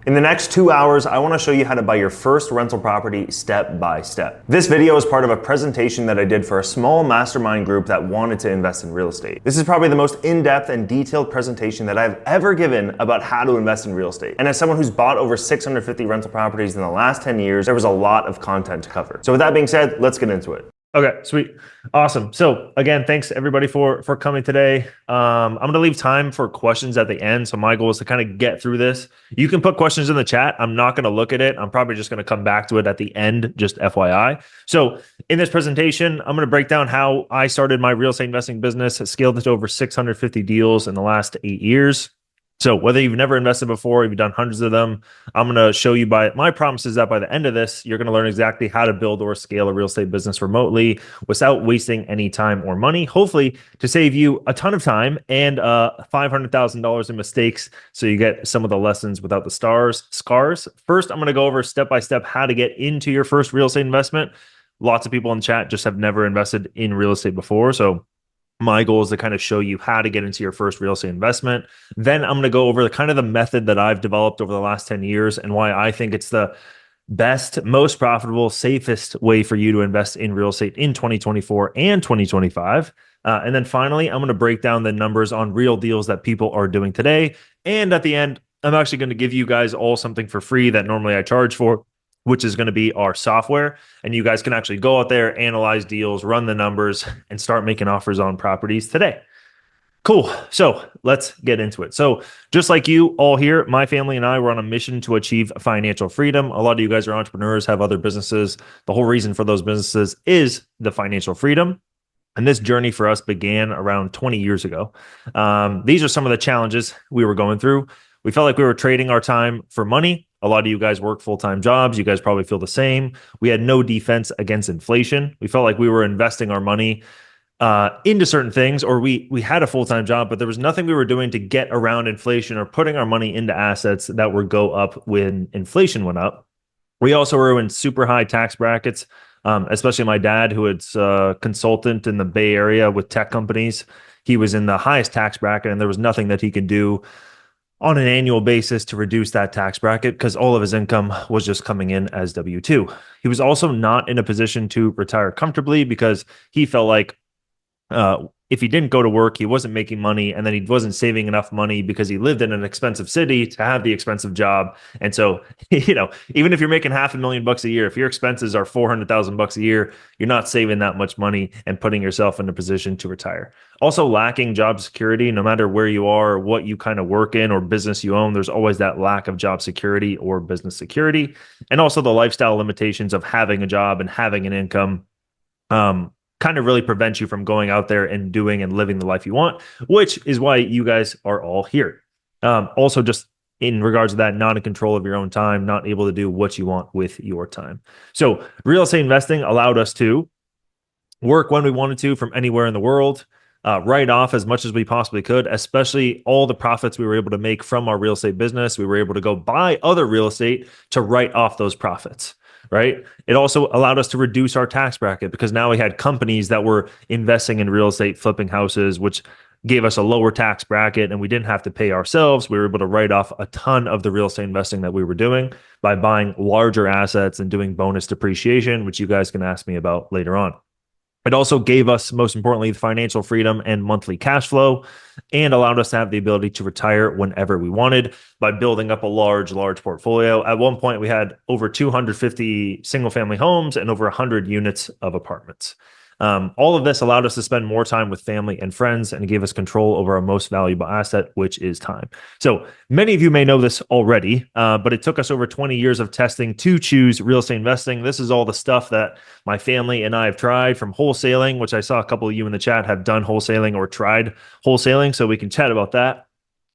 In the next 2 hours, I want to show you how to buy your first rental property step by step. This video is part of a presentation that I did for a small mastermind group that wanted to invest in real estate. This is probably the most in-depth and detailed presentation that I've ever given about how to invest in real estate. And as someone who's bought over 650 rental properties in the last 10 years, there was a lot of content to cover. So with that being said, let's get into it. Okay, sweet. Awesome. So again, thanks everybody for coming today. I'm going to leave time for questions at the end. So my goal is to kind of get through this. You can put questions in the chat. I'm not going to look at it. I'm probably just going to come back to it at the end, just FYI. So in this presentation, I'm going to break down how I started my real estate investing business, scaled it to over 650 deals in the last 8 years. So whether you've never invested before, you've done hundreds of them, I'm going to show you my promise is that by the end of this, you're going to learn exactly how to build or scale a real estate business remotely without wasting any time or money, hopefully to save you a ton of time and $500,000 in mistakes. So you get some of the lessons without the scars. First, I'm going to go over step by step how to get into your first real estate investment. Lots of people in chat just have never invested in real estate before. So my goal is to kind of show you how to get into your first real estate investment. Then I'm going to go over the method that I've developed over the last 10 years and why I think it's the best, most profitable, safest way for you to invest in real estate in 2024 and 2025. And then finally, I'm going to break down the numbers on real deals that people are doing today. And at the end, I'm actually going to give you guys all something for free that normally I charge for, which is going to be our software. And you guys can actually go out there, analyze deals, run the numbers, and start making offers on properties today. Cool. So let's get into it. So just like you all here, my family and I were on a mission to achieve financial freedom. A lot of you guys are entrepreneurs, have other businesses. The whole reason for those businesses is the financial freedom. And this journey for us began around 20 years ago. These are some of the challenges we were going through. We felt like we were trading our time for money. A lot of you guys work full-time jobs. You guys probably feel the same. We had no defense against inflation. We felt like we were investing our money into certain things, or we had a full-time job, but there was nothing we were doing to get around inflation or putting our money into assets that would go up when inflation went up. We also were in super high tax brackets, especially my dad, who was a consultant in the Bay Area with tech companies. He was in the highest tax bracket, and there was nothing that he could do on an annual basis to reduce that tax bracket because all of his income was just coming in as W-2. He was also not in a position to retire comfortably because he felt like if he didn't go to work, he wasn't making money, and then he wasn't saving enough money because he lived in an expensive city to have the expensive job. And so, even if you're making $500,000 a year, if your expenses are $400,000 a year, you're not saving that much money and putting yourself in a position to retire. Also, lacking job security, no matter where you are, or what you kind of work in or business you own, there's always that lack of job security or business security. And also the lifestyle limitations of having a job and having an income kind of really prevents you from going out there and doing and living the life you want, which is why you guys are all here. Also, just in regards to that, not in control of your own time, not able to do what you want with your time. So real estate investing allowed us to work when we wanted to from anywhere in the world, write off as much as we possibly could, especially all the profits we were able to make from our real estate business. We were able to go buy other real estate to write off those profits. Right. It also allowed us to reduce our tax bracket because now we had companies that were investing in real estate, flipping houses, which gave us a lower tax bracket, and we didn't have to pay ourselves. We were able to write off a ton of the real estate investing that we were doing by buying larger assets and doing bonus depreciation, which you guys can ask me about later on. It also gave us, most importantly, the financial freedom and monthly cash flow, and allowed us to have the ability to retire whenever we wanted by building up a large portfolio. At one point, we had over 250 single-family homes and over 100 units of apartments. All of this allowed us to spend more time with family and friends and gave us control over our most valuable asset, which is time. So many of you may know this already, but it took us over 20 years of testing to choose real estate investing. This is all the stuff that my family and I have tried, from wholesaling, which I saw a couple of you in the chat have done wholesaling or tried wholesaling, so we can chat about that.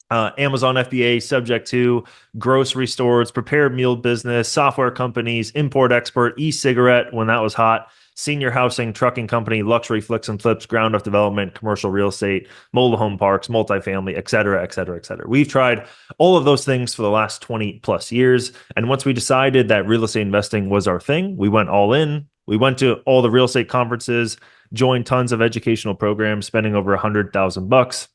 Amazon FBA, subject to, grocery stores, prepared meal business, software companies, import-export, e-cigarette when that was hot, senior housing, trucking company, luxury flicks and flips, ground up development, commercial real estate, mobile home parks, multifamily, et cetera, et cetera, et cetera. We've tried all of those things for the last 20 plus years. And once we decided that real estate investing was our thing, we went all in. We went to all the real estate conferences, joined tons of educational programs, spending over $100,000.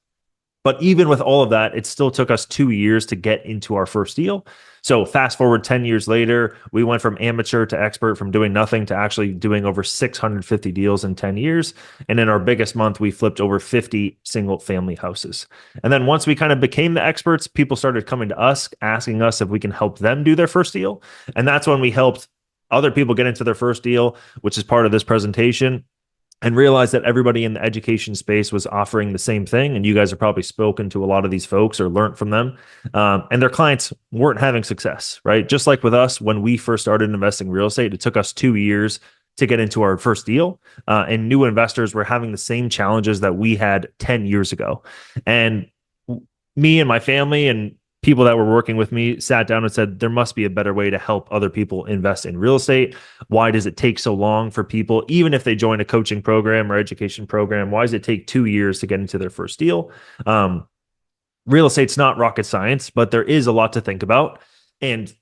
But even with all of that, it still took us 2 years to get into our first deal. So fast forward 10 years later, we went from amateur to expert, from doing nothing to actually doing over 650 deals in 10 years. And in our biggest month, we flipped over 50 single family houses. And then once we kind of became the experts, people started coming to us, asking us if we can help them do their first deal. And that's when we helped other people get into their first deal, which is part of this presentation, and realized that everybody in the education space was offering the same thing. And you guys have probably spoken to a lot of these folks or learned from them. And their clients weren't having success, right? Just like with us, when we first started investing in real estate, it took us 2 years to get into our first deal. And new investors were having the same challenges that we had 10 years ago. And me and my family and people that were working with me sat down and said, there must be a better way to help other people invest in real estate. Why does it take so long for people, even if they join a coaching program or education program? Why does it take 2 years to get into their first deal? Real estate's not rocket science, but there is a lot to think about. And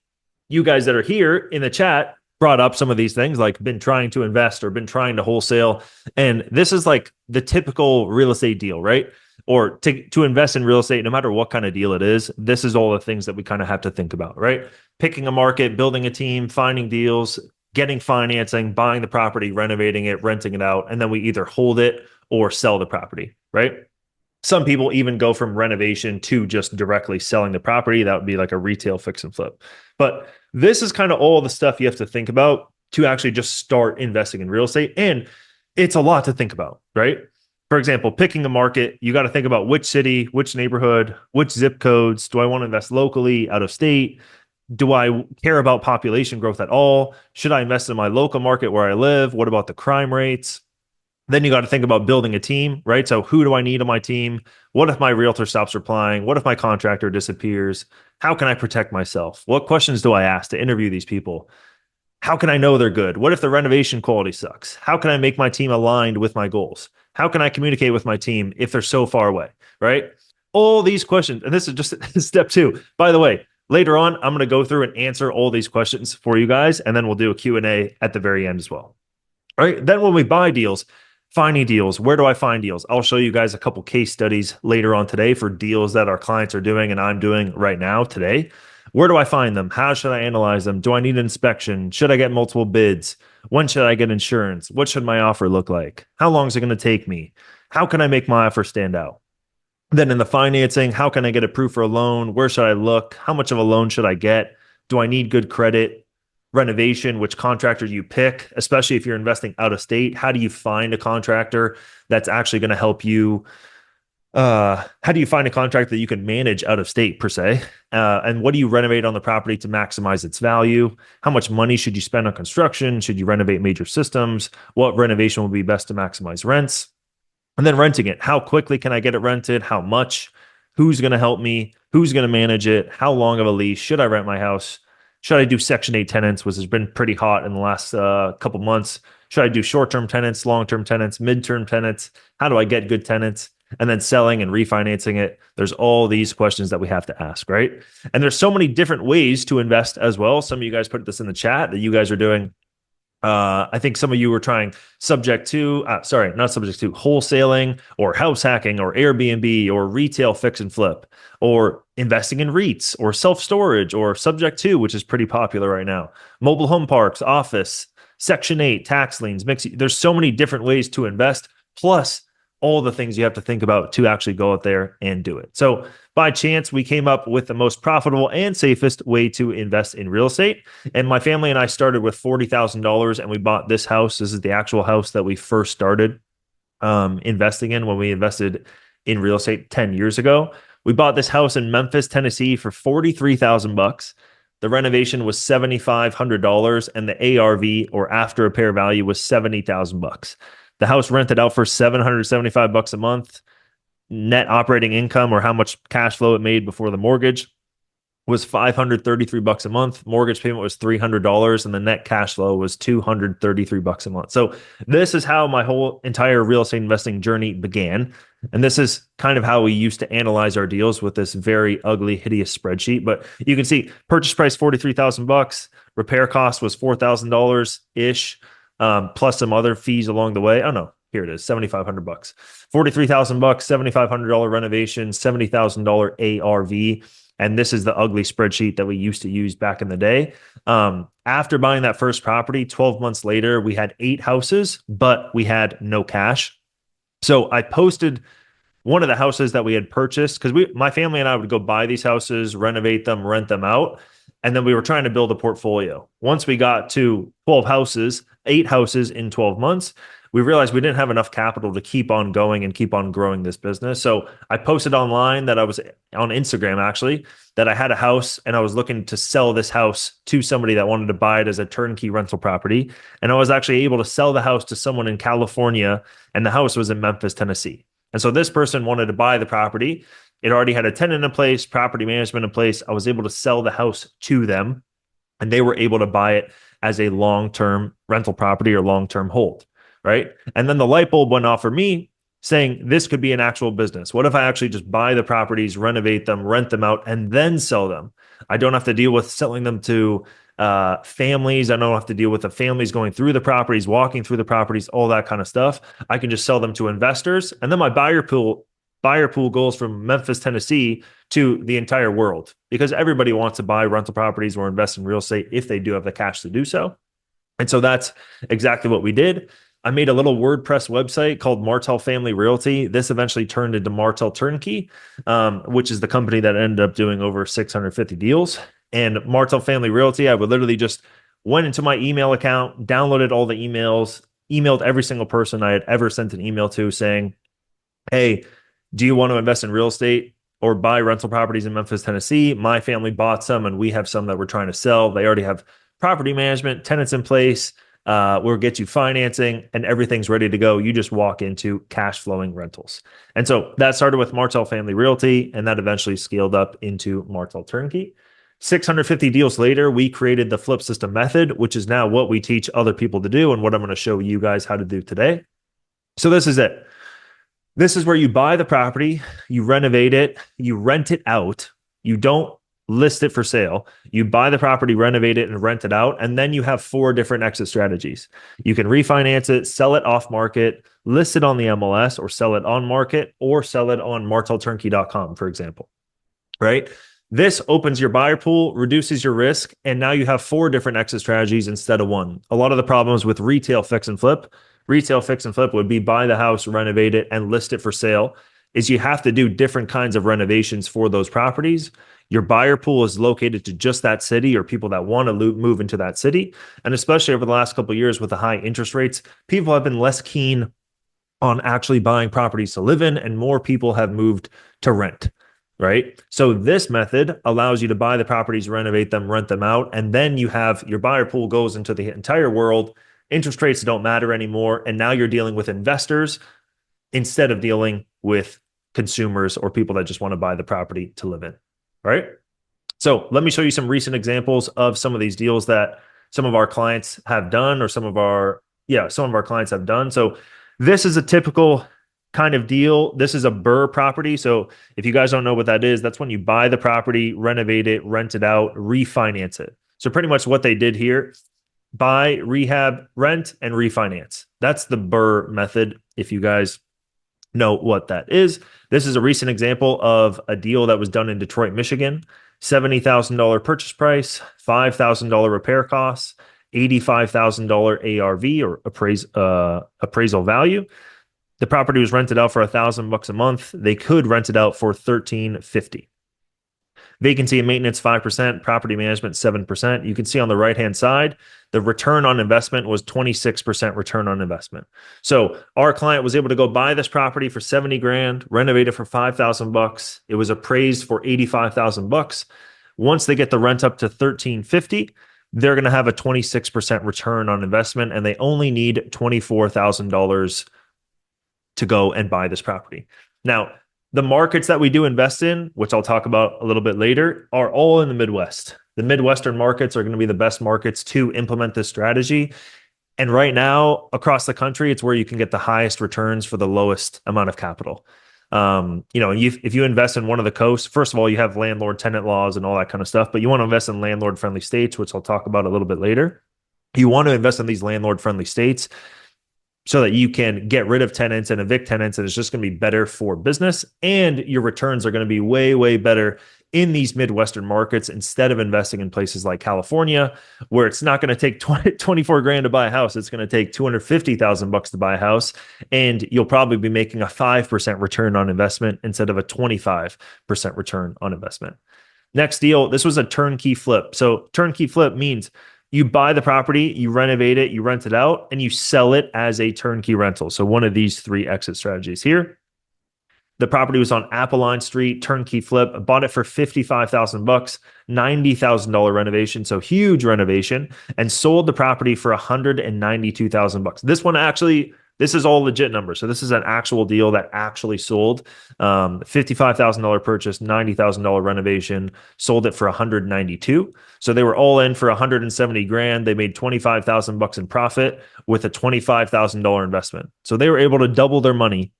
you guys that are here in the chat brought up some of these things, like been trying to invest or been trying to wholesale. And this is like the typical real estate deal, right? Or to invest in real estate, no matter what kind of deal it is, this is all the things that we kind of have to think about, right? Picking a market, building a team, finding deals, getting financing, buying the property, renovating it, renting it out, and then we either hold it or sell the property, right? Some people even go from renovation to just directly selling the property. That would be like a retail fix and flip. But this is kind of all the stuff you have to think about to actually just start investing in real estate. And it's a lot to think about, right? For example, picking a market, you got to think about which city, which neighborhood, which zip codes. Do I want to invest locally, out of state? Do I care about population growth at all? Should I invest in my local market where I live? What about the crime rates? Then you got to think about building a team, right? So who do I need on my team? What if my realtor stops replying? What if my contractor disappears? How can I protect myself? What questions do I ask to interview these people? How can I know they're good? What if the renovation quality sucks? How can I make my team aligned with my goals? How can I communicate with my team if they're so far away, right? All these questions, and this is just step 2. By the way, later on, I'm going to go through and answer all these questions for you guys, and then we'll do a Q&A at the very end as well. All right, then when we buy deals, finding deals, where do I find deals? I'll show you guys a couple case studies later on today for deals that our clients are doing and I'm doing right now today. Where do I find them? How should I analyze them? Do I need inspection? Should I get multiple bids? When should I get insurance? What should my offer look like? How long is it going to take me? How can I make my offer stand out? Then in the financing, how can I get approved for a loan? Where should I look? How much of a loan should I get? Do I need good credit? Renovation, which contractor you pick, especially if you're investing out of state. How do you find a contractor that's actually going to help you? How do you find a contractor that you can manage out of state per se? And what do you renovate on the property to maximize its value? How much money should you spend on construction? Should you renovate major systems? What renovation will be best to maximize rents? And then renting it. How quickly can I get it rented? How much? Who's going to help me? Who's going to manage it? How long of a lease? Should I rent my house? Should I do Section 8 tenants, which has been pretty hot in the last couple months? Should I do short-term tenants, long-term tenants, mid-term tenants? How do I get good tenants? And then selling and refinancing it. There's all these questions that we have to ask, right? And there's so many different ways to invest as well. Some of you guys put this in the chat that you guys are doing. I think some of you were trying not subject to wholesaling or house hacking or Airbnb or retail fix and flip or investing in REITs or self-storage or subject to, which is pretty popular right now. Mobile home parks, office, Section 8, tax liens, there's so many different ways to invest, plus all the things you have to think about to actually go out there and do it. So by chance, we came up with the most profitable and safest way to invest in real estate. And my family and I started with $40,000 and we bought this house. This is the actual house that we first started investing in when we invested in real estate 10 years ago. We bought this house in Memphis, Tennessee for $43,000. The renovation was $7,500 and the ARV or after repair value was $70,000. The house rented out for $775 a month. Net operating income, or how much cash flow it made before the mortgage, was $533 a month. Mortgage payment was $300, and the net cash flow was $233 a month. So this is how my whole entire real estate investing journey began. And this is kind of how we used to analyze our deals with this very ugly, hideous spreadsheet. But you can see purchase price $43,000, repair cost was $4,000 ish. Plus some other fees along the way. Oh no, Here it is, $7,500. $43,000, $7,500 renovation, $70,000 ARV. And this is the ugly spreadsheet that we used to use back in the day. After buying that first property, 12 months later, we had 8 houses, but we had no cash. So I posted one of the houses that we had purchased because my family and I would go buy these houses, renovate them, rent them out. And then we were trying to build a portfolio. Once we got to 12 houses, 8 houses in 12 months, we realized we didn't have enough capital to keep on going and keep on growing this business. So I posted online that I was on Instagram, actually, that I had a house and I was looking to sell this house to somebody that wanted to buy it as a turnkey rental property. And I was actually able to sell the house to someone in California, and the house was in Memphis, Tennessee. And so this person wanted to buy the property. It already had a tenant in place, property management in place. I was able to sell the house to them, and they were able to buy it as a long-term rental property or long-term hold, right? And then the light bulb went off for me saying this could be an actual business. What if I actually just buy the properties, renovate them, rent them out, and then sell them? I don't have to deal with selling them to families. I don't have to deal with the families going through the properties, walking through the properties, all that kind of stuff. I can just sell them to investors. And then my buyer pool goes from Memphis, Tennessee to the entire world, because everybody wants to buy rental properties or invest in real estate if they do have the cash to do so. And so that's exactly what we did. I made a little WordPress website called Martel Family Realty. This eventually turned into Martel Turnkey, which is the company that ended up doing over 650 deals. And Martel Family Realty, I would literally just went into my email account, downloaded all the emails, emailed every single person I had ever sent an email to saying, hey, do you want to invest in real estate or buy rental properties in Memphis, Tennessee? My family bought some and we have some that we're trying to sell. They already have property management, tenants in place. We'll get you financing and everything's ready to go. You just walk into cash flowing rentals. And so that started with Martel Family Realty, and that eventually scaled up into Martel Turnkey. 650 deals later, we created the Flipsystem method, which is now what we teach other people to do and what I'm going to show you guys how to do today. So this is it. This is where you buy the property, you renovate it, you rent it out. You don't list it for sale. You buy the property, renovate it, and rent it out. And then you have 4 different exit strategies. You can refinance it, sell it off market, list it on the MLS, or sell it on market, or sell it on martelturnkey.com, for example, right? This opens your buyer pool, reduces your risk, and now you have 4 different exit strategies instead of 1. A lot of the problems with retail fix and flip would be buy the house, renovate it, and list it for sale, is you have to do different kinds of renovations for those properties. Your buyer pool is located to just that city or people that want to move into that city. And especially over the last couple of years with the high interest rates, people have been less keen on actually buying properties to live in, and more people have moved to rent. Right? So this method allows you to buy the properties, renovate them, rent them out, and then you have your buyer pool goes into the entire world. Interest rates don't matter anymore. And now you're dealing with investors instead of dealing with consumers or people that just want to buy the property to live in. Right? So let me show you some recent examples of some of these deals that some of our clients have done, or some of our clients have done. So this is a typical kind of deal. This is a BRRRR property. So if you guys don't know what that is, that's when you buy the property, renovate it, rent it out, refinance it. So pretty much what they did here, buy, rehab, rent, and refinance. That's the BRRRR method, if you guys know what that is. This is a recent example of a deal that was done in Detroit, Michigan. $70,000 purchase price, $5,000 repair costs, $85,000 ARV or appraisal value. The property was rented out for $1,000 a month. They could rent it out for $1,350. Vacancy and maintenance 5%, property management 7%. You can see on the right-hand side, the return on investment was 26% return on investment. So our client was able to go buy this property for 70 grand, renovate it for $5,000. It was appraised for $85,000. Once they get the rent up to $1,350, they're going to have a 26% return on investment, and they only need $24,000 to go and buy this property. Now, the markets that we do invest in, which I'll talk about a little bit later, are all in the Midwest. The Midwestern markets are going to be the best markets to implement this strategy. And right now, across the country, it's where you can get the highest returns for the lowest amount of capital. If you invest in one of the coasts, first of all, you have landlord tenant laws and all that kind of stuff, but you want to invest in landlord friendly states, which I'll talk about a little bit later. You want to invest in these landlord friendly states. so that you can get rid of tenants and evict tenants, and it's just going to be better for business, and your returns are going to be way, way better in these Midwestern markets instead of investing in places like California, where it's not going to take 24 grand to buy a house. It's going to take $250,000 to buy a house, and you'll probably be making a 5% return on investment instead of a 25% return on investment. Next deal, this was a turnkey flip. So turnkey flip means you buy the property, you renovate it, you rent it out, and you sell it as a turnkey rental. So one of these three exit strategies here. The property was on Appeline Street, turnkey flip. I bought it for $55,000, $90,000 renovation, so huge renovation, and sold the property for $192,000. This one actually, this is all legit numbers. So this is an actual deal that actually sold. $55,000 purchase, $90,000 renovation, sold it for $192,000. So they were all in for $170,000. They made $25,000 in profit with a $25,000 investment. So they were able to double their money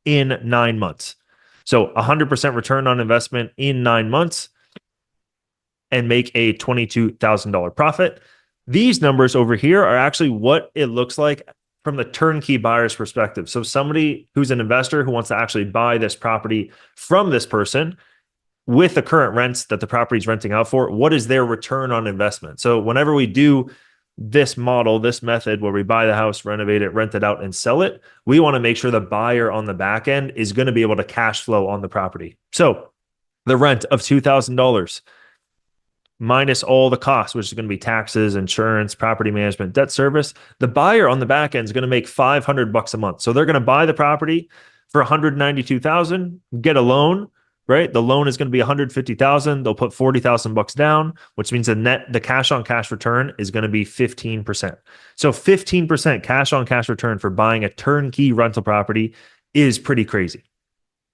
in 9 months. So 100% return on investment in 9 months and make a $22,000 profit. These numbers over here are actually what it looks like from the turnkey buyer's perspective. So somebody who's an investor who wants to actually buy this property from this person with the current rents that the property is renting out for, what is their return on investment? So whenever we do this model, this method where we buy the house, renovate it, rent it out, and sell it, we want to make sure the buyer on the back end is going to be able to cash flow on the property. So the rent of $2,000 minus all the costs, which is going to be taxes, insurance, property management, debt service, the buyer on the back end is going to make $500 a month. So they're going to buy the property for $192,000, get a loan, right? The loan is going to be $150,000. They'll put $40,000 down, which means the cash on cash return is going to be 15%. So 15% cash on cash return for buying a turnkey rental property is pretty crazy.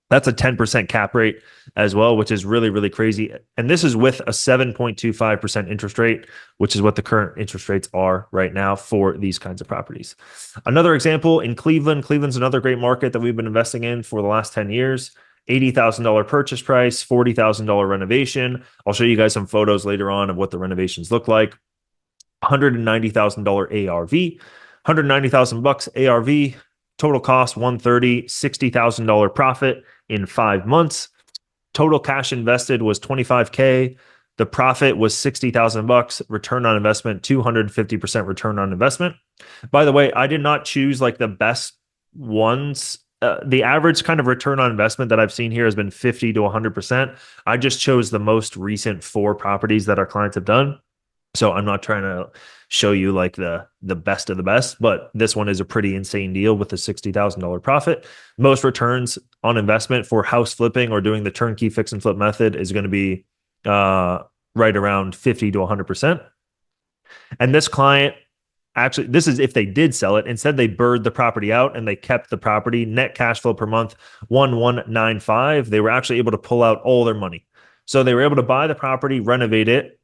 That's a 10% cap rate as well, which is really, really crazy. And this is with a 7.25% interest rate, which is what the current interest rates are right now for these kinds of properties. Another example in Cleveland. Cleveland's another great market that we've been investing in for the last 10 years. $80,000 purchase price, $40,000 renovation. I'll show you guys some photos later on of what the renovations look like. $190,000 ARV, $190,000 ARV, total cost $130,000, $60,000 profit in 5 months. Total cash invested was $25,000. The profit was $60,000. Return on investment, 250% return on investment. By the way, I did not choose like the best ones. The average kind of return on investment that I've seen here has been 50 to 100%. I just chose the most recent 4 properties that our clients have done. So I'm not trying to show you like the best of the best, but this one is a pretty insane deal with a $60,000 profit. Most returns on investment for house flipping or doing the turnkey fix and flip method is going to be right around 50 to 100%. And this client, actually, this is if they did sell it. Instead, they bird the property out and they kept the property. Net cash flow per month, 1,195. They were actually able to pull out all their money. So they were able to buy the property, renovate it,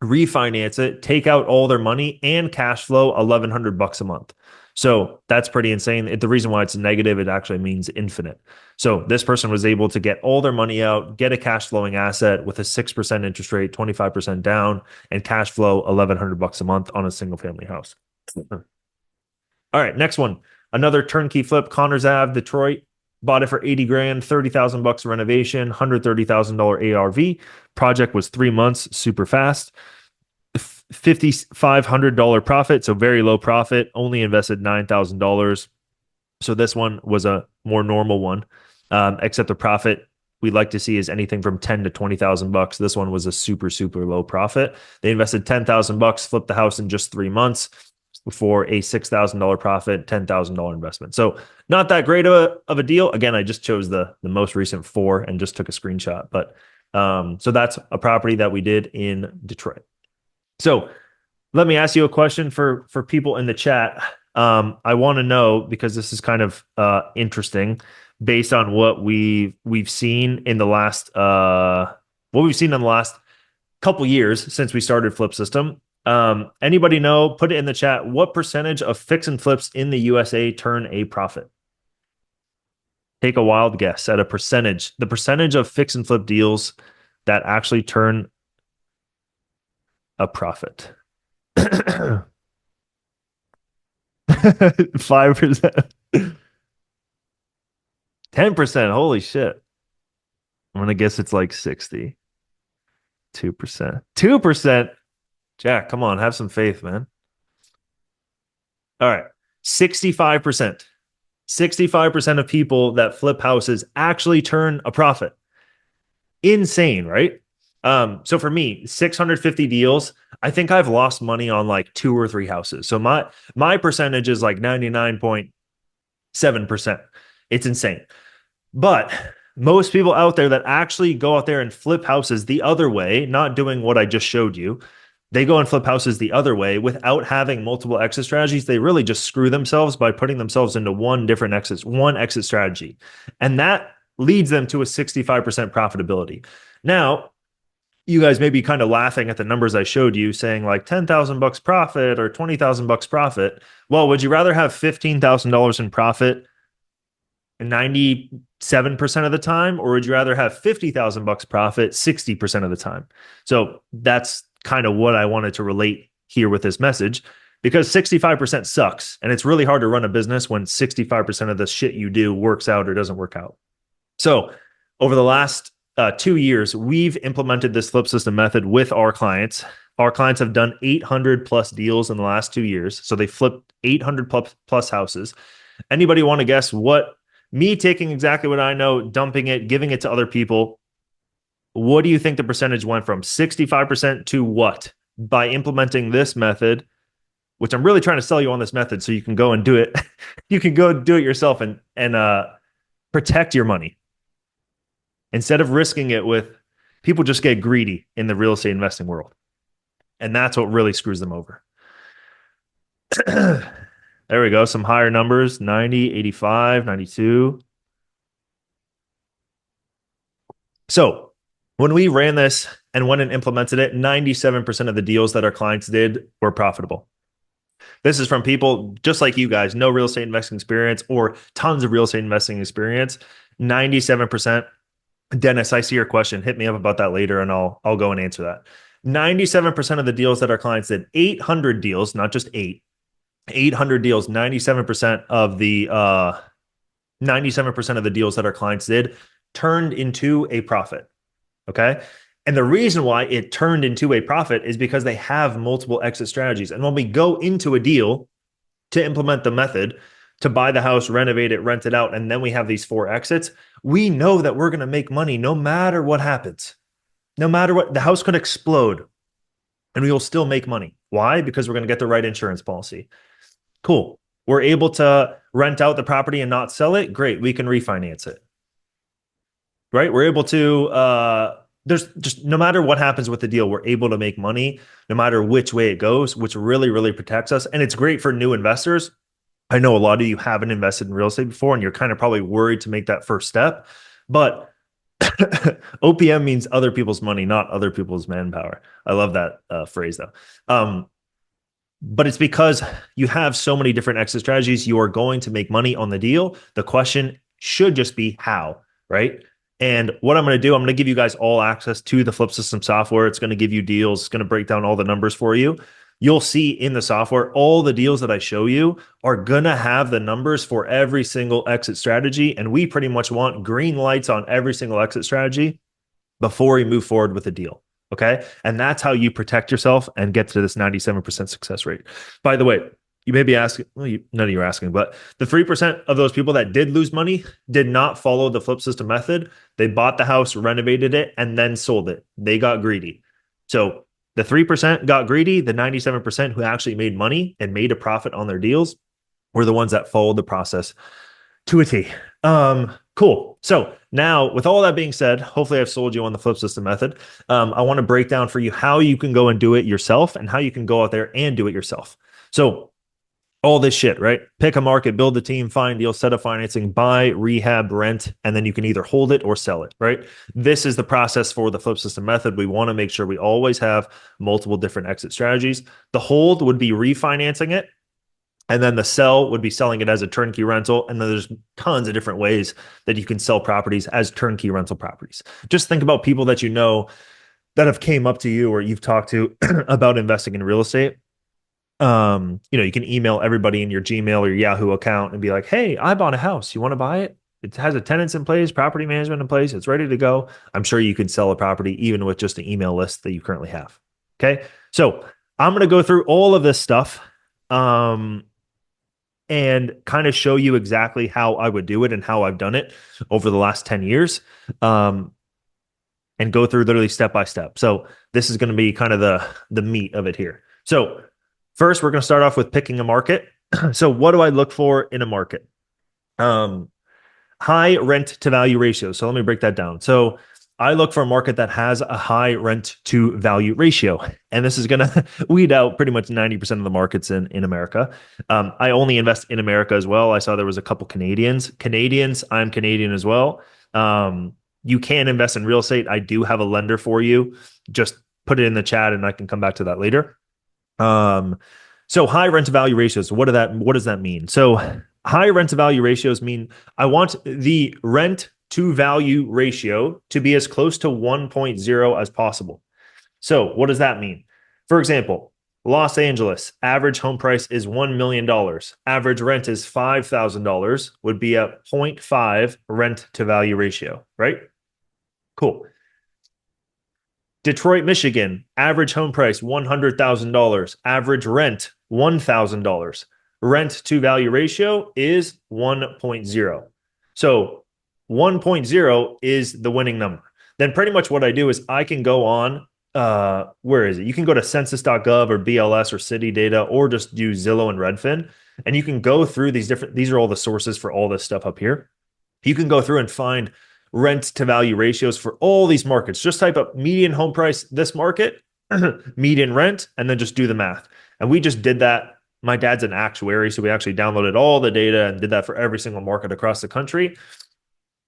refinance it, take out all their money, and cash flow $1,100 a month. So that's pretty insane. The reason why it's negative, it actually means infinite. So this person was able to get all their money out, get a cash flowing asset with a 6% interest rate, 25% down, and cash flow $1,100 a month on a single family house. All right, next one. Another turnkey flip, Connors Ave, Detroit. Bought it for $80,000, $30,000 renovation, $130,000 ARV. Project was 3 months, super fast. $5,500 profit, so very low profit. Only invested $9,000. So this one was a more normal one, except the profit we'd like to see is anything from $10,000 to $20,000. This one was a super, super low profit. They invested $10,000, flipped the house in just 3 months for a $6,000 profit, $10,000 investment. So not that great of a deal. Again, I just chose the most recent 4 and just took a screenshot. But so that's a property that we did in Detroit. So let me ask you a question for people in the chat. I want to know, because this is kind of interesting, based on what we've seen in the last couple years since we started Flipsystem. Anybody know? Put it in the chat. What percentage of fix and flips in the USA turn a profit? Take a wild guess at a percentage. The percentage of fix and flip deals that actually turn a profit. 5%. 10%. Holy shit. I'm gonna guess it's like 60. 2%. 2%. Jack, come on, have some faith, man. All right. 65%. 65% of people that flip houses actually turn a profit. Insane, right? So for me, 650 deals, I think I've lost money on like 2 or 3 houses. So my percentage is like 99.7%. It's insane. But most people out there that actually go out there and flip houses the other way, not doing what I just showed you, they go and flip houses the other way without having multiple exit strategies. They really just screw themselves by putting themselves into one exit strategy. And that leads them to a 65% profitability. Now, you guys may be kind of laughing at the numbers I showed you, saying like $10,000 profit or $20,000 profit. Well, would you rather have $15,000 in profit 97% of the time, or would you rather have $50,000 profit 60% of the time? So that's kind of what I wanted to relate here with this message, because 65% sucks. And it's really hard to run a business when 65% of the shit you do works out or doesn't work out. So over the last 2 years, we've implemented this Flipsystem method with our clients. Our clients have done 800 plus deals in the last 2 years. So they flipped 800 plus houses. Anybody want to guess what me taking exactly what I know, dumping it, giving it to other people, what do you think the percentage went from? 65% to what? By implementing this method, which I'm really trying to sell you on this method so you can go and do it. You can go do it yourself and protect your money. Instead of risking it with, people just get greedy in the real estate investing world. And that's what really screws them over. There we go. Some higher numbers, 90, 85, 92. So when we ran this and went and implemented it, 97% of the deals that our clients did were profitable. This is from people just like you guys, no real estate investing experience or tons of real estate investing experience. 97%. Dennis, I see your question. Hit me up about that later and I'll go and answer that. 97% of the deals that our clients did, 800 deals, not just 800 deals, 97% of the 97% of the deals that our clients did turned into a profit. Okay. And the reason why it turned into a profit is because they have multiple exit strategies. And when we go into a deal to implement the method, to buy the house, renovate it, rent it out, and then we have these 4 exits, we know that we're going to make money no matter what happens. No matter what, the house could explode and we will still make money. Why? Because we're going to get the right insurance policy. Cool. We're able to rent out the property and not sell it. Great. We can refinance it. Right? We're able to, there's just no matter what happens with the deal, we're able to make money no matter which way it goes, which really, really protects us. And it's great for new investors. I know a lot of you haven't invested in real estate before and you're kind of probably worried to make that first step, but OPM means other people's money, not other people's manpower. I love that phrase though. But it's because you have so many different exit strategies. You are going to make money on the deal. The question should just be how, right? And what I'm going to do, I'm going to give you guys all access to the Flipsystem software. It's going to give you deals. It's going to break down all the numbers for you. You'll see in the software, all the deals that I show you are going to have the numbers for every single exit strategy. And we pretty much want green lights on every single exit strategy before we move forward with a deal. Okay. And that's how you protect yourself and get to this 97% success rate. By the way, you may be asking, well, none of you are asking, but the 3% of those people that did lose money did not follow the Flipsystem method. They bought the house, renovated it, and then sold it. They got greedy. So the 3% got greedy. The 97% who actually made money and made a profit on their deals were the ones that followed the process to a T. Cool. So now with all that being said, hopefully I've sold you on the Flipsystem method. I want to break down for you how you can go and do it yourself and how you can go out there and do it yourself. So all this shit, right? Pick a market, build a team, find deals, set up financing, buy, rehab, rent, and then you can either hold it or sell it, right? This is the process for the Flipsystem method. We want to make sure we always have multiple different exit strategies. The hold would be refinancing it. And then the sell would be selling it as a turnkey rental. And then there's tons of different ways that you can sell properties as turnkey rental properties. Just think about people that you know that have came up to you or you've talked to about investing in real estate. You can email everybody in your Gmail or your Yahoo account and be like, hey, I bought a house. You want to buy it? It has a tenants in place, property management in place. It's ready to go. I'm sure you could sell a property even with just an email list that you currently have. Okay. So I'm going to go through all of this stuff and kind of show you exactly how I would do it and how I've done it over the last 10 years. And go through literally step by step. So this is going to be kind of the meat of it here. So first, we're going to start off with picking a market. So what do I look for in a market? High rent to value ratio. So let me break that down. So I look for a market that has a high rent to value ratio. And this is going to weed out pretty much 90% of the markets in America. I only invest in America as well. I saw there was a couple Canadians. I'm Canadian as well. You can invest in real estate. I do have a lender for you. Just put it in the chat and I can come back to that later. So high rent to value ratios. What does that mean? So high rent to value ratios mean I want the rent to value ratio to be as close to 1.0 as possible. So what does that mean? For example, Los Angeles, average home price is $1 million. Average rent is $5,000, would be a 0.5 rent to value ratio, right? Cool. Detroit, Michigan, average home price $100,000. Average rent $1,000. Rent to value ratio is 1.0. So 1.0 is the winning number. Then pretty much what I do is I can go on, where is it? You can go to census.gov or BLS or city data or just do Zillow and Redfin. And you can go through these are all the sources for all this stuff up here. You can go through and find rent to value ratios for all these markets. Just type up median home price, this market, median rent, and then just do the math. And we just did that. My dad's an actuary, so we actually downloaded all the data and did that for every single market across the country.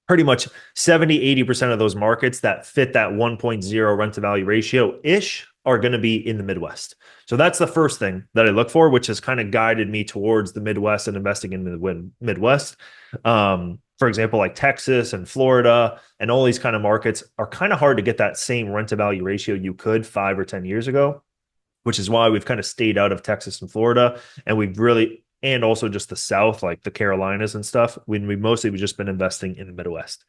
Pretty much 70-80% of those markets that fit that 1.0 rent to value ratio-ish are going to be in the Midwest. So that's the first thing that I look for, which has kind of guided me towards the Midwest and investing in the Midwest. For example, like Texas and Florida and all these kind of markets are kind of hard to get that same rent to value ratio you could 5 or 10 years ago, which is why we've kind of stayed out of Texas and Florida. And and also just the South, like the Carolinas and stuff, we've just been investing in the Midwest.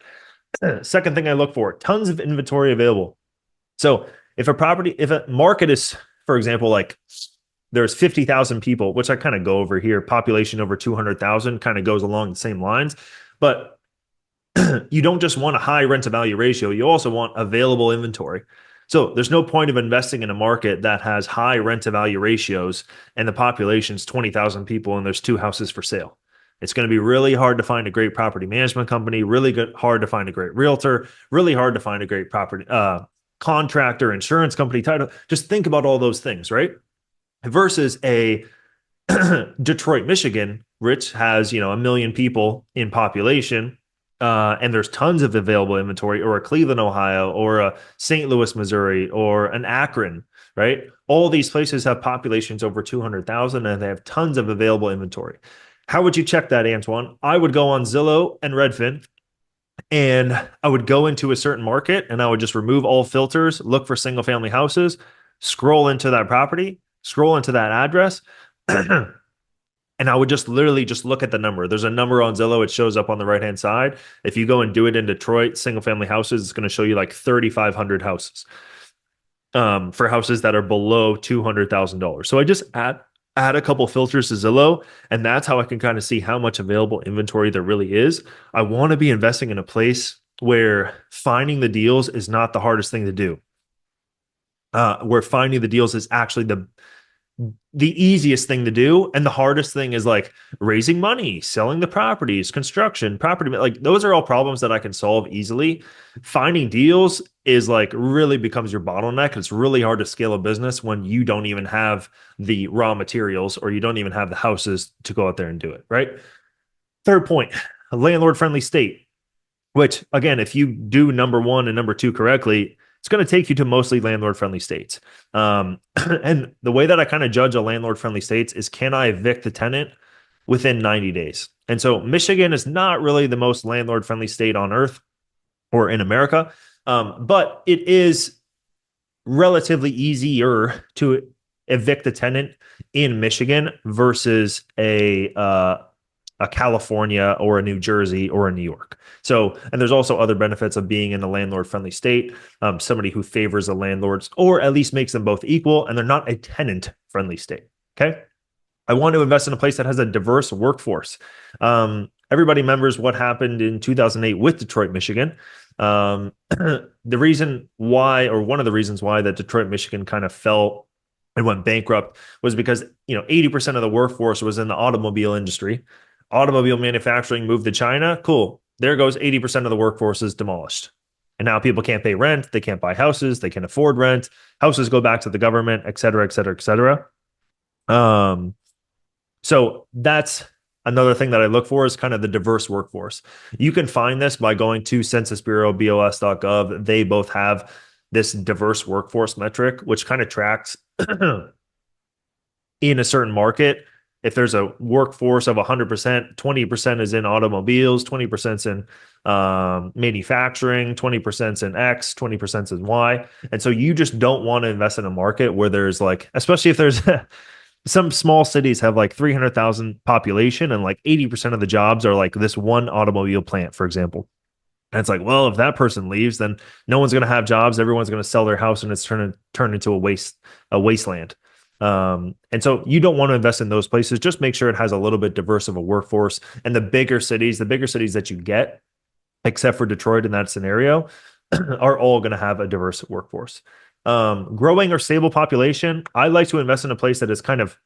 Second thing I look for, tons of inventory available. So if a market is, for example, like there's 50,000 people, which I kind of go over here, population over 200,000 kind of goes along the same lines. But you don't just want a high rent to value ratio. You also want available inventory. So there's no point of investing in a market that has high rent to value ratios and the population's 20,000 people and there's 2 houses for sale. It's going to be really hard to find a great property management company, hard to find a great realtor, really hard to find a great property contractor, insurance company, title. Just think about all those things, right? Versus a Detroit, Michigan, which has, 1 million people in population, and there's tons of available inventory, or a Cleveland, Ohio, or a St. Louis, Missouri, or an Akron, right? All these places have populations over 200,000 and they have tons of available inventory. How would you check that, Antoine? I would go on Zillow and Redfin and I would go into a certain market and I would just remove all filters, look for single family houses, scroll into that property, scroll into that address, and I would just literally just look at the number. There's a number on Zillow. It shows up on the right-hand side. If you go and do it in Detroit, single-family houses, it's going to show you like 3,500 houses for houses that are below $200,000. So I just add a couple filters to Zillow, and that's how I can kind of see how much available inventory there really is. I want to be investing in a place where finding the deals is not the hardest thing to do. Where finding the deals is actually the easiest thing to do, and the hardest thing is like raising money, selling the properties, construction, property, like those are all problems that I can solve easily. Finding deals is like really becomes your bottleneck. It's really hard to scale a business when you don't even have the raw materials or you don't even have the houses to go out there and do it, right? Third point, a landlord friendly state, which again, if you do number 1 and number 2 correctly, it's going to take you to mostly landlord-friendly states. And the way that I kind of judge a landlord-friendly states is, can I evict the tenant within 90 days? And so Michigan is not really the most landlord-friendly state on earth or in America, but it is relatively easier to evict a tenant in Michigan versus a California or a New Jersey or a New York. So, and there's also other benefits of being in a landlord-friendly state, somebody who favors the landlords or at least makes them both equal, and they're not a tenant-friendly state. Okay. I want to invest in a place that has a diverse workforce. Everybody remembers what happened in 2008 with Detroit, Michigan. The reason why, or one of the reasons why that Detroit, Michigan kind of fell and went bankrupt was because, 80% of the workforce was in the automobile industry. Automobile manufacturing moved to China. Cool. There goes 80% of the workforce is demolished. And now people can't pay rent. They can't buy houses. They can't afford rent. Houses go back to the government, et cetera, et cetera, et cetera. So that's another thing that I look for is kind of the diverse workforce. You can find this by going to Census Bureau, BOS.gov. They both have this diverse workforce metric, which kind of tracks in a certain market. If there's a workforce of 100%, 20% is in automobiles, 20% is in manufacturing, 20% is in X, 20% is in Y. And so you just don't want to invest in a market where there's like, especially if there's some small cities have like 300,000 population and like 80% of the jobs are like this one automobile plant, for example. And it's like, well, if that person leaves, then no one's going to have jobs. Everyone's going to sell their house and it's turned into a wasteland. And so you don't want to invest in those places. Just make sure it has a little bit diverse of a workforce. And the bigger cities that you get, except for Detroit in that scenario, are all going to have a diverse workforce. Growing or stable population, I like to invest in a place that is kind of,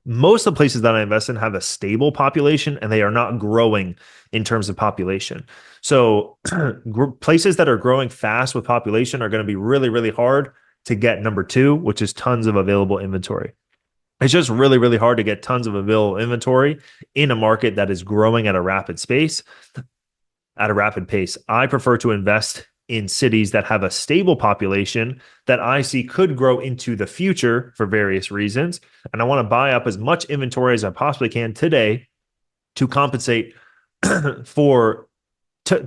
most of the places that I invest in have a stable population and they are not growing in terms of population. So places that are growing fast with population are going to be really, really hard to get number two, which is tons of available inventory. It's just really, really hard to get tons of available inventory in a market that is growing at a rapid pace. I prefer to invest in cities that have a stable population that I see could grow into the future for various reasons. And I want to buy up as much inventory as I possibly can today to compensate to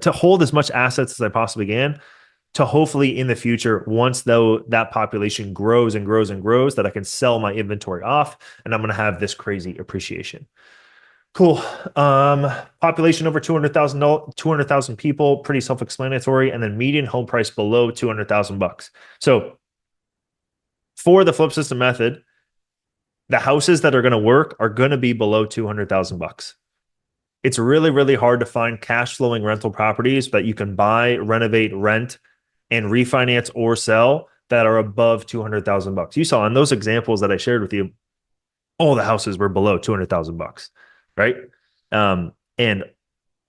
hold as much assets as I possibly can to hopefully in the future, once though that population grows and grows and grows, that I can sell my inventory off and I'm going to have this crazy appreciation. Cool. Population over 200,000 people, pretty self-explanatory. And then median home price below $200,000. So for the Flipsystem method, the houses that are going to work are going to be below $200,000. It's really, really hard to find cash flowing rental properties that you can buy, renovate, rent, and refinance or sell that are above $200,000. You saw in those examples that I shared with you, all the houses were below $200,000. Right. And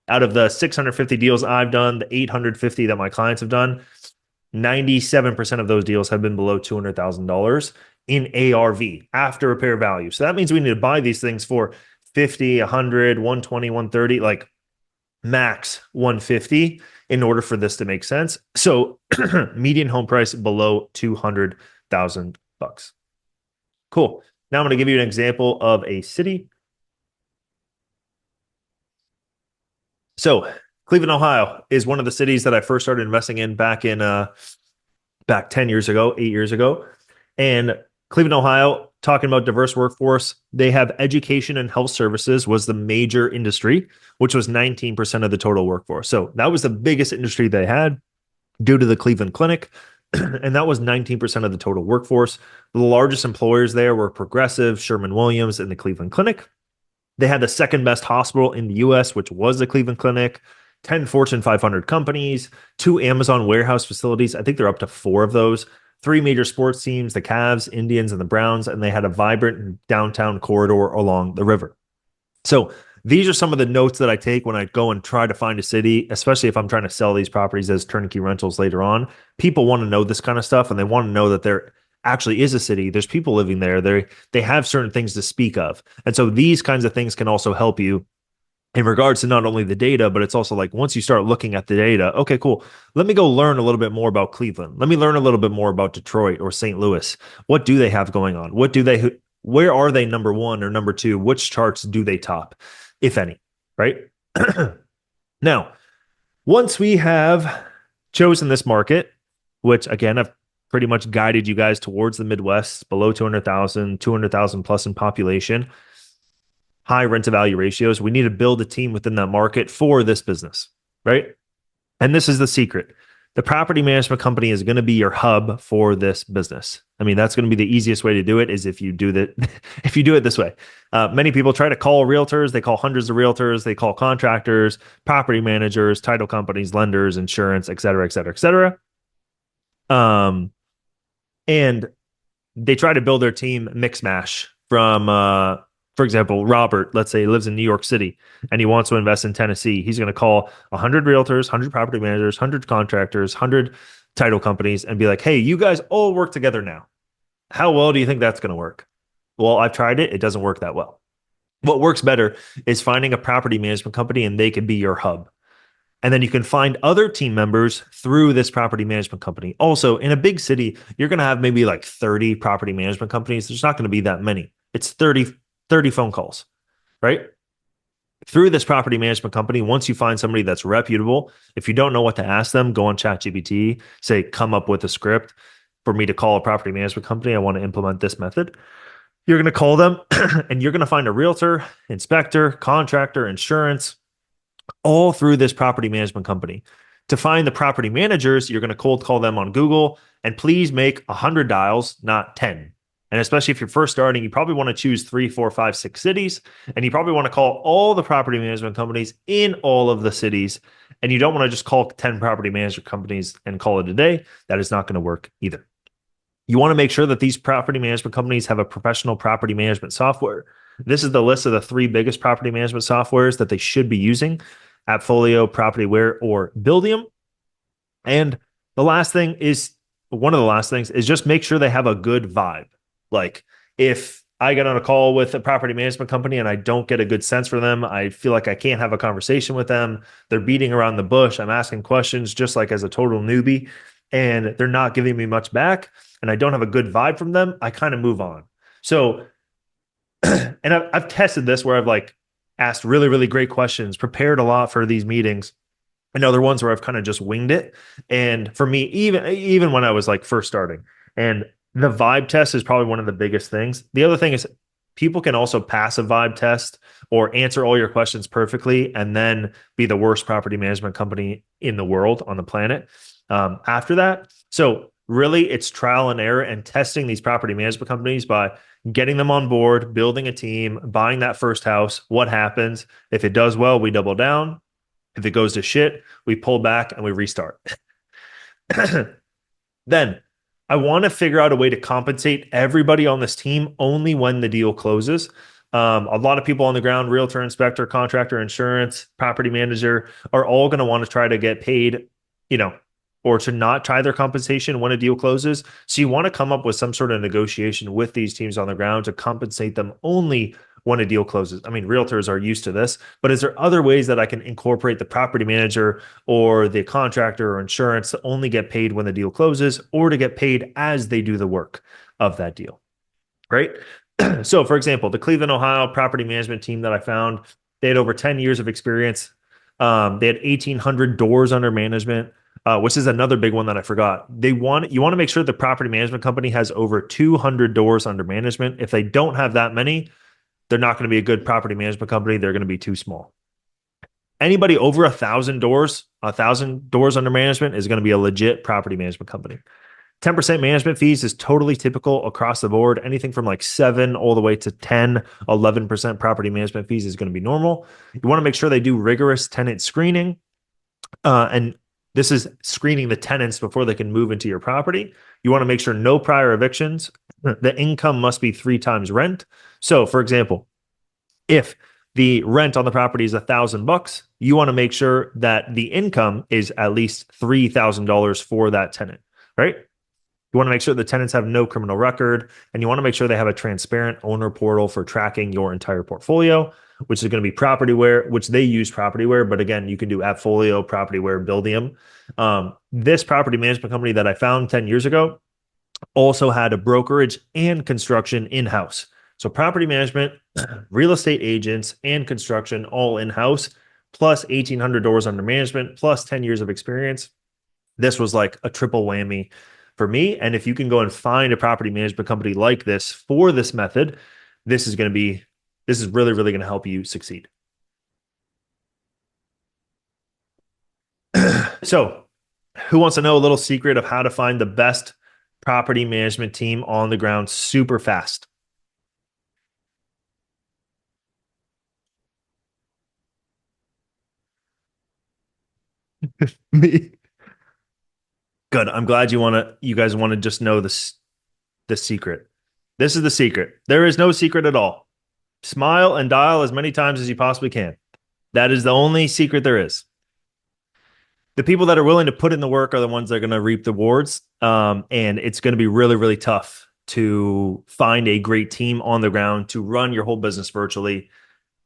out of the 650 deals I've done, the 850 that my clients have done, 97% of those deals have been below $200,000 in ARV, after repair value. So that means we need to buy these things for 50, 100, 120, 130, like max 150 in order for this to make sense. So median home price below $200,000. Cool. Now I'm going to give you an example of a city. So Cleveland, Ohio is one of the cities that I first started investing in back 10 years ago, 8 years ago. And Cleveland, Ohio, talking about diverse workforce, they have education and health services was the major industry, which was 19% of the total workforce. So that was the biggest industry they had due to the Cleveland Clinic. And that was 19% of the total workforce. The largest employers there were Progressive, Sherman-Williams, and the Cleveland Clinic. They had the second best hospital in the US, which was the Cleveland Clinic, 10 Fortune 500 companies, 2 Amazon warehouse facilities. I think they're up to 4 of those, 3 major sports teams, the Cavs, Indians, and the Browns, and they had a vibrant downtown corridor along the river. So these are some of the notes that I take when I go and try to find a city, especially if I'm trying to sell these properties as turnkey rentals later on. People want to know this kind of stuff, and they want to know that they're actually is a city. There's people living there. They have certain things to speak of. And so these kinds of things can also help you in regards to not only the data, but it's also like once you start looking at the data, okay, cool. Let me go learn a little bit more about Cleveland. Let me learn a little bit more about Detroit or St. Louis. What do they have going on? Where are they number 1 or number 2? Which charts do they top, if any, right? Now, once we have chosen this market, which again, I've pretty much guided you guys towards the Midwest, below 200,000, 200,000 plus in population, high rent to value ratios. We need to build a team within that market for this business, right? And this is the secret. The property management company is going to be your hub for this business. I mean, that's going to be the easiest way to do it is if you do that, if you do it this way. Many people try to call realtors. They call hundreds of realtors. They call contractors, property managers, title companies, lenders, insurance, et cetera, et cetera, et cetera. And they try to build their team mix mash from, for example, Robert, let's say he lives in New York City and he wants to invest in Tennessee. He's going to call 100 realtors, 100 property managers, 100 contractors, 100 title companies and be like, hey, you guys all work together now. How well do you think that's going to work? Well, I've tried it. It doesn't work that well. What works better is finding a property management company and they can be your hub. And then you can find other team members through this property management company. Also, in a big city, you're going to have maybe like 30 property management companies. There's not going to be that many. It's 30 phone calls, right? Through this property management company, once you find somebody that's reputable, if you don't know what to ask them, go on ChatGPT, say, come up with a script for me to call a property management company. I want to implement this method. You're going to call them and you're going to find a realtor, inspector, contractor, insurance, all through this property management company. To find the property managers, you're going to cold call them on Google and please make 100 dials, not 10. And especially if you're first starting, you probably want to choose 3, 4, 5, 6 cities. And you probably want to call all the property management companies in all of the cities. And you don't want to just call 10 property management companies and call it a day. That is not going to work either. You want to make sure that these property management companies have a professional property management software. This is the list of the 3 biggest property management softwares that they should be using: AppFolio, Propertyware, or Buildium. And one of the last things is just make sure they have a good vibe. Like if I get on a call with a property management company and I don't get a good sense for them, I feel like I can't have a conversation with them. They're beating around the bush. I'm asking questions just like as a total newbie, and they're not giving me much back, and I don't have a good vibe from them. I kind of move on. So, and I've tested this where I've like asked really, really great questions, prepared a lot for these meetings, and other ones where I've kind of just winged it. And for me, even when I was like first starting, and the vibe test is probably one of the biggest things. The other thing is people can also pass a vibe test or answer all your questions perfectly and then be the worst property management company in the world, on the planet, after that. So really it's trial and error and testing these property management companies by getting them on board, building a team, buying that first house. What happens? If it does well, we double down. If it goes to shit, we pull back and we restart. Then I want to figure out a way to compensate everybody on this team only when the deal closes. A lot of people on the ground, realtor, inspector, contractor, insurance, property manager, are all going to want to try to get paid, or to not tie their compensation when a deal closes. So you want to come up with some sort of negotiation with these teams on the ground to compensate them only when a deal closes. I mean, realtors are used to this, but is there other ways that I can incorporate the property manager or the contractor or insurance to only get paid when the deal closes, or to get paid as they do the work of that deal, right? So for example, the Cleveland, Ohio property management team that I found, they had over 10 years of experience. They had 1,800 doors under management, which is another big one that I forgot. You want to make sure the property management company has over 200 doors under management. If they don't have that many, they're not going to be a good property management company. They're going to be too small. Anybody over 1,000 doors under management is going to be a legit property management company. 10% management fees is totally typical across the board. Anything from like 7 all the way to 10, 11% property management fees is going to be normal. You want to make sure they do rigorous tenant screening. And this is screening the tenants before they can move into your property. You want to make sure no prior evictions. The income must be 3 times rent. So for example, if the rent on the property is $1,000, you want to make sure that the income is at least $3,000 for that tenant, right? You want to make sure the tenants have no criminal record, and you want to make sure they have a transparent owner portal for tracking your entire portfolio, which is going to be Propertyware, which they use Propertyware, but again, you can do AppFolio, Propertyware, Buildium. This property management company that I found 10 years ago also had a brokerage and construction in-house. So property management, real estate agents, and construction all in-house, plus 1,800 doors under management, plus 10 years of experience. This was like a triple whammy for me. And if you can go and find a property management company like this for this method, this is really, really going to help you succeed. So, who wants to know a little secret of how to find the best property management team on the ground super fast? Me. Good. I'm glad you guys want to just know the secret. This is the secret. There is no secret at all. Smile and dial as many times as you possibly can. That is the only secret there is. The people that are willing to put in the work are the ones that are going to reap the rewards. And it's going to be really, really tough to find a great team on the ground to run your whole business virtually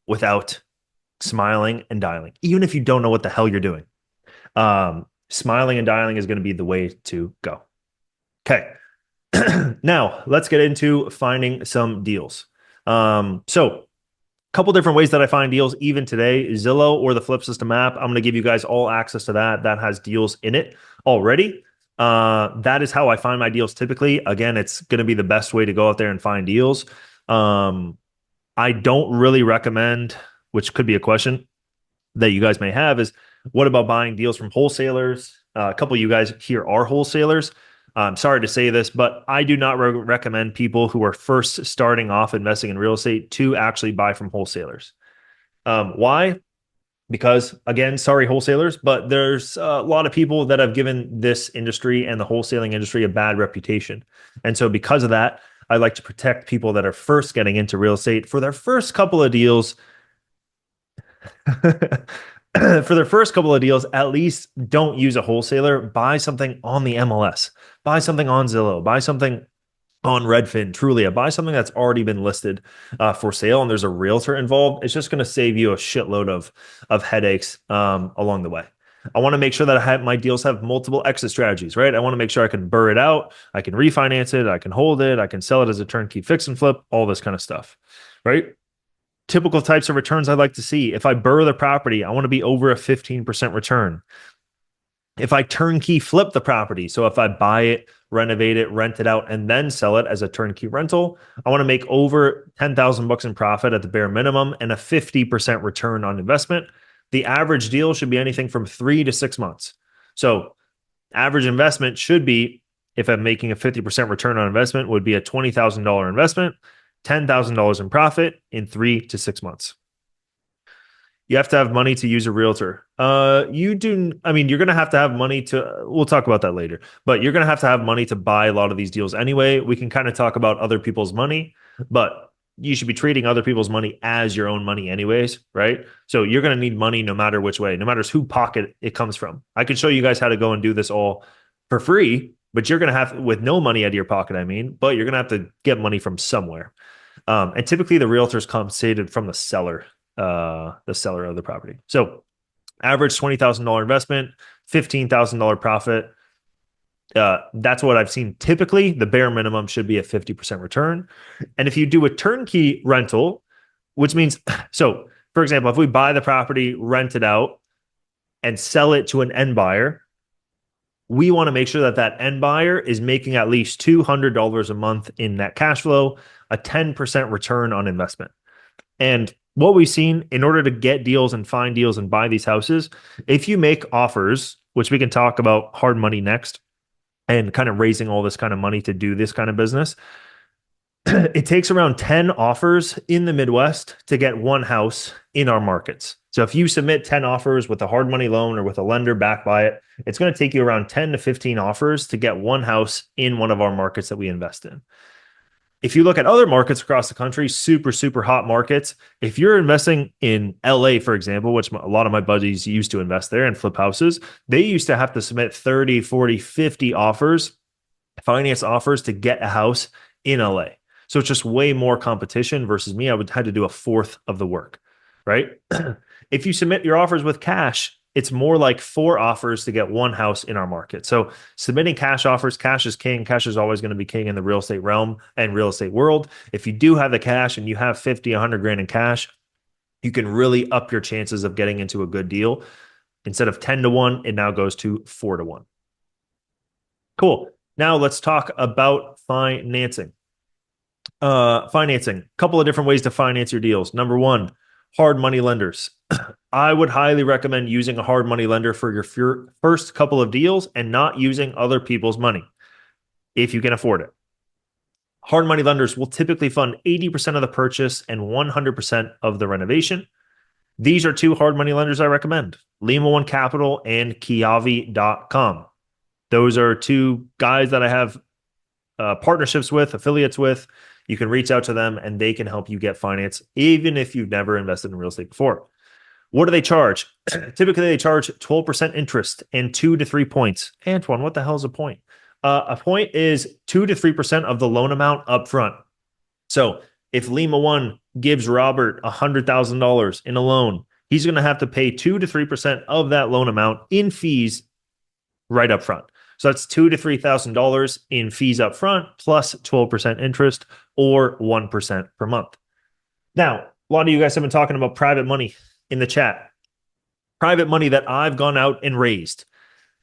without smiling and dialing, even if you don't know what the hell you're doing. Smiling and dialing is going to be the way to go. Okay. Now let's get into finding some deals. So a couple different ways that I find deals even today: Zillow or the Flipsystem app. I'm going to give you guys all access to that. That has deals in it already. That is how I find my deals typically. Again, it's going to be the best way to go out there and find deals. I don't really recommend, which could be a question that you guys may have, is what about buying deals from wholesalers? A couple of you guys here are wholesalers. I'm sorry to say this, but I do not recommend people who are first starting off investing in real estate to actually buy from wholesalers. Why? Because, again, sorry, wholesalers, but there's a lot of people that have given this industry and the wholesaling industry a bad reputation. And so because of that, I like to protect people that are first getting into real estate for their first couple of deals. For their first couple of deals, at least don't use a wholesaler. Buy something on the MLS, buy something on Zillow, buy something on Redfin, Trulia, buy something that's already been listed for sale and there's a realtor involved. It's just going to save you a shitload of headaches along the way. I want to make sure that my deals have multiple exit strategies, right? I want to make sure I can burr it out, I can refinance it, I can hold it, I can sell it as a turnkey fix and flip, all this kind of stuff, right? Typical types of returns I'd like to see. If I burr the property, I want to be over a 15% return. If I turnkey flip the property, so if I buy it, renovate it, rent it out, and then sell it as a turnkey rental, I want to make over $10,000 in profit at the bare minimum and a 50% return on investment. The average deal should be anything from 3 to 6 months. So average investment should be, if I'm making a 50% return on investment, would be a $20,000 investment, $10,000 in profit in 3 to 6 months. You have to have money to use a realtor. You're going to have money to, we'll talk about that later, but you're going to have money to buy a lot of these deals anyway. We can kind of talk about other people's money, but you should be treating other people's money as your own money anyways, right? So you're going to need money no matter which way, no matter who pocket it comes from. I can show you guys how to go and do this all for free, but you're going to have, with no money out of your pocket, but you're going to have to get money from somewhere. And typically the realtor is compensated from the seller of the property. So average $20,000 investment, $15,000 profit. That's what I've seen. Typically, the bare minimum should be a 50% return. And if you do a turnkey rental, which means, so for example, if we buy the property, rent it out, and sell it to an end buyer, we want to make sure that that end buyer is making at least $200 a month in net cash flow, a 10% return on investment. And what we've seen in order to get deals and find deals and buy these houses, if you make offers, which we can talk about hard money next, and kind of raising all this kind of money to do this kind of business, it takes around 10 offers in the Midwest to get one house in our markets. So if you submit 10 offers with a hard money loan or with a lender backed by it, it's going to take you around 10 to 15 offers to get one house in one of our markets that we invest in. If you look at other markets across the country, super, super hot markets, if you're investing in LA, for example, which a lot of my buddies used to invest there and flip houses, they used to have to submit 30, 40, 50 offers, finance offers to get a house in LA. So it's just way more competition versus me. I would have to do a fourth of the work, right? If you submit your offers with cash, it's more like 4 offers to get one house in our market. So submitting cash offers, cash is king. Cash is always going to be king in the real estate realm and real estate world. If you do have the cash and you have 50, 100 grand in cash, you can really up your chances of getting into a good deal. Instead of 10 to 1, it now goes to 4 to 1. Cool. Now let's talk about financing. Financing, a couple of different ways to finance your deals. Number one, hard money lenders. I would highly recommend using a hard money lender for your first couple of deals and not using other people's money if you can afford it. Hard money lenders will typically fund 80% of the purchase and 100% of the renovation. These are two hard money lenders I recommend, Lima One Capital and Kiavi.com. Those are two guys that I have partnerships with, affiliates with. You can reach out to them and they can help you get finance, even if you've never invested in real estate before. What do they charge? Typically, they charge 12% interest and 2 to 3 points. Antoine, what the hell is a point? A point is 2 to 3% of the loan amount up front. So if Lima One gives Robert $100,000 in a loan, he's going to have to pay 2 to 3% of that loan amount in fees right up front. So that's $2,000 to $3,000 in fees up front plus 12% interest or 1% per month. Now, a lot of you guys have been talking about private money in the chat. Private money that I've gone out and raised.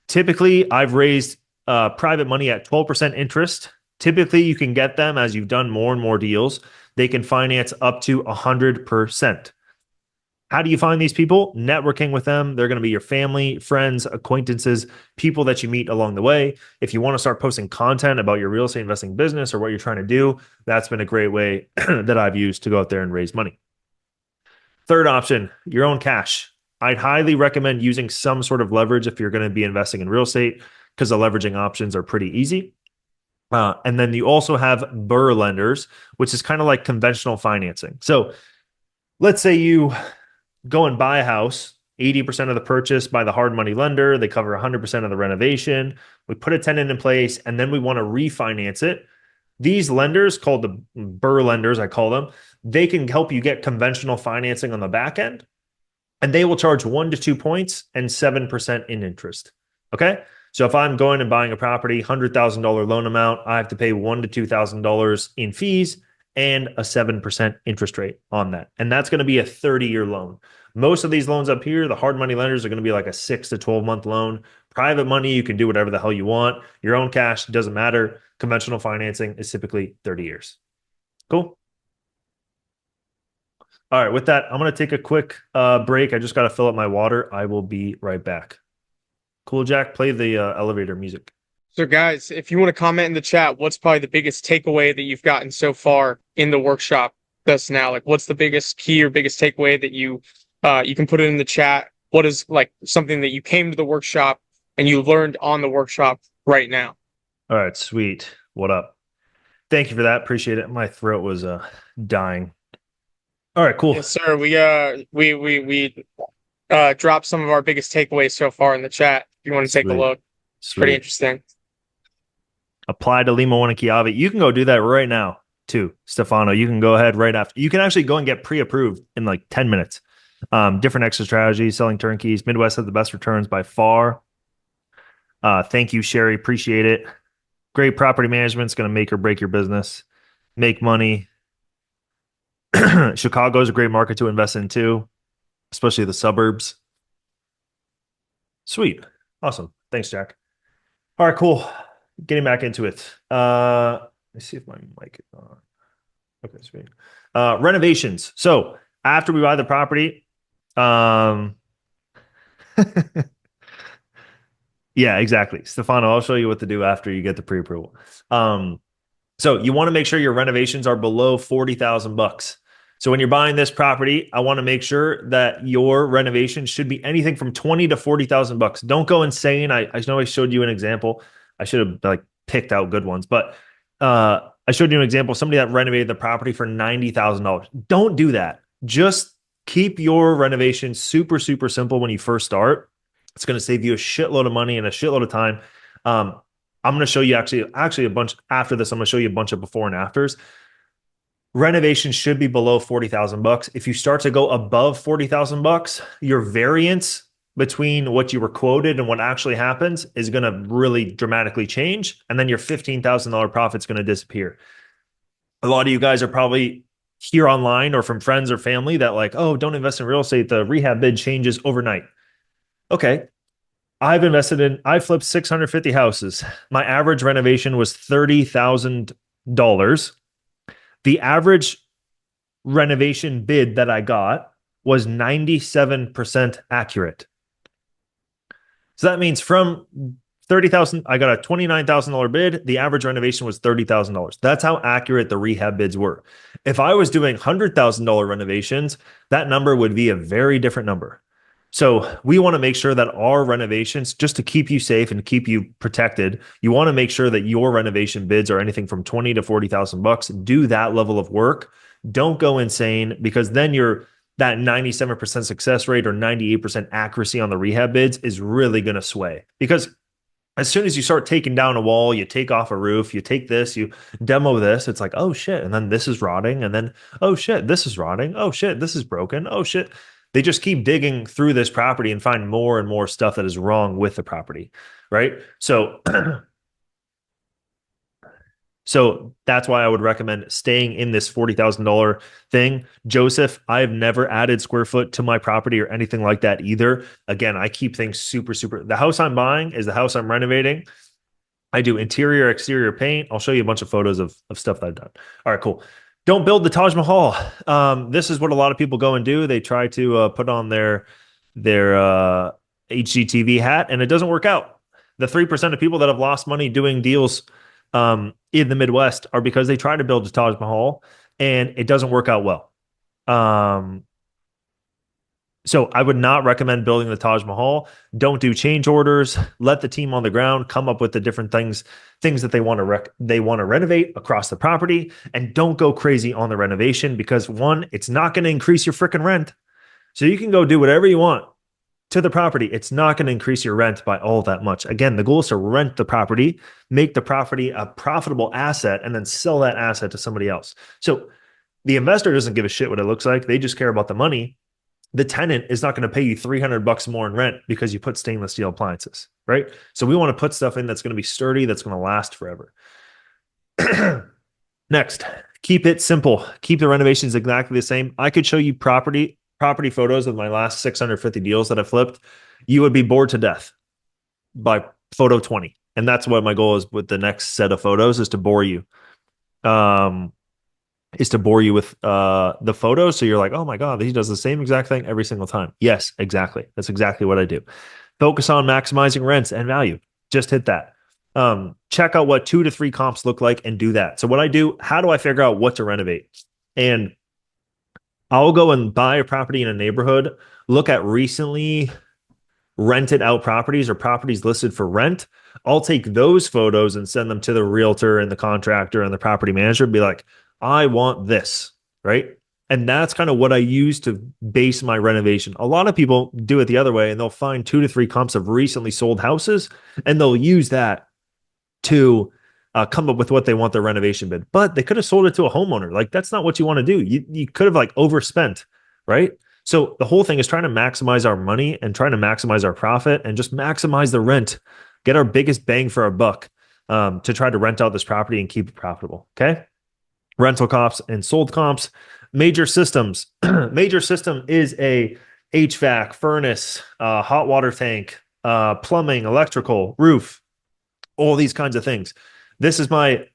Typically, I've raised private money at 12% interest. Typically, you can get them as you've done more and more deals. They can finance up to 100%. How do you find these people? Networking with them. They're going to be your family, friends, acquaintances, people that you meet along the way. If you want to start posting content about your real estate investing business or what you're trying to do, that's been a great way that I've used to go out there and raise money. Third option, your own cash. I'd highly recommend using some sort of leverage if you're going to be investing in real estate because the leveraging options are pretty easy. And then you also have BRRRR lenders, which is kind of like conventional financing. So let's say you go and buy a house, 80% of the purchase by the hard money lender. They cover 100% of the renovation. We put a tenant in place, and then we want to refinance it. These lenders, called the BRRRR lenders, I call them, they can help you get conventional financing on the back end, and they will charge 1 to 2 points and 7% in interest. Okay? So if I'm going and buying a property, $100,000 loan amount, I have to pay $1,000 to $2,000 in fees and a 7% interest rate on that. And that's going to be a 30-year loan. Most of these loans up here, the hard money lenders are going to be like a 6 to 12-month loan. Private money, you can do whatever the hell you want. Your own cash, doesn't matter. Conventional financing is typically 30 years. Cool. All right, with that, I'm going to take a quick break. I just got to fill up my water. I will be right back. Cool, Jack, play the elevator music. So guys, if you want to comment in the chat, what's probably the biggest takeaway that you've gotten so far in the workshop thus now? Like, what's the biggest key or biggest takeaway that you can put it in the chat? What is like something that you came to the workshop and you learned on the workshop right now? All right, sweet. What up? Thank you for that. Appreciate it. My throat was dying. All right, cool. Yes, sir. We dropped some of our biggest takeaways so far in the chat. If you want to take a look, it's pretty interesting. Apply to Lima One and Kiavi. You can go do that right now too, Stefano. You can go ahead right after. You can actually go and get pre-approved in like 10 minutes. Different exit strategies, selling turnkeys. Midwest has the best returns by far. Thank you, Sherry. Appreciate it. Great property management is going to make or break your business. Make money. Chicago is a great market to invest in too, especially the suburbs. Sweet. Awesome. Thanks, Jack. All right, cool. Getting back into it. Let's see if my mic is on. Okay, sweet. Renovations. So after we buy the property, yeah, exactly. Stefano, I'll show you what to do after you get the pre-approval. So you want to make sure your renovations are below $40,000. So when you're buying this property, I want to make sure that your renovation should be anything from $20,000 to $40,000. Don't go insane. I know I showed you an example. I should have like picked out good ones, but I showed you an example. Somebody that renovated the property for $90,000. Don't do that. Just keep your renovation super, super simple when you first start. It's going to save you a shitload of money and a shitload of time. I'm going to show you actually a bunch after this. I'm going to show you a bunch of before and afters. Renovation should be below $40,000. If you start to go above $40,000, your variance between what you were quoted and what actually happens is going to really dramatically change. And then your $15,000 profit is going to disappear. A lot of you guys are probably here online or from friends or family that like, oh, don't invest in real estate. The rehab bid changes overnight. Okay. I flipped 650 houses. My average renovation was $30,000. The average renovation bid that I got was 97% accurate. So that means from 30,000, I got a $29,000 bid. The average renovation was $30,000. That's how accurate the rehab bids were. If I was doing $100,000 renovations, that number would be a very different number. So we want to make sure that our renovations, just to keep you safe and keep you protected, you want to make sure that your renovation bids are anything from 20 to 40,000 bucks. Do that level of work. Don't go insane, because then that 97% success rate or 98% accuracy on the rehab bids is really going to sway. Because as soon as you start taking down a wall, you take off a roof, you take this, you demo this, it's like, oh shit. And then this is rotting. And then, oh shit, this is rotting. Oh shit, this is broken. Oh shit. They just keep digging through this property and find more and more stuff that is wrong with the property. Right. So, so that's why I would recommend staying in this $40,000 thing. Joseph, I've never added square foot to my property or anything like that either. Again, I keep things super. The house I'm buying is the house I'm renovating. I do interior, exterior paint. I'll show you a bunch of photos of stuff that I've done. All right, cool. Don't build the Taj Mahal. This is what a lot of people go and do. They try to put on their HGTV hat, and it doesn't work out. The 3% of people that have lost money doing deals in the Midwest are because they try to build a Taj Mahal and it doesn't work out well. So I would not recommend building the Taj Mahal. Don't do change orders. Let the team on the ground come up with the different things that they want to renovate across the property, and don't go crazy on the renovation, because one, it's not going to increase your freaking rent. So you can go do whatever you want to the property. It's not going to increase your rent by all that much. Again, the goal is to rent the property, make the property a profitable asset, and then sell that asset to somebody else. So the investor doesn't give a shit what it looks like. They just care about the money. The tenant is not going to pay you $300 more in rent because you put stainless steel appliances, right? So we want to put stuff in that's going to be sturdy, that's going to last forever. Next, keep it simple. Keep the renovations exactly the same. I could show you property photos of my last 650 deals that I flipped. You would be bored to death by photo 20. And that's what my goal is with the next set of photos, is to bore you. With the photos. So you're like, oh my God, he does the same exact thing every single time. Yes, exactly. That's exactly what I do. Focus on maximizing rents and value. Just hit that. Check out what 2 to 3 comps look like and do that. So what I do, how do I figure out what to renovate? And I'll go and buy a property in a neighborhood, look at recently rented out properties or properties listed for rent. I'll take those photos and send them to the realtor and the contractor and the property manager and be like, I want this, right? And that's kind of what I use to base my renovation. A lot of people do it the other way, and they'll find 2 to 3 comps of recently sold houses, and they'll use that to come up with what they want their renovation bid. But they could have sold it to a homeowner. Like, that's not what you want to do. You could have like overspent, right? So the whole thing is trying to maximize our money and trying to maximize our profit and just maximize the rent, get our biggest bang for our buck, to try to rent out this property and keep it profitable. Okay. Rental comps and sold comps. Major systems. Major system is a HVAC, furnace, hot water tank, plumbing, electrical, roof, all these kinds of things. This is my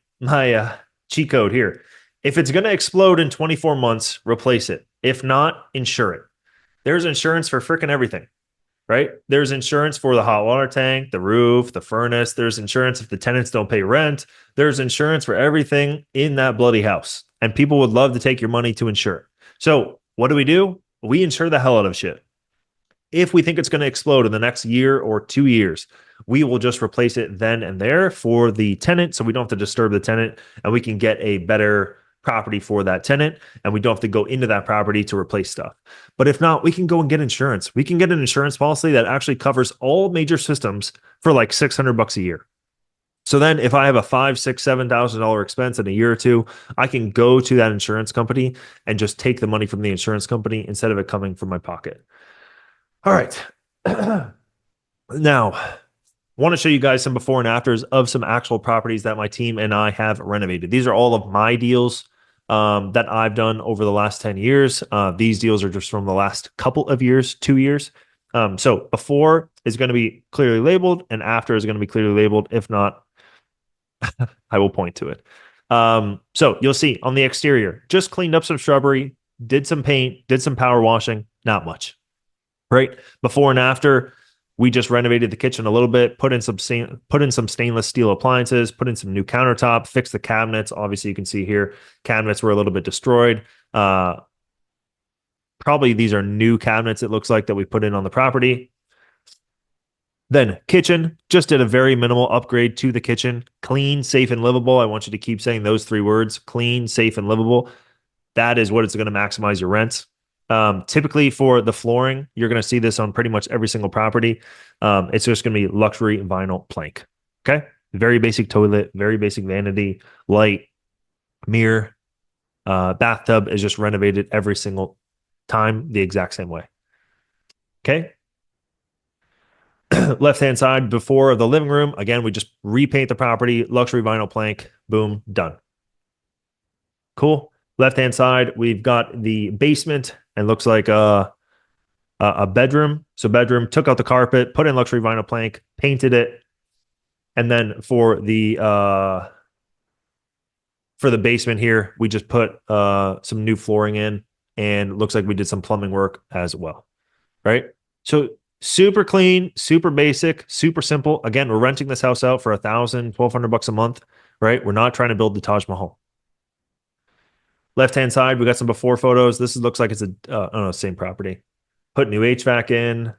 cheat code here. If it's going to explode in 24 months, replace it. If not, insure it. There's insurance for freaking everything, right? There's insurance for the hot water tank, the roof, the furnace. There's insurance if the tenants don't pay rent. There's insurance for everything in that bloody house. And people would love to take your money to insure. So what do? We insure the hell out of shit. If we think it's going to explode in the next year or 2 years, we will just replace it then and there for the tenant, so we don't have to disturb the tenant, and we can get a better property for that tenant, and we don't have to go into that property to replace stuff. But if not, we can go and get insurance. We can get an insurance policy that actually covers all major systems for like $600 a year. So then if I have a $5,000, $6,000, $7,000 expense in a year or two, I can go to that insurance company and just take the money from the insurance company instead of it coming from my pocket. All right. Now, I want to show you guys some before and afters of some actual properties that my team and I have renovated. These are all of my deals that I've done over the last 10 years. These deals are just from the last couple of years, 2 years. So before is going to be clearly labeled and after is going to be clearly labeled. If not, I will point to it. So you'll see on the exterior, just cleaned up some shrubbery, did some paint, did some power washing, not much, right? Before and after, we just renovated the kitchen a little bit, put in some stainless steel appliances, put in some new countertop, fixed the cabinets. Obviously, you can see here, cabinets were a little bit destroyed. Probably these are new cabinets, it looks like, that we put in on the property. Then kitchen, just did a very minimal upgrade to the kitchen. Clean, safe, and livable. I want you to keep saying those 3 words: clean, safe, and livable. That is what is going to maximize your rents. Typically for the flooring, you're going to see this on pretty much every single property. It's just going to be luxury vinyl plank. Okay. Very basic toilet, very basic vanity, light, mirror. Bathtub is just renovated every single time the exact same way. Okay. Left-hand side before the living room. Again, we just repaint the property, luxury vinyl plank, boom, done. Cool. Left-hand side, we've got the basement and looks like a bedroom. So bedroom, took out the carpet, put in luxury vinyl plank, painted it. And then for the basement here, we just put some new flooring in and looks like we did some plumbing work as well. Right? So super clean, super basic, super simple. Again, we're renting this house out for $1,000, $1,200 a month, right? We're not trying to build the Taj Mahal. Left-hand side, we got some before photos. This looks like it's same property. Put new HVAC in.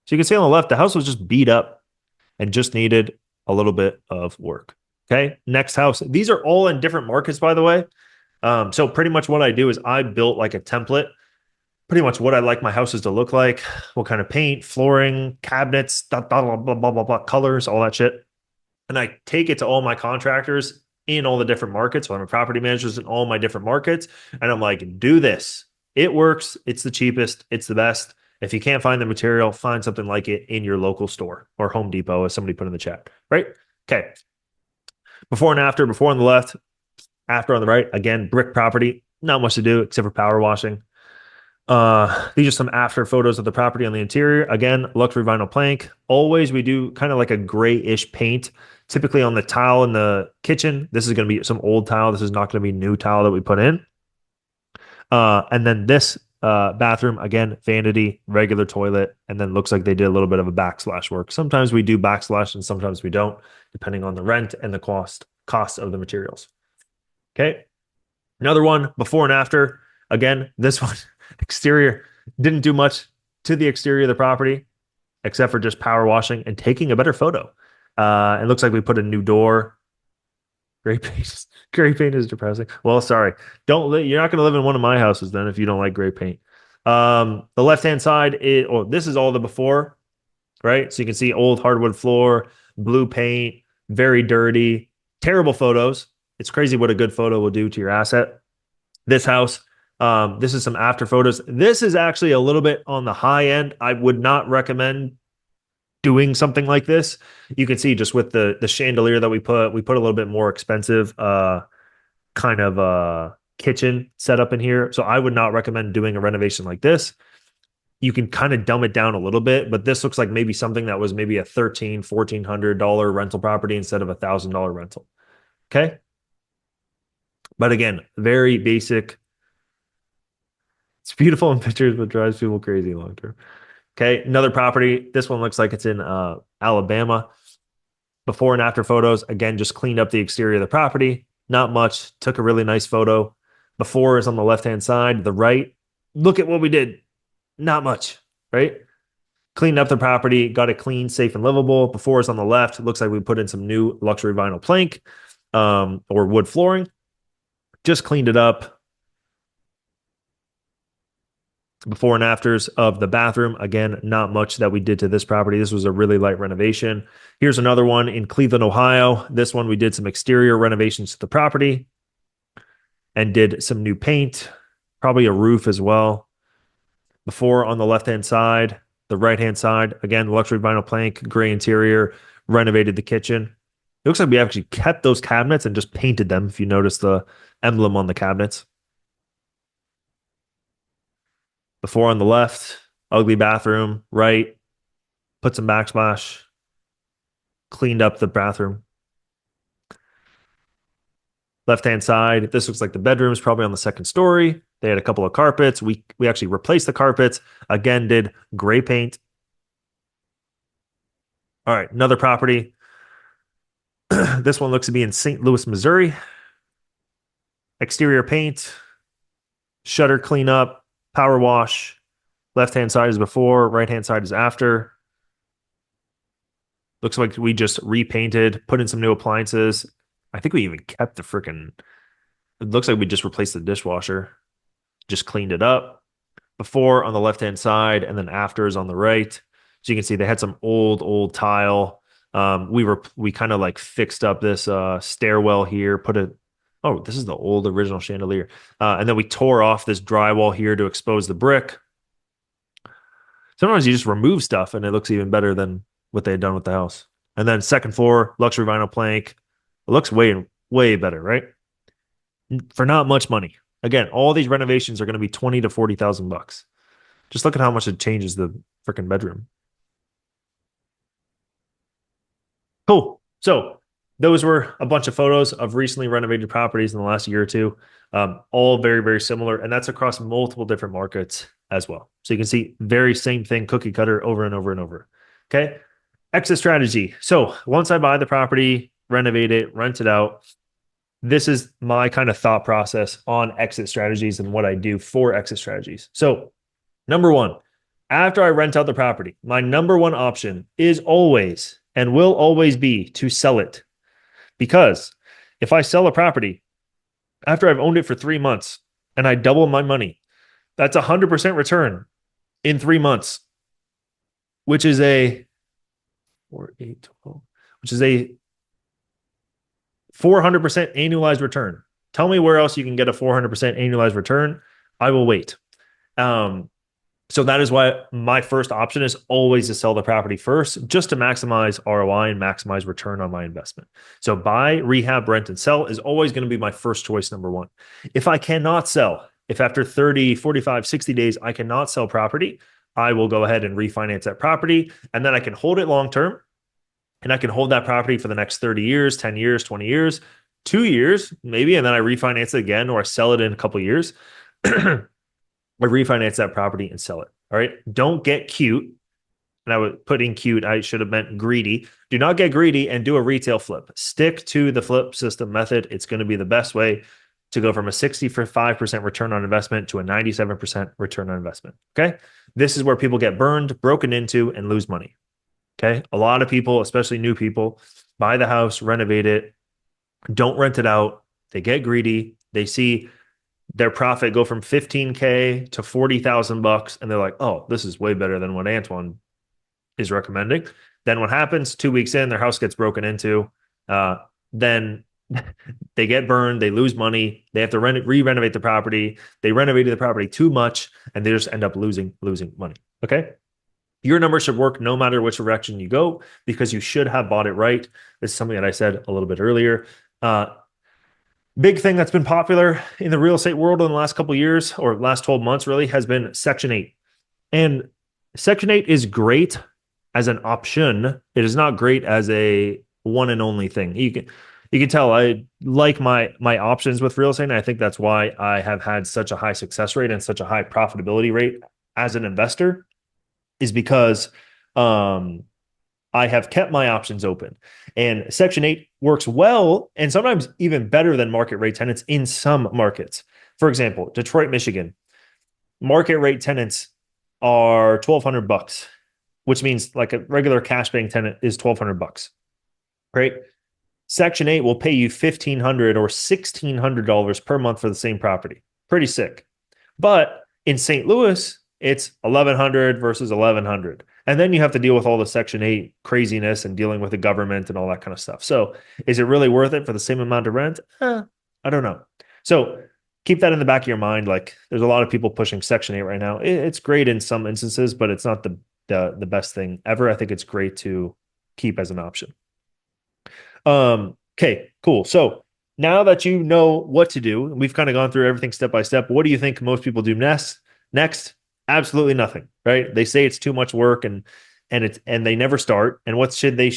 So you can see on the left, the house was just beat up and just needed a little bit of work. Okay, next house. These are all in different markets, by the way. So pretty much what I do is I built like a template, pretty much what I like my houses to look like, what kind of paint, flooring, cabinets, blah, blah, blah, blah, blah, blah, colors, all that shit. And I take it to all my contractors in all the different markets. So I'm a property managers in all my different markets. And I'm like, do this. It works. It's the cheapest. It's the best. If you can't find the material, find something like it in your local store or Home Depot, as somebody put in the chat, right? Okay. Before and after, before on the left, after on the right. Again, brick property, not much to do except for power washing. These are some after photos of the property on the interior. Again, luxury vinyl plank. Always we do kind of like a grayish paint, typically on the tile in the kitchen. This is going to be some old tile. This is not going to be new tile that we put in. And then this bathroom, again, vanity, regular toilet, and then looks like they did a little bit of a backsplash work. Sometimes we do backsplash and sometimes we don't, depending on the rent and the cost of the materials. Okay. Another one, before and after. Again, this one, exterior, didn't do much to the exterior of the property, except for just power washing and taking a better photo. It looks like we put a new door. Gray paint is depressing. Well, sorry. You're not going to live in one of my houses then if you don't like gray paint. The left-hand side, this is all the before, right? So you can see old hardwood floor, blue paint, very dirty, terrible photos. It's crazy what a good photo will do to your asset. This house, this is some after photos. This is actually a little bit on the high end. I would not recommend doing something like this. You can see just with the chandelier that we put a little bit more expensive kind of kitchen setup in here. So I would not recommend doing a renovation like this. You can kind of dumb it down a little bit, but this looks like maybe something that was maybe a $1,300, $1,400 rental property instead of $1,000 rental. Okay. But again, very basic. It's beautiful in pictures, but drives people crazy long term. Okay, another property. This one looks like it's in Alabama. Before and after photos. Again, just cleaned up the exterior of the property. Not much. Took a really nice photo. Before is on the left-hand side. The right. Look at what we did. Not much, right? Cleaned up the property. Got it clean, safe, and livable. Before is on the left. It looks like we put in some new luxury vinyl plank or wood flooring. Just cleaned it up. Before and afters of the bathroom. Again, not much that we did to this property. This was a really light renovation. Here's another one in Cleveland, Ohio. This one, we did some exterior renovations to the property and did some new paint, probably a roof as well. Before on the left-hand side, the right-hand side, again, luxury vinyl plank, gray interior, renovated the kitchen. It looks like we actually kept those cabinets and just painted them, if you notice the emblem on the cabinets. Before on the left, ugly bathroom, right, put some backsplash, cleaned up the bathroom. Left-hand side, this looks like the bedroom's probably on the second story. They had a couple of carpets. We actually replaced the carpets. Again, did gray paint. All right, another property. This one looks to be in St. Louis, Missouri. Exterior paint, shutter cleanup, power wash. Left-hand side is before, right-hand side is after. Looks like we just repainted, put in some new appliances. I think we even kept the freaking... It looks like we just replaced the dishwasher. Just cleaned it up. Before on the left-hand side, and then after is on the right. So you can see they had some old tile. We kind of like fixed up this stairwell here, this is the old original chandelier. And then we tore off this drywall here to expose the brick. Sometimes you just remove stuff and it looks even better than what they had done with the house. And then second floor, luxury vinyl plank. It looks way better, right? For not much money. Again, all these renovations are going to be $20,000 to $40,000. Just look at how much it changes the freaking bedroom. Cool. So those were a bunch of photos of recently renovated properties in the last year or two. All very, very similar. And that's across multiple different markets as well. So you can see very same thing, cookie cutter over and over and over. Okay. Exit strategy. So once I buy the property, renovate it, rent it out, this is my kind of thought process on exit strategies and what I do for exit strategies. So number one, after I rent out the property, my number one option is always and will always be to sell it. Because if I sell a property after I've owned it for 3 months and I double my money, that's 100% return in 3 months, which is a 4, 8, 12, which is a 400% annualized return. Tell me where else you can get a 400% annualized return. I will wait. So that is why my first option is always to sell the property first, just to maximize ROI and maximize return on my investment. So buy, rehab, rent, and sell is always going to be my first choice, number one. If I cannot sell, if after 30, 45, 60 days, I cannot sell property, I will go ahead and refinance that property, and then I can hold it long-term, and I can hold that property for the next 30 years, 10 years, 20 years, 2 years, maybe, and then I refinance it again, or I sell it in a couple of years. I refinance that property and sell it. All right. Don't get cute. And I would put in cute. I should have meant greedy. Do not get greedy and do a retail flip. Stick to the Flipsystem method. It's going to be the best way to go from a 65% return on investment to a 97% return on investment. Okay. This is where people get burned, broken into, and lose money. Okay. A lot of people, especially new people, buy the house, renovate it, don't rent it out. They get greedy. They see their profit go from $15K to $40,000, and they're like, "Oh, this is way better than what Antoine is recommending." Then what happens? 2 weeks in, their house gets broken into. Then they get burned. They lose money. They have to re-renovate the property. They renovated the property too much, and they just end up losing money. Okay. Your number should work no matter which direction you go, because you should have bought it right. This is something that I said a little bit earlier. Big thing that's been popular in the real estate world in the last couple of years, or last 12 months really, has been Section 8. And Section 8 is great as an option. It is not great as a one and only thing. You can tell I like my options with real estate, and I think that's why I have had such a high success rate and such a high profitability rate as an investor, is because I have kept my options open. And Section 8 works well, and sometimes even better than market rate tenants in some markets. For example, Detroit, Michigan, market rate tenants are $1,200, which means like a regular cash paying tenant is $1,200. Right? Section 8 will pay you $1,500 or $1,600 per month for the same property. Pretty sick. But in St. Louis, it's $1,100 versus $1,100. And then you have to deal with all the Section 8 craziness and dealing with the government and all that kind of stuff. So is it really worth it for the same amount of rent? I don't know. So keep that in the back of your mind. Like, there's a lot of people pushing Section 8 right now. It's great in some instances, but it's not the best thing ever. I think it's great to keep as an option. Okay, cool. So now that you know what to do, and we've kind of gone through everything step by step, what do you think most people do next? Absolutely nothing, right? They say it's too much work and and they never start. And what they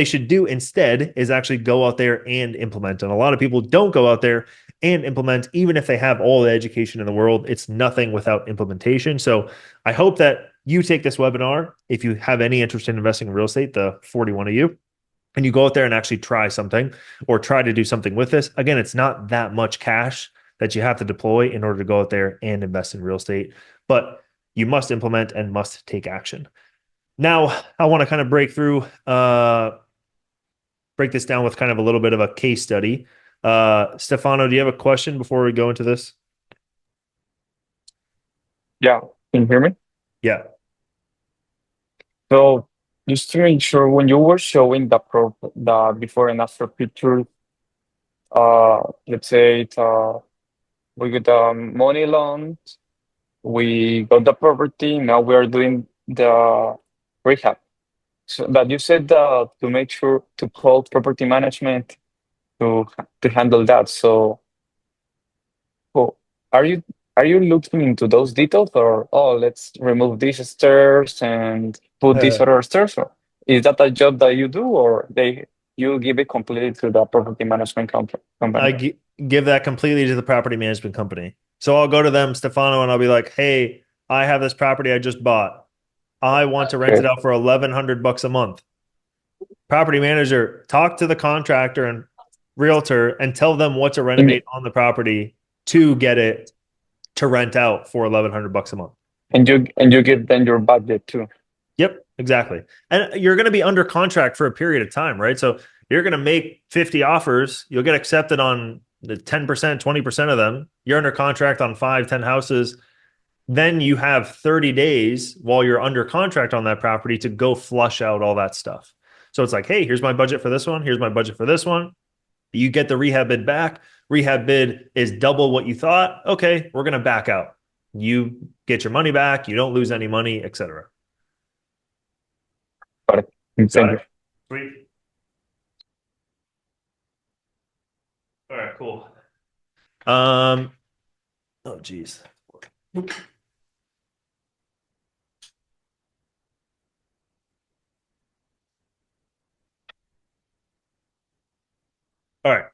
should do instead is actually go out there and implement. And a lot of people don't go out there and implement, even if they have all the education in the world. It's nothing without implementation. So I hope that you take this webinar if you have any interest in investing in real estate, the 41 of you, and you go out there and actually try something or try to do something with this. Again, it's not that much cash that you have to deploy in order to go out there and invest in real estate, but you must implement and must take action. Now, I want to kind of break this down with kind of a little bit of a case study. Stefano, do you have a question before we go into this? Yeah, can you hear me? Yeah. So just to make sure, when you were showing the before and after picture, let's say we got the money loan, we got the property, now we are doing the rehab. So that you said to make sure to call property management to handle that. So, oh, are you are you looking into those details, or let's remove these stairs and put these other stairs? Or is that a job that you do, or you give it completely to the property management company? Give that completely to the property management company. So I'll go to them, Stefano, and I'll be like, hey, I have this property I just bought. I want to rent it out for $1,100 a month. Property manager, talk to the contractor and realtor and tell them what to renovate on the property to get it to rent out for $1,100 a month. And you give them your budget too. Yep, exactly. And you're going to be under contract for a period of time, right? So you're going to make 50 offers. You'll get accepted on the 10%, 20% of them. You're under contract on 5, 10 houses. Then you have 30 days while you're under contract on that property to go flush out all that stuff. So it's like, hey, here's my budget for this one. Here's my budget for this one. You get the rehab bid back. Rehab bid is double what you thought. Okay, we're going to back out. You get your money back. You don't lose any money, etc. Got it. Thank you. Sweet. All right, cool. Oh, geez. All right.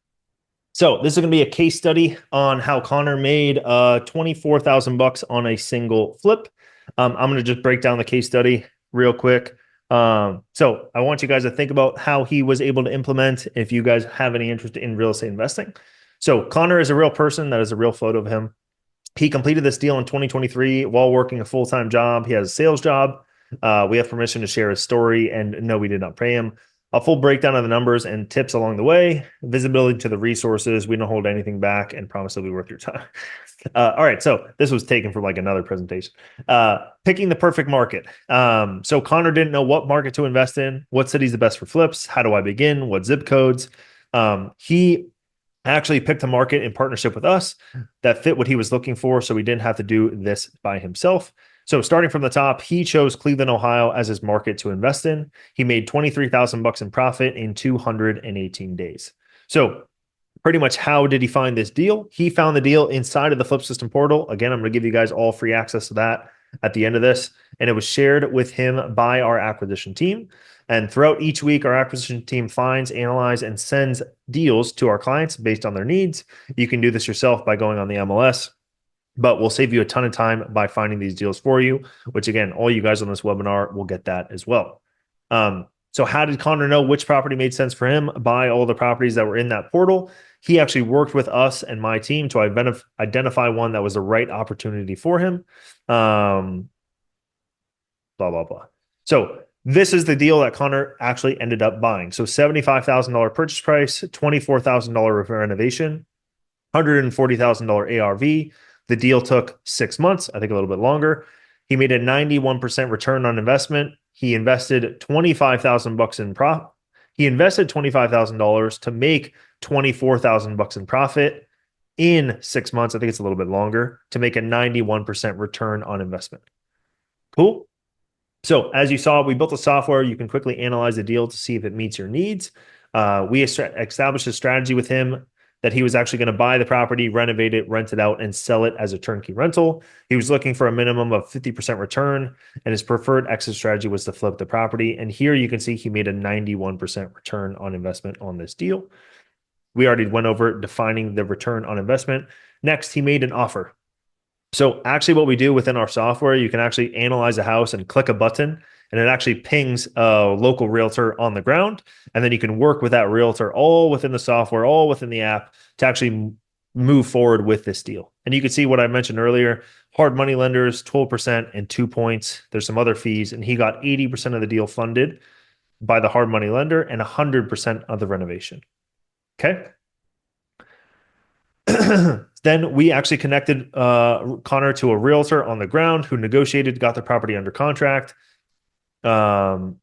So this is going to be a case study on how Connor made $24,000 on a single flip. I'm going to just break down the case study real quick. So I want you guys to think about how he was able to implement if you guys have any interest in real estate investing. So Connor is a real person. That is a real photo of him. He completed this deal in 2023 while working a full-time job. He has a sales job. We have permission to share his story, and no, we did not pay him. A full breakdown of the numbers and tips along the way, visibility to the resources. We don't hold anything back and promise it'll be worth your time. All right, so this was taken from like another presentation. Picking the perfect market. So Connor didn't know what market to invest in, what city's the best for flips, how do I begin, what zip codes. He actually picked a market in partnership with us that fit what he was looking for, so he didn't have to do this by himself. So starting from the top, he chose Cleveland, Ohio as his market to invest in. He made $23,000 in profit in 218 days. So pretty much how did he find this deal? He found the deal inside of the Flipsystem portal. Again, I'm going to give you guys all free access to that at the end of this. And it was shared with him by our acquisition team. And throughout each week, our acquisition team finds, analyzes, and sends deals to our clients based on their needs. You can do this yourself by going on the MLS. But we'll save you a ton of time by finding these deals for you, which again, all you guys on this webinar will get that as well. So how did Connor know which property made sense for him? Buy all the properties that were in that portal. He actually worked with us and my team to identify one that was the right opportunity for him. Blah, blah, blah. So this is the deal that Connor actually ended up buying. So $75,000 purchase price, $24,000 renovation, $140,000 ARV. The deal took 6 months, I think a little bit longer. He made a 91% return on investment. He invested $25,000 in profit. He invested $25,000 to make $24,000 in profit in 6 months. I think it's a little bit longer to make a 91% return on investment. Cool. So as you saw, we built a software. You can quickly analyze the deal to see if it meets your needs. We established a strategy with him that he was actually going to buy the property, renovate it, rent it out, and sell it as a turnkey rental. He was looking for a minimum of 50% return, and his preferred exit strategy was to flip the property. And here you can see he made a 91% return on investment on this deal. We already went over defining the return on investment. Next, he made an offer. So actually what we do within our software, you can actually analyze a house and click a button, and it actually pings a local realtor on the ground. And then you can work with that realtor all within the software, all within the app to actually move forward with this deal. And you can see what I mentioned earlier, hard money lenders, 12% and 2 points. There's some other fees, and he got 80% of the deal funded by the hard money lender and 100% of the renovation. Okay. Then we actually connected Connor to a realtor on the ground who negotiated, got the property under contract. Now,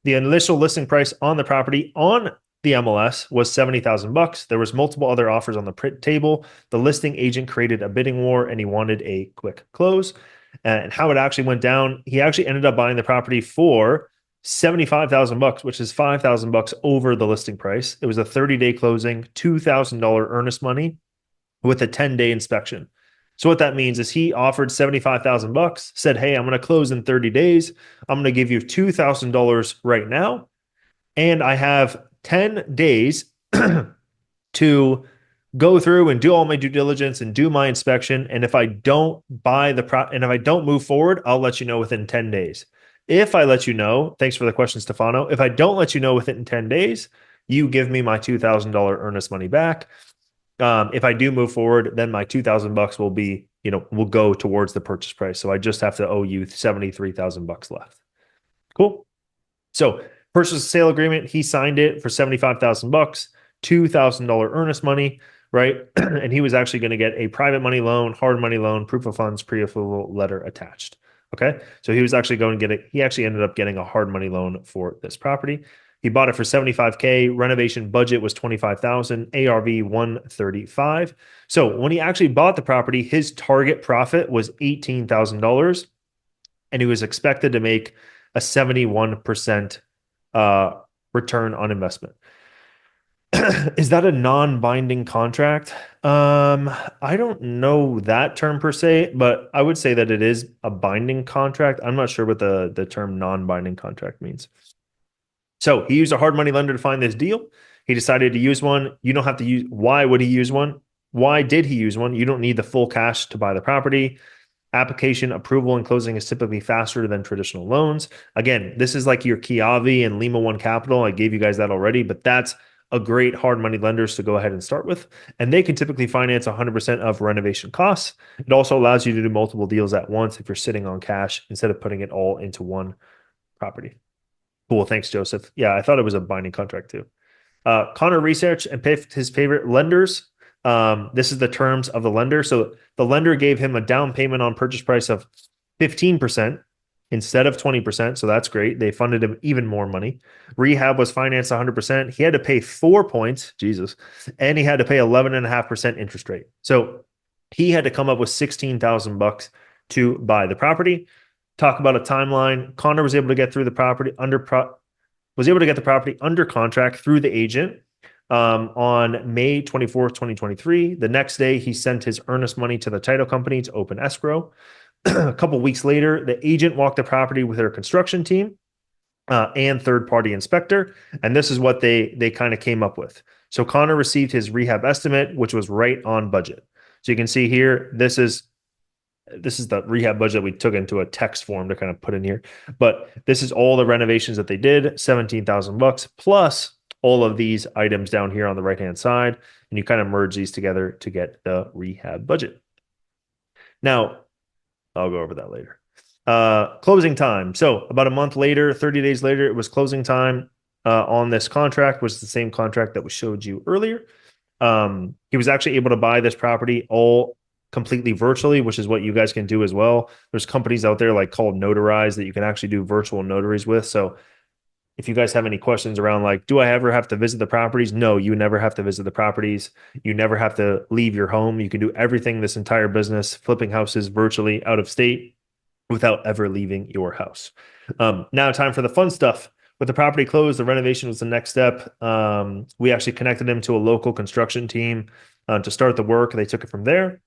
the initial listing price on the property on the MLS was $70,000. There was multiple other offers on the table. The listing agent created a bidding war, and he wanted a quick close. And how it actually went down, he actually ended up buying the property for $75,000, which is $5,000 over the listing price. It was a 30-day closing, $2,000 earnest money with a 10-day inspection. So what that means is he offered $75,000, said, hey, I'm going to close in 30 days. I'm going to give you $2,000 right now. And I have 10 days to go through and do all my due diligence and do my inspection. And if I don't buy the and if I don't move forward, I'll let you know within 10 days. If I let you know, thanks for the question, Stefano. If I don't let you know within 10 days, you give me my $2,000 earnest money back. If I do move forward, then my $2,000 will be, will go towards the purchase price. So I just have to owe you $73,000 left. Cool. So purchase and sale agreement, he signed it for $75,000, $2,000 earnest money, right? And he was actually going to get a private money loan, hard money loan, proof of funds, pre-approval letter attached. Okay. So he was actually going to get it. He actually ended up getting a hard money loan for this property. He bought it for $75K. Renovation budget was $25,000, ARV 135. So when he actually bought the property, his target profit was $18,000, and he was expected to make a 71% return on investment. Is that a non-binding contract? I don't know that term per se, but I would say that it is a binding contract. I'm not sure what the term non-binding contract means. So he used a hard money lender to find this deal. He decided to use one. You don't have to use. Why would he use one? Why did he use one? You don't need the full cash to buy the property. Application approval and closing is typically faster than traditional loans. Again, this is like your Kiavi and Lima One Capital. I gave you guys that already, but that's a great hard money lenders to go ahead and start with. And they can typically finance 100% of renovation costs. It also allows you to do multiple deals at once if you're sitting on cash instead of putting it all into one property. Cool. Thanks, Joseph. Yeah, I thought it was a binding contract too. Connor researched and picked his favorite lenders. This is the terms of the lender. So the lender gave him a down payment on purchase price of 15% instead of 20%. So that's great. They funded him even more money. Rehab was financed 100%. He had to pay 4 points, Jesus, and he had to pay 11.5% interest rate. So he had to come up with $16,000 to buy the property. Talk about a timeline. Connor was able to get through the property under contract through the agent on May 24th, 2023. The next day, he sent his earnest money to the title company to open escrow. A couple weeks later, the agent walked the property with their construction team and third-party inspector, and this is what they kind of came up with. So Connor received his rehab estimate, which was right on budget. So you can see here, this is the rehab budget we took into a text form to kind of put in here. But this is all the renovations that they did, $17,000 plus all of these items down here on the right-hand side. And you kind of merge these together to get the rehab budget. Now, I'll go over that later. Closing time. So about a month later, 30 days later, it was closing time on this contract, which is the same contract that we showed you earlier. He was actually able to buy this property all completely virtually, which is what you guys can do as well. There's companies out there like called Notarize that you can actually do virtual notaries with. So if you guys have any questions around like, do I ever have to visit the properties? No, you never have to visit the properties. You never have to leave your home. You can do everything, this entire business, flipping houses virtually out of state without ever leaving your house. Now time for the fun stuff With the property closed, the renovation was the next step. We actually connected him to a local construction team to start the work. They took it from there.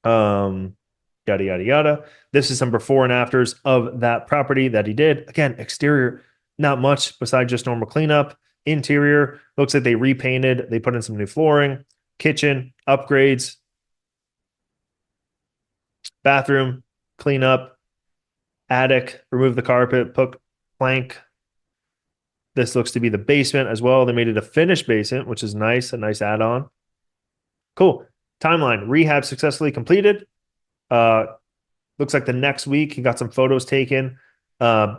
Yada, yada, yada. This is some before and afters of that property that he did. Again, exterior, not much besides just normal cleanup. Interior, looks like they repainted. They put in some new flooring. Kitchen, upgrades. Bathroom, cleanup. Attic, remove the carpet, put plank. This looks to be the basement as well. They made it a finished basement, which is nice, a nice add-on. Cool. Timeline, rehab successfully completed. Looks like the next week he got some photos taken.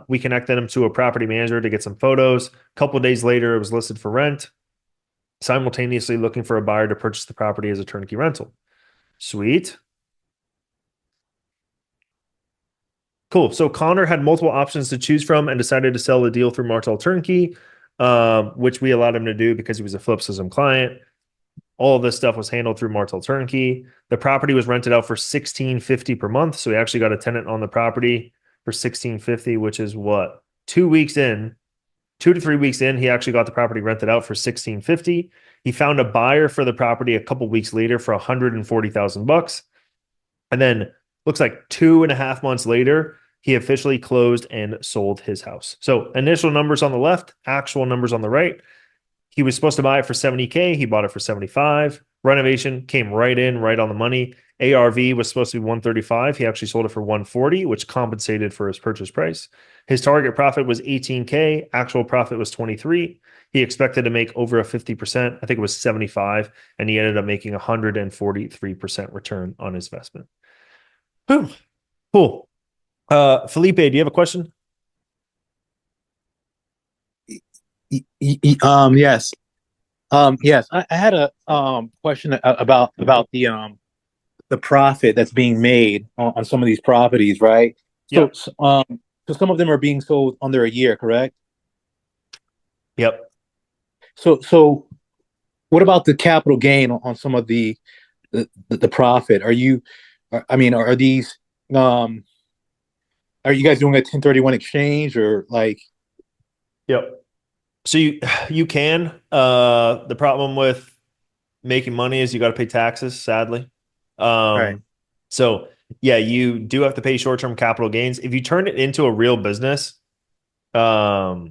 We connected him to a property manager to get some photos. A couple of days later, it was listed for rent. Simultaneously looking for a buyer to purchase the property as a turnkey rental. Sweet. Cool. So Connor had multiple options to choose from and decided to sell the deal through Martel Turnkey, which we allowed him to do because he was a Flipsystem client. All of this stuff was handled through Martel Turnkey. The property was rented out for $1,650 per month. So he actually got a tenant on the property for $1,650, which is what? 2 weeks in, 2 to 3 weeks in, he actually got the property rented out for $1,650. He found a buyer for the property a couple weeks later for $140,000. And then looks like 2.5 months later, he officially closed and sold his house. So initial numbers on the left, actual numbers on the right. He was supposed to buy it for $70K. He bought it for $75. Renovation came right in, right on the money. ARV was supposed to be $135. He actually sold it for $140, which compensated for his purchase price. His target profit was $18K. Actual profit was $23. He expected to make over a 50%. I think it was 75, and he ended up making 143% return on his investment. Boom. Cool. Felipe, do you have a question? Yes. Yes. I had a question about the profit that's being made on some of these properties, right? Yep. So some of them are being sold under a year, correct? Yep. So what about the capital gain on some of the profit? Are these are you guys doing a 1031 exchange or like? Yep. So you can. The problem with making money is you got to pay taxes, sadly. Right. So yeah, you do have to pay short-term capital gains. If you turn it into a real business, if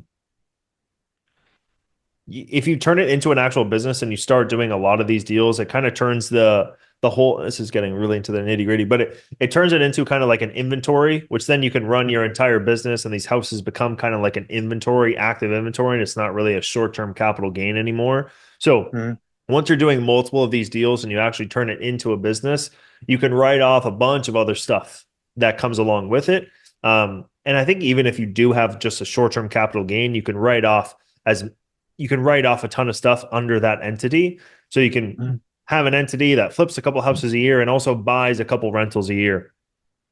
you turn it into an actual business and you start doing a lot of these deals, it kind of turns the whole, this is getting really into the nitty-gritty, but it turns it into kind of like an inventory, which then you can run your entire business, and these houses become kind of like an inventory, active inventory, and it's not really a short-term capital gain anymore. So once you're doing multiple of these deals and you actually turn it into a business, you can write off a bunch of other stuff that comes along with it. And I think even if you do have just a short-term capital gain, you can write off a ton of stuff under that entity. So you can have an entity that flips a couple houses a year and also buys a couple rentals a year.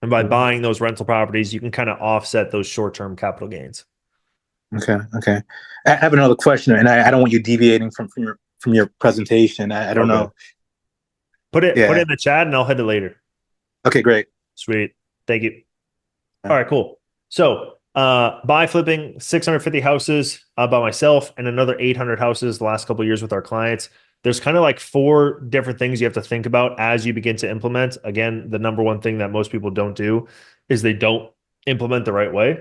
And by buying those rental properties, you can kind of offset those short-term capital gains. Okay. I have another question, and I don't want you deviating from your presentation. I don't know. Put it in the chat and I'll hit it later. Okay, great. Sweet. Thank you. All right, cool. So buy flipping 650 houses by myself and another 800 houses the last couple of years with our clients. There's kind of like 4 different things you have to think about as you begin to implement. Again, the number one thing that most people don't do is they don't implement the right way,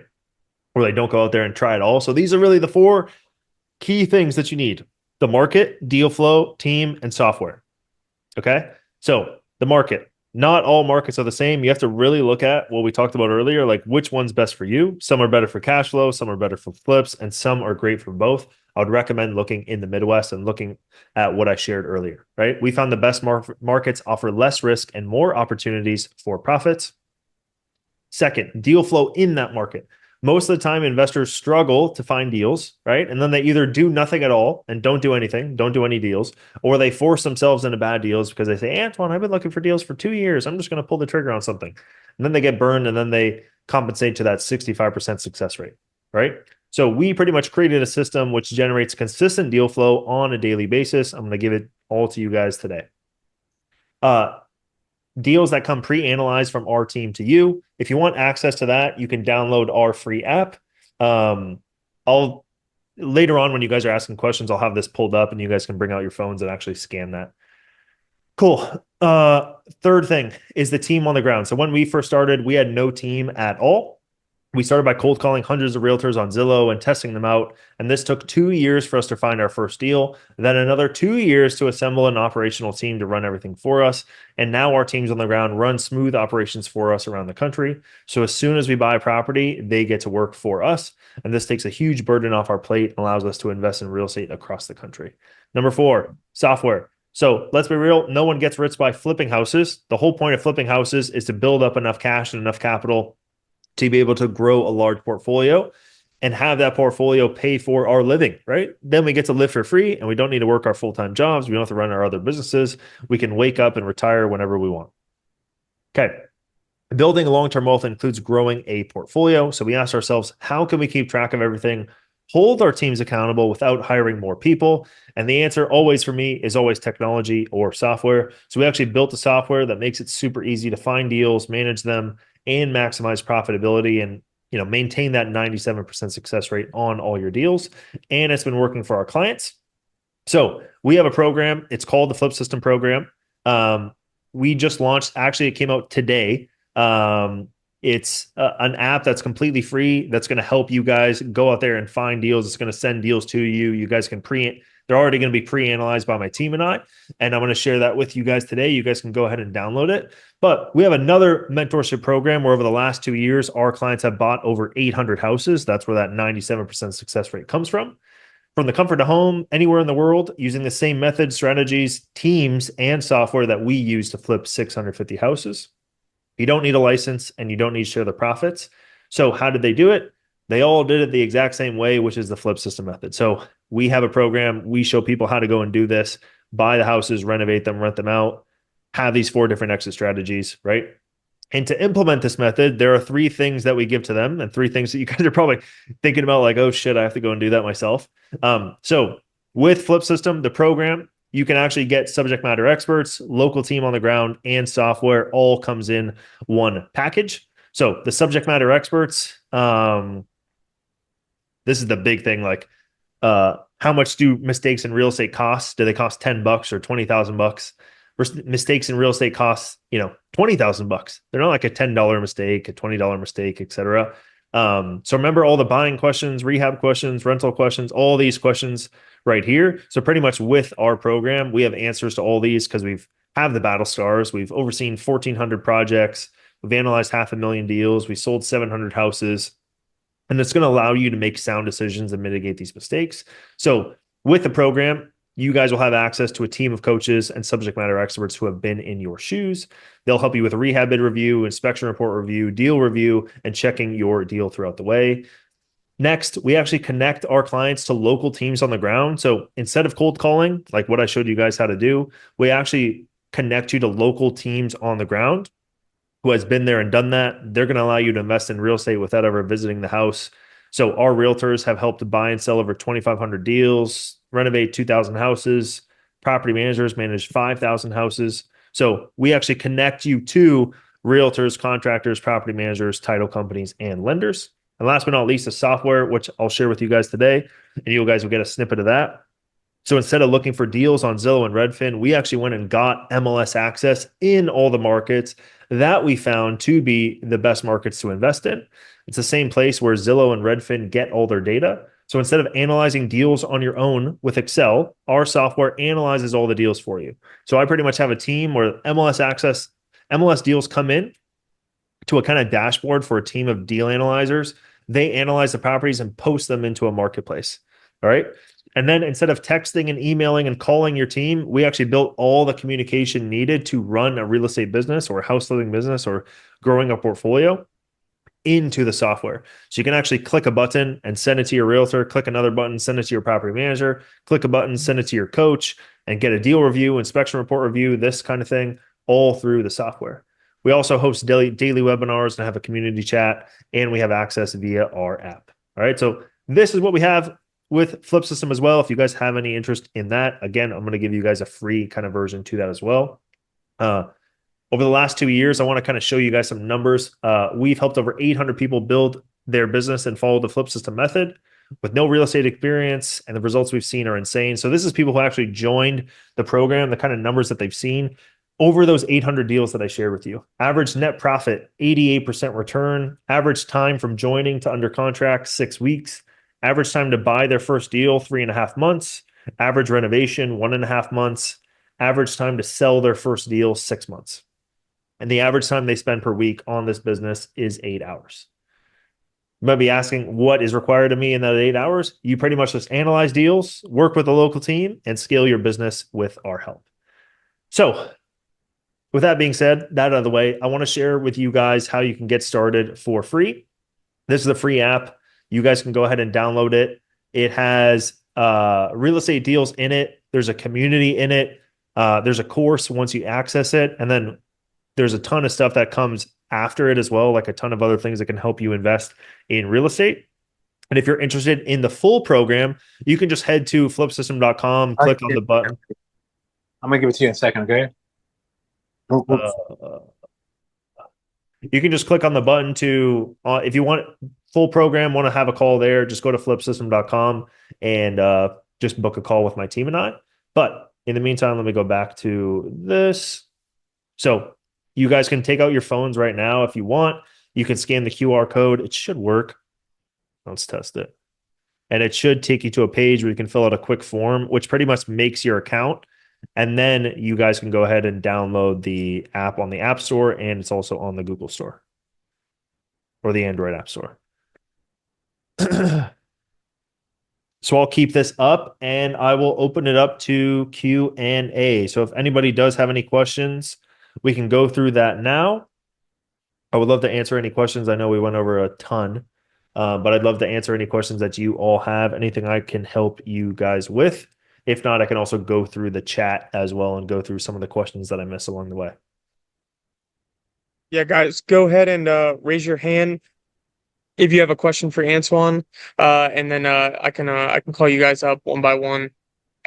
or they don't go out there and try it all. So these are really the 4 key things that you need: the market, deal flow, team, and software. Okay. So the market, not all markets are the same. You have to really look at what we talked about earlier, like which one's best for you. Some are better for cash flow, some are better for flips, and some are great for both. I would recommend looking in the Midwest and looking at what I shared earlier, right? We found the best markets offer less risk and more opportunities for profits. Second, deal flow in that market. Most of the time, investors struggle to find deals, right? And then they either do nothing at all and don't do anything, don't do any deals, or they force themselves into bad deals because they say, Antoine, I've been looking for deals for 2 years. I'm just going to pull the trigger on something. And then they get burned, and then they compensate to that 65% success rate, right? So we pretty much created a system which generates consistent deal flow on a daily basis. I'm going to give it all to you guys today. Deals that come pre-analyzed from our team to you. If you want access to that, you can download our free app. I'll later on when you guys are asking questions, I'll have this pulled up and you guys can bring out your phones and actually scan that. Cool. Third thing is the team on the ground. So when we first started, we had no team at all. We started by cold calling hundreds of realtors on Zillow and testing them out. And this took 2 years for us to find our first deal, then another 2 years to assemble an operational team to run everything for us. And now our teams on the ground run smooth operations for us around the country. So as soon as we buy a property, they get to work for us. And this takes a huge burden off our plate and allows us to invest in real estate across the country. Number 4, software. So let's be real, no one gets rich by flipping houses. The whole point of flipping houses is to build up enough cash and enough capital to be able to grow a large portfolio and have that portfolio pay for our living, right? Then we get to live for free and we don't need to work our full-time jobs. We don't have to run our other businesses. We can wake up and retire whenever we want. Okay. Building a long-term wealth includes growing a portfolio. So we ask ourselves, how can we keep track of everything, hold our teams accountable without hiring more people? And the answer always for me is always technology or software. So we actually built a software that makes it super easy to find deals, manage them, and maximize profitability and maintain that 97% success rate on all your deals. And it's been working for our clients. So we have a program. It's called the Flipsystem program. We just launched. Actually, it came out today. It's an app that's completely free that's going to help you guys go out there and find deals. It's going to send deals to you. You guys can they're already going to be pre-analyzed by my team and I'm going to share that with you guys today. You guys can go ahead and download it. But we have another mentorship program where over the last 2 years, our clients have bought over 800 houses. That's where that 97% success rate comes from. From the comfort of home, anywhere in the world, using the same methods, strategies, teams, and software that we use to flip 650 houses. You don't need a license and you don't need to share the profits. So how did they do it? They all did it the exact same way, which is the Flipsystem method. So we have a program. We show people how to go and do this, buy the houses, renovate them, rent them out, have these 4 different exit strategies, right? And to implement this method, there are 3 things that we give to them and 3 things that you guys are probably thinking about like, oh shit, I have to go and do that myself. So with Flipsystem, the program, you can actually get subject matter experts, local team on the ground, and software all comes in one package. So the subject matter experts, this is the big thing. Like, how much do mistakes in real estate cost? Do they cost $10 or $20,000? Mistakes in real estate costs, $20,000. They're not like a $10 mistake, a $20 mistake, etc. So remember all the buying questions, rehab questions, rental questions, all these questions right here. So pretty much with our program, we have answers to all these because we've have the battle stars. We've overseen 1,400 projects. We've analyzed 500,000 deals. We sold 700 houses. And it's going to allow you to make sound decisions and mitigate these mistakes. So with the program, you guys will have access to a team of coaches and subject matter experts who have been in your shoes. They'll help you with a rehab bid review, inspection report review, deal review, and checking your deal throughout the way. Next, we actually connect our clients to local teams on the ground. So instead of cold calling, like what I showed you guys how to do, we actually connect you to local teams on the ground who has been there and done that. They're going to allow you to invest in real estate without ever visiting the house. So our realtors have helped to buy and sell over 2,500 deals, renovate 2,000 houses. Property managers manage 5,000 houses. So we actually connect you to realtors, contractors, property managers, title companies, and lenders. And last but not least, the software, which I'll share with you guys today, and you guys will get a snippet of that. So instead of looking for deals on Zillow and Redfin, we actually went and got MLS access in all the markets that we found to be the best markets to invest in. It's the same place where Zillow and Redfin get all their data. So instead of analyzing deals on your own with Excel, our software analyzes all the deals for you. So I pretty much have a team where MLS deals come in to a kind of dashboard for a team of deal analyzers. They analyze the properties and post them into a marketplace. All right. And then instead of texting and emailing and calling your team, we actually built all the communication needed to run a real estate business or a house flipping business or growing a portfolio into the software. So you can actually click a button and send it to your realtor, click another button, send it to your property manager, click a button, send it to your coach, and get a deal review, inspection report review, this kind of thing, all through the software. We also host daily webinars and have a community chat, and we have access via our app. All right. So this is what we have with Flipsystem as well. If you guys have any interest in that, again, I'm going to give you guys a free kind of version to that as well. Over the last 2 years, I want to kind of show you guys some numbers. We've helped over 800 people build their business and follow the Flipsystem method. with no real estate experience, and the results we've seen are insane. So this is people who actually joined the program, the kind of numbers that they've seen over those 800 deals that I shared with you. Average net profit, 88% return. Average time from joining to under contract, 6 weeks. Average time to buy their first deal, 3.5 months. Average renovation, 1.5 months. Average time to sell their first deal, 6 months. And the average time they spend per week on this business is 8 hours. You might be asking, what is required of me in that 8 hours? You pretty much just analyze deals, work with a local team, and scale your business with our help. So, with that being said, that out of the way, I want to share with you guys how you can get started for free. This is a free app. You guys can go ahead and download it. It has real estate deals in it. There's a community in it. There's a course once you access it. And then there's a ton of stuff that comes after it as well, like a ton of other things that can help you invest in real estate. And if you're interested in the full program, you can just head to flipsystem.com, click on the button. I'm gonna give it to you in a second, okay? You can just click on the button to, if you want full program, want to have a call there, just go to flipsystem.com and just book a call with my team and I. But in the meantime, let me go back to this. So you guys can take out your phones right now if you want. You can scan the QR code. It should work. Let's test it. And it should take you to a page where you can fill out a quick form, which pretty much makes your account. And then you guys can go ahead and download the app on the App Store, and it's also on the Google Store or the Android App Store. So I'll keep this up and I will open it up to Q&A. So if anybody does have any questions, we can go through that now. I would love to answer any questions. I know we went over a ton, but I'd love to answer any questions that you all have, anything I can help you guys with. If not, I can also go through the chat as well and go through some of the questions that I missed along the way. Yeah, guys, go ahead and raise your hand if you have a question for Antoine, and then I can call you guys up one by one,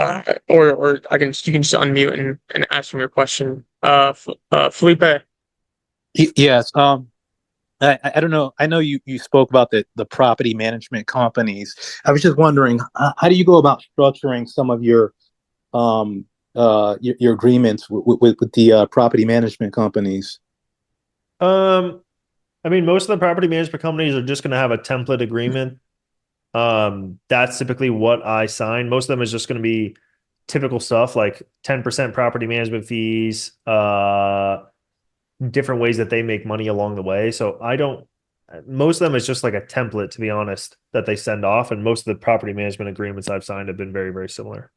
or you can just unmute and ask them your question. Felipe. Yes. I don't know. I know you spoke about the property management companies. I was just wondering, how do you go about structuring some of your agreements with the property management companies? I mean, most of the property management companies are just going to have a template agreement. That's typically what I sign. Most of them is just going to be typical stuff like 10% property management fees, different ways that they make money along the way. So most of them is just like a template, to be honest, that they send off. And most of the property management agreements I've signed have been very, very similar.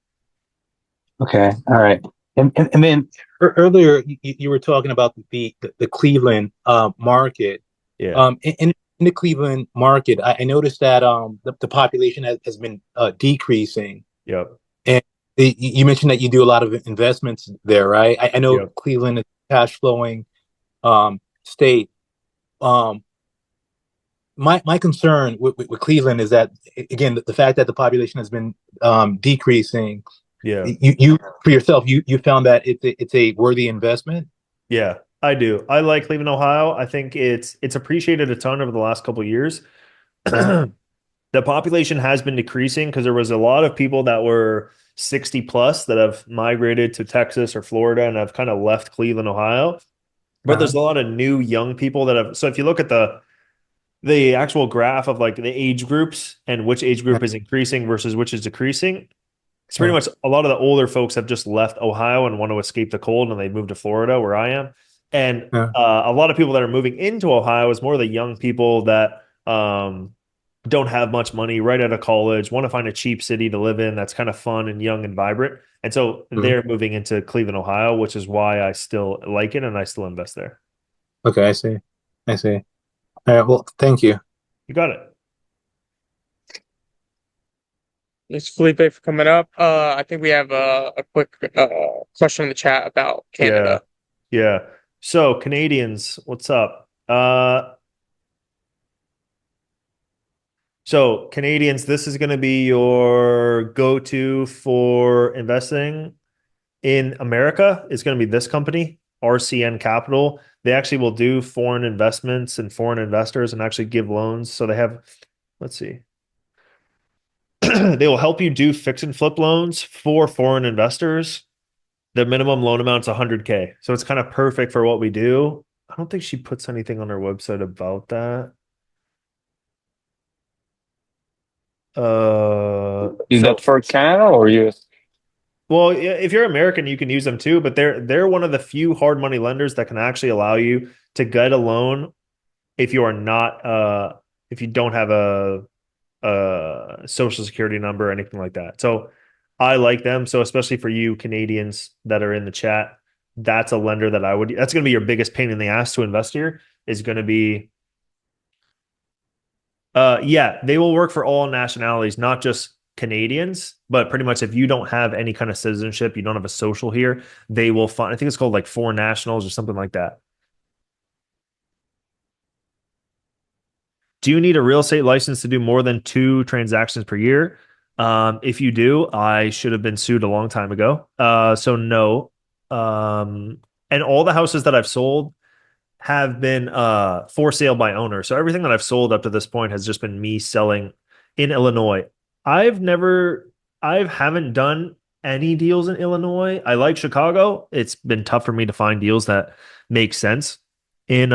Okay. All right. And then earlier you were talking about the Cleveland market. Yeah. In the Cleveland market, I noticed that the population has been decreasing. Yep. And you mentioned that you do a lot of investments there, right? I know Yep. Cleveland is a cash flowing state. My concern with Cleveland is that, again, the fact that the population has been decreasing. Yeah. You for yourself, you found that it's a worthy investment. Yeah, I do. I like Cleveland, Ohio. I think it's appreciated a ton over the last couple of years. The population has been decreasing because there was a lot of people that were 60 plus that have migrated to Texas or Florida and have kind of left Cleveland, Ohio. But there's a lot of new young people that have. So if you look at the actual graph of like the age groups and which age group is increasing versus which is decreasing, it's pretty much a lot of the older folks have just left Ohio and want to escape the cold, and they moved to Florida, where I am. And a lot of people that are moving into Ohio is more the young people that don't have much money, right out of college, want to find a cheap city to live in that's kind of fun and young and vibrant. And so they're moving into Cleveland, Ohio, which is why I still like it and I still invest there. Okay, I see. All right, well, thank you. You got it. Thanks, Felipe, for coming up. I think we have a quick question in the chat about Canada. Yeah. So Canadians, what's up? So Canadians, this is going to be your go-to for investing in America. It's going to be this company, RCN Capital. They actually will do foreign investments and foreign investors and actually give loans. So they have, let's see. They will help you do fix and flip loans for foreign investors. The minimum loan amount's 100K. So it's kind of perfect for what we do. I don't think she puts anything on her website about that. Is that for Canada or US? Well, if you're American, you can use them too, but they're one of the few hard money lenders that can actually allow you to get a loan if you are not if you don't have a social security number or anything like that. So I like them. So especially for you Canadians that are in the chat, that's a lender that that's going to be your biggest pain in the ass to invest here is going to be yeah, they will work for all nationalities, not just Canadians, but pretty much if you don't have any kind of citizenship, you don't have a social here, they will find, I think it's called like foreign nationals or something like that. Do you need a real estate license to do more than 2 transactions per year? If you do, I should have been sued a long time ago. So no. And all the houses that I've sold have been for sale by owner. So everything that I've sold up to this point has just been me selling in Illinois. I haven't done any deals in Illinois. I like Chicago. It's been tough for me to find deals that make sense in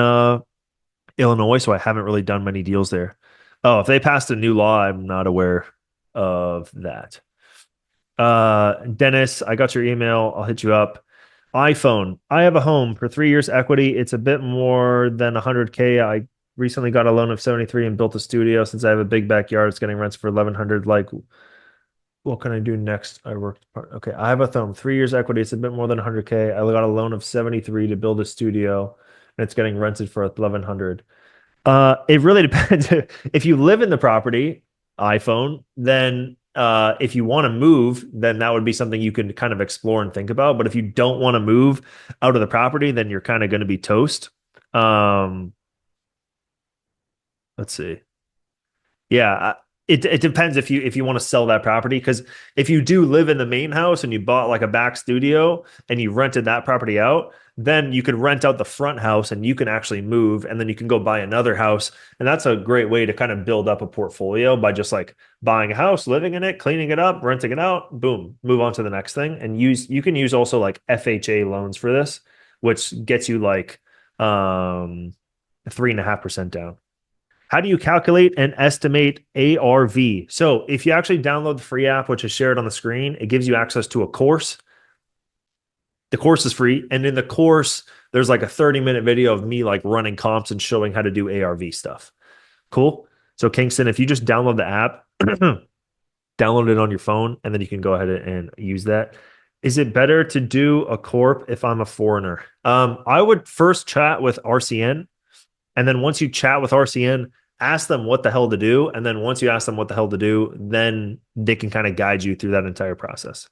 Illinois, so I haven't really done many deals there. Oh, if they passed a new law, I'm not aware of that. Dennis, I got your email. I'll hit you up. iPhone. I have a home for 3 years equity. It's a bit more than 100K. I recently got a loan of 73 and built a studio. Since I have a big backyard, it's getting rents for 1100. Like, what can I do next? I worked part. Okay, I have a home, 3 years equity. It's a bit more than 100K. I got a loan of 73 to build a studio, and it's getting rented for 1100. It really depends. If you live in the property, iPhone, then if you want to move, then that would be something you can kind of explore and think about. But if you don't want to move out of the property, then you're kind of going to be toast. Let's see. Yeah, it depends if you want to sell that property, because if you do live in the main house and you bought like a back studio and you rented that property out, then you could rent out the front house and you can actually move, and then you can go buy another house. And that's a great way to kind of build up a portfolio by just like buying a house, living in it, cleaning it up, renting it out, boom, move on to the next thing. And you can use also like FHA loans for this, which gets you like 3.5% down. How do you calculate and estimate ARV? So if you actually download the free app, which is shared on the screen, it gives you access to a course. The course is free. And in the course, there's like a 30-minute video of me like running comps and showing how to do ARV stuff. Cool. So Kingston, if you just download the app, download it on your phone, and then you can go ahead and use that. Is it better to do a corp if I'm a foreigner? I would first chat with RCN. And then once you chat with RCN, ask them what the hell to do. And then once you ask them what the hell to do, then they can kind of guide you through that entire process.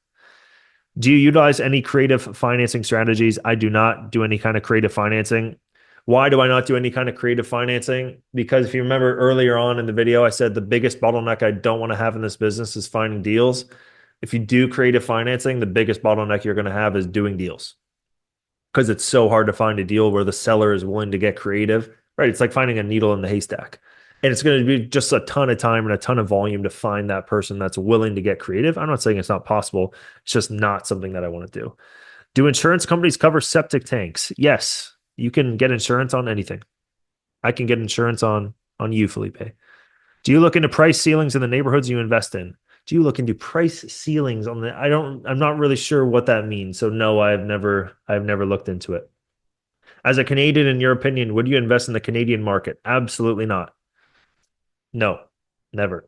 Do you utilize any creative financing strategies? I do not do any kind of creative financing. Why do I not do any kind of creative financing? Because if you remember earlier on in the video, I said the biggest bottleneck I don't want to have in this business is finding deals. If you do creative financing, the biggest bottleneck you're going to have is doing deals, because it's so hard to find a deal where the seller is willing to get creative. Right. It's like finding a needle in the haystack. And it's going to be just a ton of time and a ton of volume to find that person that's willing to get creative. I'm not saying it's not possible. It's just not something that I want to do. Do insurance companies cover septic tanks? Yes. You can get insurance on anything. I can get insurance on you, Felipe. Do you look into price ceilings in the neighborhoods you invest in? Do you look into price ceilings on I'm not really sure what that means. So no, I've never looked into it. As a Canadian, in your opinion, would you invest in the Canadian market? Absolutely not. No, never.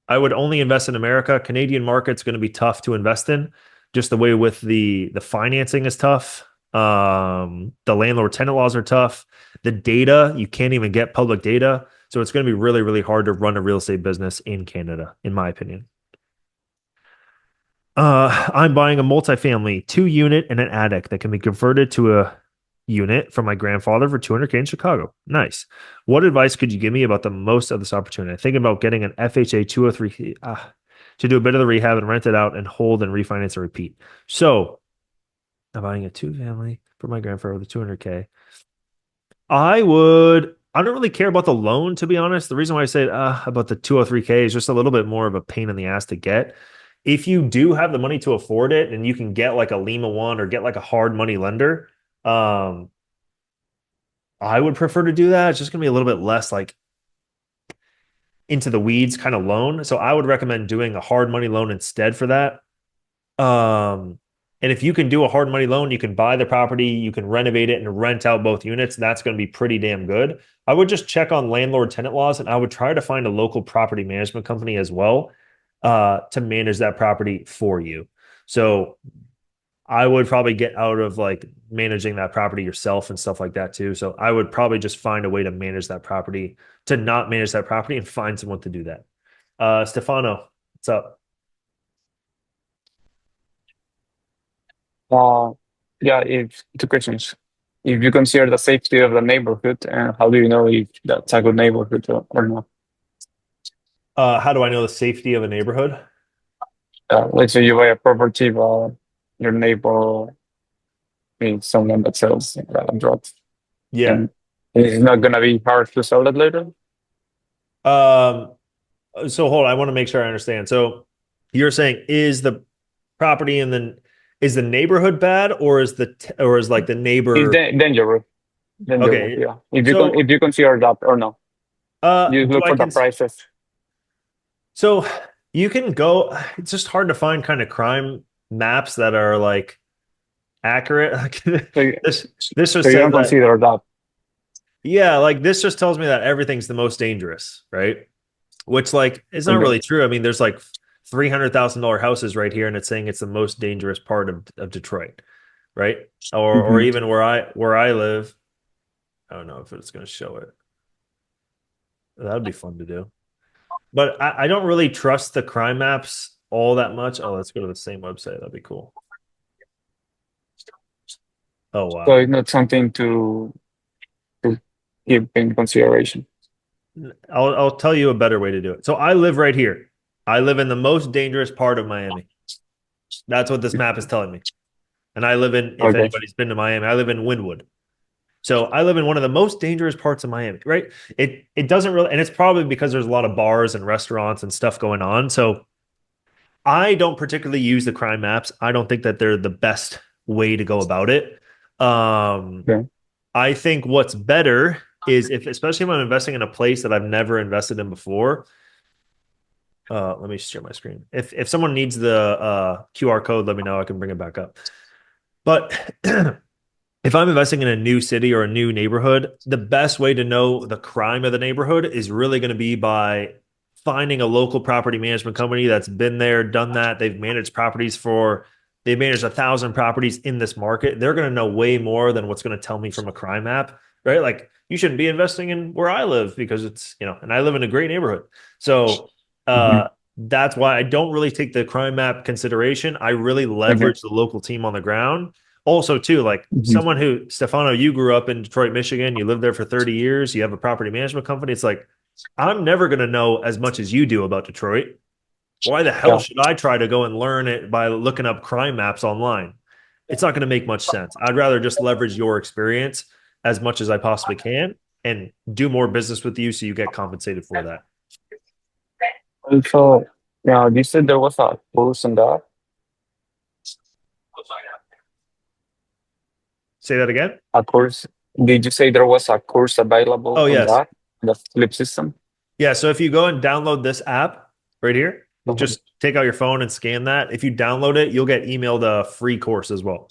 I would only invest in America. Canadian market's going to be tough to invest in, just the way with the financing is tough. The landlord tenant laws are tough. The data, you can't even get public data. So it's going to be really, really hard to run a real estate business in Canada, in my opinion. I'm buying a multifamily 2-unit and an attic that can be converted to a unit from my grandfather for 200K in Chicago. Nice. What advice could you give me about the most of this opportunity? I'm thinking about getting an FHA 203 to do a bit of the rehab and rent it out and hold and refinance and repeat. So I'm buying a 2-family for my grandfather with 200K. I would I don't really care about the loan, to be honest. The reason why I say about the 203K is just a little bit more of a pain in the ass to get. If you do have the money to afford it and you can get like a Lima one or get like a hard money lender, I would prefer to do that. It's just going to be a little bit less like into the weeds kind of loan. So I would recommend doing a hard money loan instead for that. And if you can do a hard money loan, you can buy the property, you can renovate it and rent out both units. That's going to be pretty damn good. I would just check on landlord tenant laws, and I would try to find a local property management company as well to manage that property for you. So I would probably get out of like managing that property yourself and stuff like that too. So I would probably just find a way to manage that property, to not manage that property, and find someone to do that. Stefano, what's up? Yeah, if two questions. If you consider the safety of the neighborhood, and how do you know if that's a good neighborhood or not? How do I know the safety of a neighborhood? Let's say you buy a property, but your neighbor is someone that sells drugs. Yeah. And it's not gonna be hard to sell it later. So hold on, I want to make sure I understand. So you're saying is the property and then is the neighborhood bad, or is like the neighbor? It's dangerous. Okay. Yeah. If you consider that or no, you look for the prices. So you can go. It's just hard to find kind of crime maps that are like accurate. This just so you don't consider that. Yeah, like this just tells me that everything's the most dangerous, right? Which like is not really true. I mean, there's like $300,000 houses right here, and it's saying it's the most dangerous part of Detroit, right? Or even where I live. I don't know if it's going to show it. That would be fun to do. But I don't really trust the crime maps all that much. Oh, let's go to the same website. That'd be cool. Oh, wow. So it's not something to give in consideration. I'll tell you a better way to do it. So I live right here. I live in the most dangerous part of Miami. That's what this map is telling me. And I live in, if anybody's been to Miami, I live in Wynwood. So I live in one of the most dangerous parts of Miami, right? It doesn't really, and it's probably because there's a lot of bars and restaurants and stuff going on. So I don't particularly use the crime maps. I don't think that they're the best way to go about it. I think what's better is especially if I'm investing in a place that I've never invested in before. Let me share my screen. If someone needs the QR code, let me know. I can bring it back up. But if I'm investing in a new city or a new neighborhood, the best way to know the crime of the neighborhood is really going to be by finding a local property management company that's been there, done that. They've managed 1,000 properties in this market. They're going to know way more than what's going to tell me from a crime app, right? Like you shouldn't be investing in where I live because it's, and I live in a great neighborhood. So that's why I don't really take the crime map consideration. I really leverage the local team on the ground. Also, too, like someone who, Stefano, you grew up in Detroit, Michigan, you lived there for 30 years, you have a property management company. It's like, I'm never going to know as much as you do about Detroit. Why the hell should I try to go and learn it by looking up crime maps online? It's not going to make much sense. I'd rather just leverage your experience as much as I possibly can and do more business with you so you get compensated for that. So, yeah, you said there was a course on that. Say that again? A course. Did you say there was a course available on that, the Flipsystem? Yeah, so if you go and download this app right here, just take out your phone and scan that. If you download it, you'll get emailed a free course as well.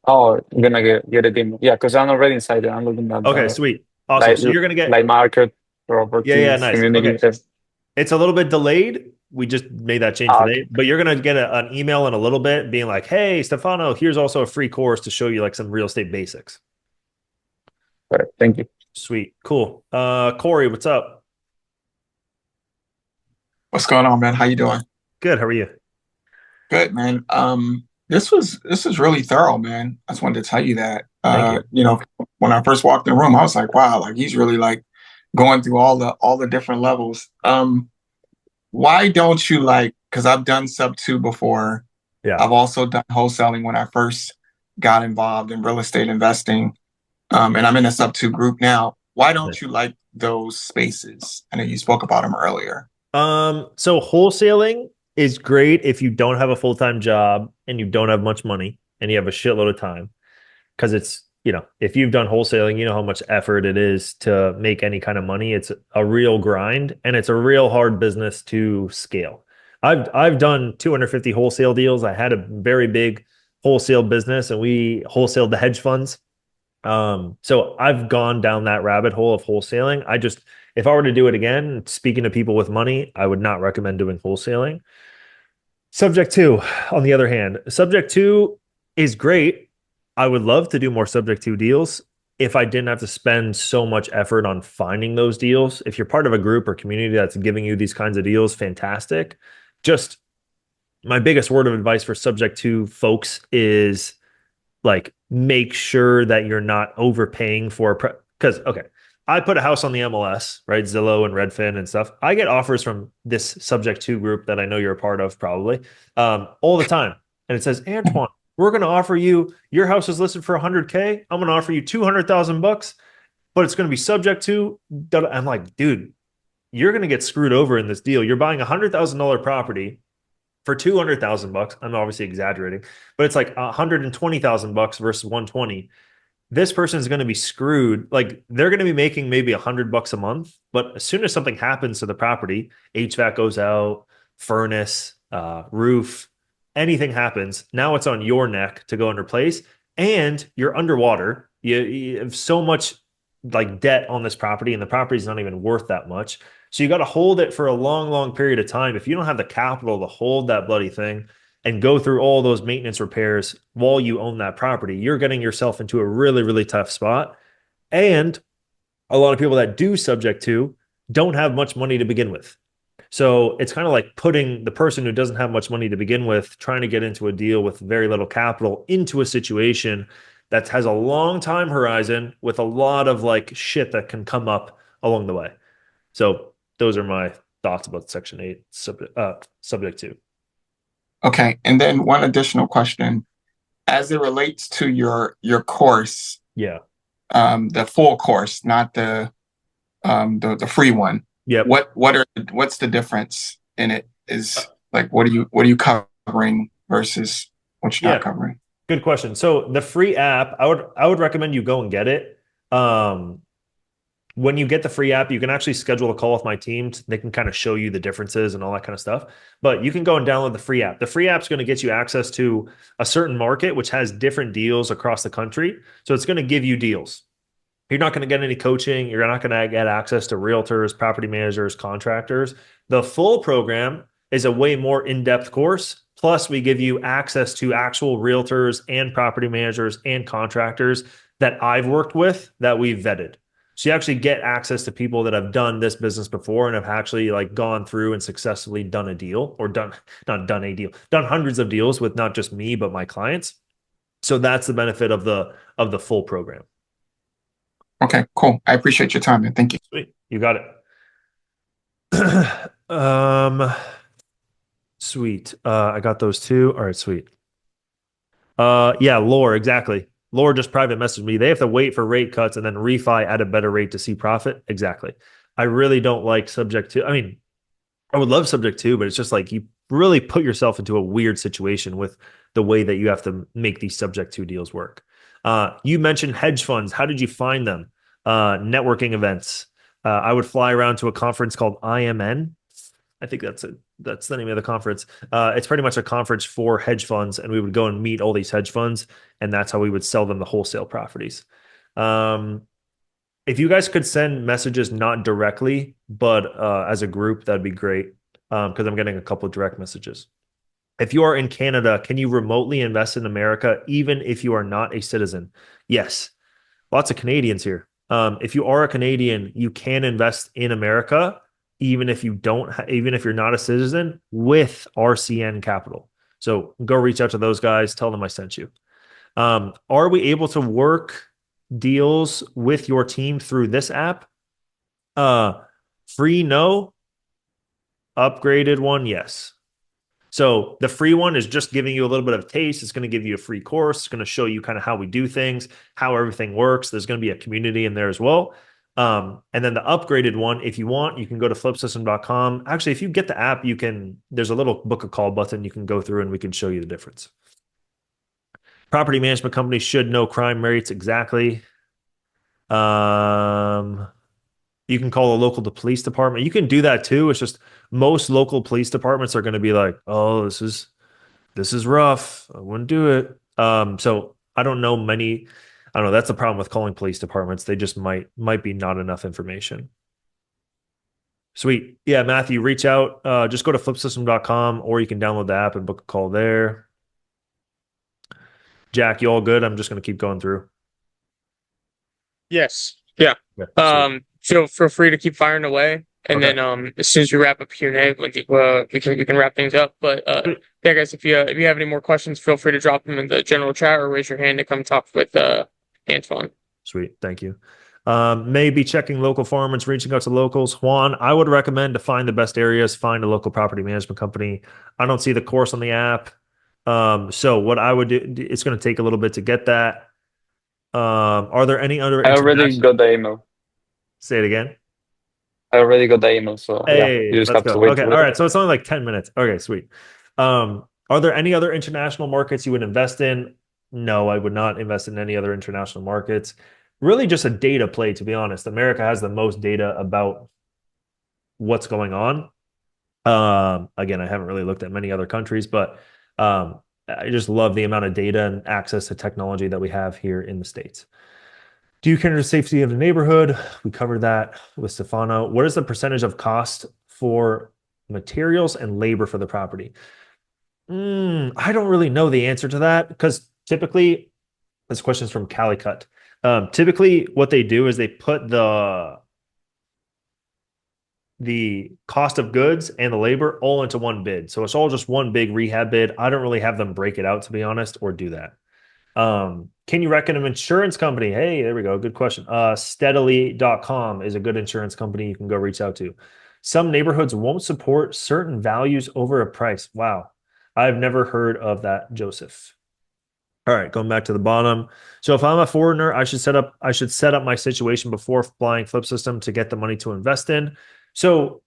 Oh, I'm gonna get it in. Yeah, because I'm already inside it. I'm looking at Okay, sweet. Awesome. So you're gonna get like market properties. Yeah, nice. Community. Okay. It's a little bit delayed. We just made that change today, but you're going to get an email in a little bit being like, hey, Stefano, here's also a free course to show you like some real estate basics. All right. Thank you. Sweet. Cool. Corey, what's up? What's going on, man? How you doing? Good. How are you? Good, man. This was really thorough, man. I just wanted to tell you that. Thank you. When I first walked in the room, I was like, wow, like he's really like going through all the different levels. Why don't you because I've done sub 2 before. Yeah. I've also done wholesaling when I first got involved in real estate investing. And I'm in a sub 2 group now. Why don't you like those spaces? I know you spoke about them earlier. So wholesaling is great if you don't have a full-time job and you don't have much money and you have a shitload of time. Because it's, if you've done wholesaling, you know how much effort it is to make any kind of money. It's a real grind and it's a real hard business to scale. I've done 250 wholesale deals. I had a very big wholesale business and we wholesaled the hedge funds. So I've gone down that rabbit hole of wholesaling. If I were to do it again, speaking to people with money, I would not recommend doing wholesaling. Subject to, on the other hand, subject to is great. I would love to do more subject to deals if I didn't have to spend so much effort on finding those deals. If you're part of a group or community that's giving you these kinds of deals, fantastic. Just my biggest word of advice for subject to folks is like make sure that you're not overpaying for because okay, I put a house on the MLS, right? Zillow and Redfin and stuff. I get offers from this subject to group that I know you're a part of probably all the time. And it says, Antoine, we're going to offer you, your house is listed for 100K. I'm going to offer you 200,000 bucks, but it's going to be subject to. I'm like, dude, you're going to get screwed over in this deal. You're buying $100,000 property for 200,000 bucks. I'm obviously exaggerating, but it's like 120,000 bucks versus 120. This person is going to be screwed. Like they're going to be making maybe $100 a month, but as soon as something happens to the property, HVAC goes out, furnace, roof, anything happens, now it's on your neck to go and replace, and you're underwater. You have so much like debt on this property, and the property is not even worth that much. So you got to hold it for a long, long period of time. If you don't have the capital to hold that bloody thing and go through all those maintenance repairs while you own that property, you're getting yourself into a really, really tough spot. And a lot of people that do subject to don't have much money to begin with. So it's kind of like putting the person who doesn't have much money to begin with, trying to get into a deal with very little capital into a situation that has a long time horizon with a lot of like shit that can come up along the way. So those are my thoughts about Section 8 subject to. Okay. And then one additional question. As it relates to your course, Yeah. The full course, not the free one. Yeah. What's the difference in it? Is like what are you covering versus what you're not covering? Good question. So the free app, I would recommend you go and get it. When you get the free app, you can actually schedule a call with my team. They can kind of show you the differences and all that kind of stuff. But you can go and download the free app. The free app is going to get you access to a certain market, which has different deals across the country. So it's going to give you deals. You're not going to get any coaching. You're not going to get access to realtors, property managers, contractors. The full program is a way more in-depth course. Plus, we give you access to actual realtors and property managers and contractors that I've worked with that we've vetted. So you actually get access to people that have done this business before and have actually like gone through and successfully done a deal or done hundreds of deals with not just me, but my clients. So that's the benefit of the full program. Okay, cool. I appreciate your time, and thank you. Sweet. You got it. Sweet. I got those two. All right, sweet. Yeah, Lore, exactly. Lore just private messaged me. They have to wait for rate cuts and then refi at a better rate to see profit. Exactly. I really don't like subject to. I mean, I would love subject to, but it's just like you really put yourself into a weird situation with the way that you have to make these subject to deals work. You mentioned hedge funds. How did you find them? Networking events. I would fly around to a conference called IMN. I think that's it. That's the name of the conference. It's pretty much a conference for hedge funds, and we would go and meet all these hedge funds, and that's how we would sell them the wholesale properties. If you guys could send messages not directly, but as a group, that'd be great, because I'm getting a couple of direct messages. If you are in Canada, can you remotely invest in America even if you are not a citizen? Yes. Lots of Canadians here. If you are a Canadian, you can invest in America even if you don't, even if you're not a citizen, with RCN Capital. So go reach out to those guys. Tell them I sent you. Are we able to work deals with your team through this app? Free, no. Upgraded one, yes. So the free one is just giving you a little bit of taste. It's going to give you a free course. It's going to show you kind of how we do things, how everything works. There's going to be a community in there as well. And then the upgraded one, if you want, you can go to flipsystem.com. Actually, if you get the app, there's a little book a call button you can go through and we can show you the difference. Property management companies should know crime rates exactly. You can call the local police department. You can do that too. It's just most local police departments are going to be like, oh, this is rough. I wouldn't do it. So I don't know many. I don't know. That's the problem with calling police departments. They just might be not enough information. Sweet. Yeah, Matthew, reach out. Just go to flipsystem.com or you can download the app and book a call there. Jack, you all good? I'm just going to keep going through. Yes. Yeah. Feel free to keep firing away. And Okay. then as soon as we wrap up Q&A, we can wrap things up. But yeah, guys, if you have any more questions, feel free to drop them in the general chat or raise your hand to come talk with Antoine. Sweet. Thank you. Maybe checking local farmers, reaching out to locals. Juan, I would recommend to find the best areas, find a local property management company. I don't see the course on the app. So what I would do, it's going to take a little bit to get that. Are there any other? I already got the email. Say it again. I already got the email, so yeah, Hey, you just let's have to go. wait. Okay, all right. So it's only like 10 minutes. Okay, sweet. Are there any other international markets you would invest in? No, I would not invest in any other international markets. Really just a data play, to be honest. America has the most data about what's going on. Again, I haven't really looked at many other countries, but I just love the amount of data and access to technology that we have here in the States. Do you care for the safety of the neighborhood? We covered that with Stefano. What is the percentage of cost for materials and labor for the property? I don't really know the answer to that because typically, this question is from Calicut. Typically, what they do is they put the cost of goods and the labor all into one bid. So it's all just one big rehab bid. I don't really have them break it out, to be honest, or do that. Can you recommend an insurance company? Hey, there we go. Good question. Steadily.com is a good insurance company you can go reach out to. Some neighborhoods won't support certain values over a price. Wow. I've never heard of that, Joseph. All right, going back to the bottom. So if I'm a foreigner, I should set up my situation before flying Flipsystem to get the money to invest in. So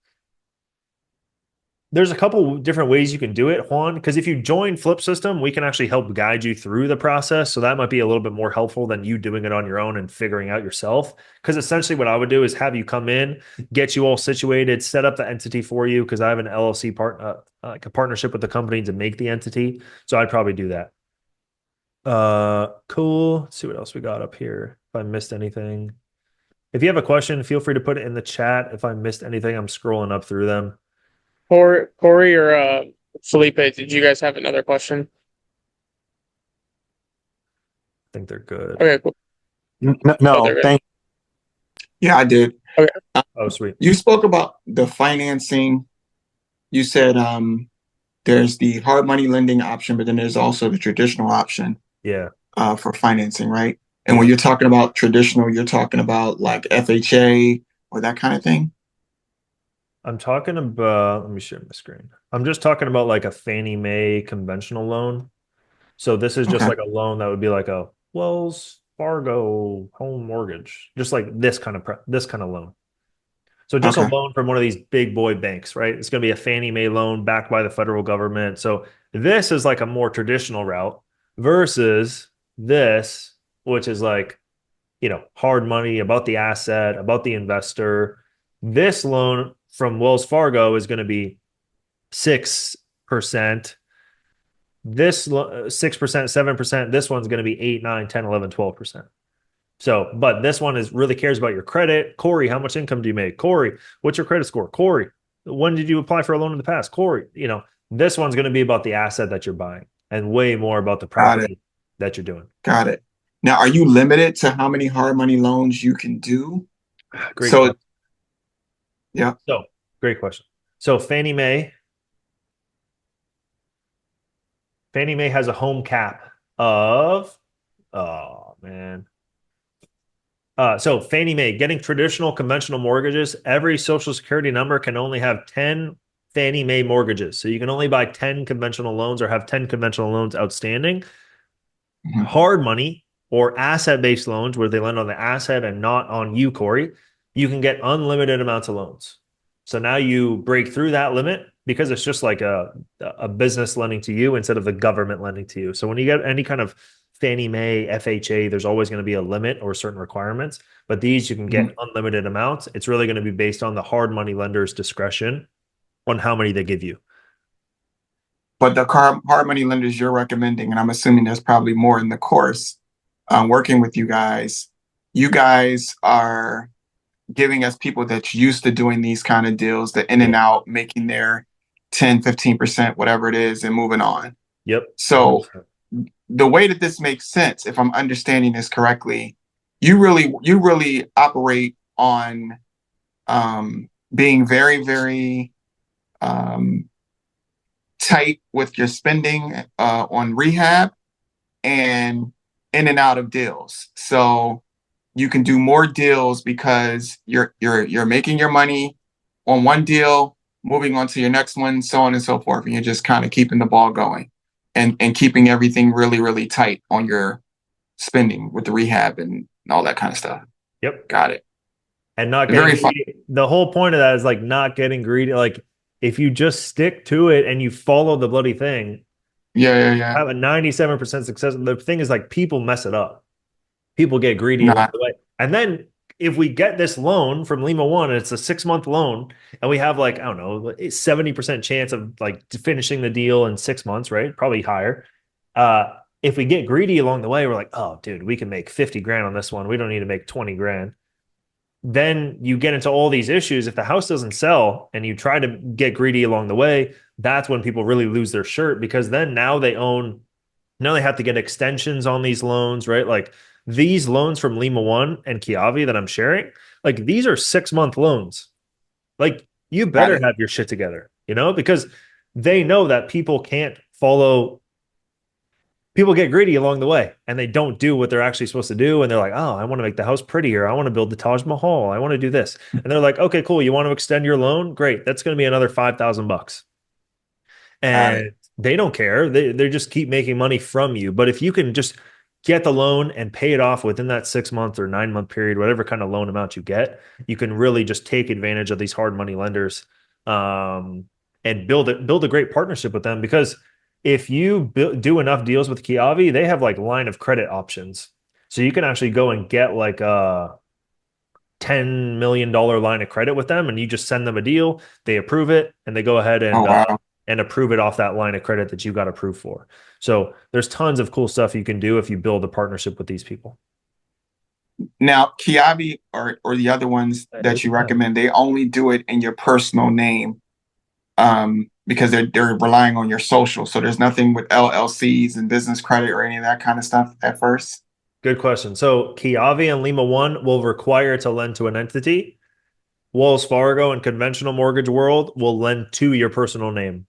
there's a couple different ways you can do it, Juan, because if you join Flipsystem, we can actually help guide you through the process. So that might be a little bit more helpful than you doing it on your own and figuring out yourself. Because essentially what I would do is have you come in, get you all situated, set up the entity for you, because I have an LLC like a partnership with the company to make the entity. So I'd probably do that. Cool. Let's see what else we got up here. If I missed anything. If you have a question, feel free to put it in the chat. If I missed anything, I'm scrolling up through them. Corey or Felipe, did you guys have another question? I think they're good. Okay, cool. No, thank Yeah, I did. Okay. Oh, sweet. You spoke about the financing. You said there's the hard money lending option, but then there's also the traditional option. Yeah. For financing, right? And when you're talking about traditional, you're talking about like FHA or that kind of thing. I'm talking about, let me share my screen. I'm just talking about like a Fannie Mae conventional loan. So this is just Okay. like a loan that would be like a Wells Fargo home mortgage, just like this kind of loan. So just a Okay. loan from one of these big boy banks, right? It's going to be a Fannie Mae loan backed by the federal government. So this is like a more traditional route versus this, which is like, hard money about the asset, about the investor. This loan from Wells Fargo is going to be 6%. This 6%, 7%. This one's going to be 8, 9, 10, 11, 12%. So, but this one really cares about your credit. Corey, how much income do you make? Corey, what's your credit score? Corey, when did you apply for a loan in the past? Corey, this one's going to be about the asset that you're buying and way more about the property that you're doing. Got it. Now, are you limited to how many hard money loans you can do? Great So, question. yeah. So, great question. So Fannie Mae has a home cap of, oh man. So Fannie Mae getting traditional conventional mortgages, every social security number can only have 10 Fannie Mae mortgages. So you can only buy 10 conventional loans or have 10 conventional loans outstanding. Mhm. Hard money or asset-based loans where they lend on the asset and not on you, Corey, you can get unlimited amounts of loans. So now you break through that limit because it's just like a business lending to you instead of the government lending to you. So when you get any kind of Fannie Mae, FHA, there's always going to be a limit or certain requirements. But these you can get unlimited amounts. It's really going to be based on the hard money lender's discretion on how many they give you. But the hard money lenders you're recommending, and I'm assuming there's probably more in the course, working with you guys are giving us people that's used to doing these kind of deals, the in and out, making their 10, 15%, whatever it is, and moving on. Yep. So 100%. the way that this makes sense, if I'm understanding this correctly, you really operate on being very, very tight with your spending on rehab and in and out of deals. So you can do more deals because you're making your money on one deal, moving on to your next one, so on and so forth, and you're just kind of keeping the ball going and keeping everything really, really tight on your spending with the rehab and all that kind of stuff. Yep. Got it. And not Very getting greedy. The whole point of that is like not getting greedy. Like if you just stick to it and you follow the bloody thing, Yeah. have a 97% success. The thing is like people mess it up. People get greedy along Nah. the way. And then if we get this loan from Lima One and it's a 6-month loan and we have like, I don't know, 70% chance of like finishing the deal in 6 months, right? Probably higher. If we get greedy along the way, we're like, oh, dude, we can make 50 grand on this one. We don't need to make 20 grand. Then you get into all these issues. If the house doesn't sell and you try to get greedy along the way, that's when people really lose their shirt because then now they have to get extensions on these loans, right? Like these loans from Lima One and Kiavi that I'm sharing, like these are 6-month loans. Like you better have your shit together, because they know that people can't follow. People get greedy along the way and they don't do what they're actually supposed to do. And they're like, oh, I want to make the house prettier. I want to build the Taj Mahal. I want to do this. And they're like, okay, cool. You want to extend your loan? Great. That's going to be another $5,000. And they don't care. They just keep making money from you. But if you can just get the loan and pay it off within that 6-month or 9-month period, whatever kind of loan amount you get, you can really just take advantage of these hard money lenders and build a great partnership with them. Because if you do enough deals with Kiavi, they have like line of credit options. So you can actually go and get like a $10 million line of credit with them and you just send them a deal, they approve it, and they go ahead and approve it off that line of credit that you got approved for. So there's tons of cool stuff you can do if you build a partnership with these people. Now, Kiavi or the other ones that you recommend, they only do it in your personal name because they're relying on your social. So there's nothing with LLCs and business credit or any of that kind of stuff at first. Good question. So Kiavi and Lima One will require to lend to an entity. Wells Fargo and conventional mortgage world will lend to your personal name.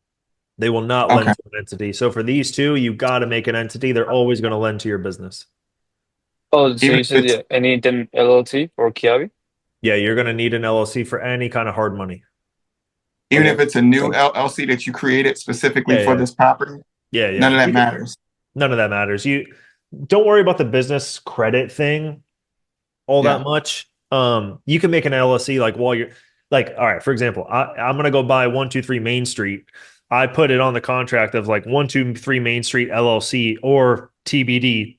They will not lend to an entity. So for these two, you got to make an entity. They're always going to lend to your business. Oh, so you said I need an LLC for Kiavi? Yeah, you're going to need an LLC for any kind of hard money. Even if it's a new LLC that you created specifically for this property? Yeah. None of that matters. None of that matters. You don't worry about the business credit thing all that much. You can make an LLC like while you're like, all right, for example, I'm going to go buy 123 Main Street. I put it on the contract of like 123 Main Street LLC or TBD.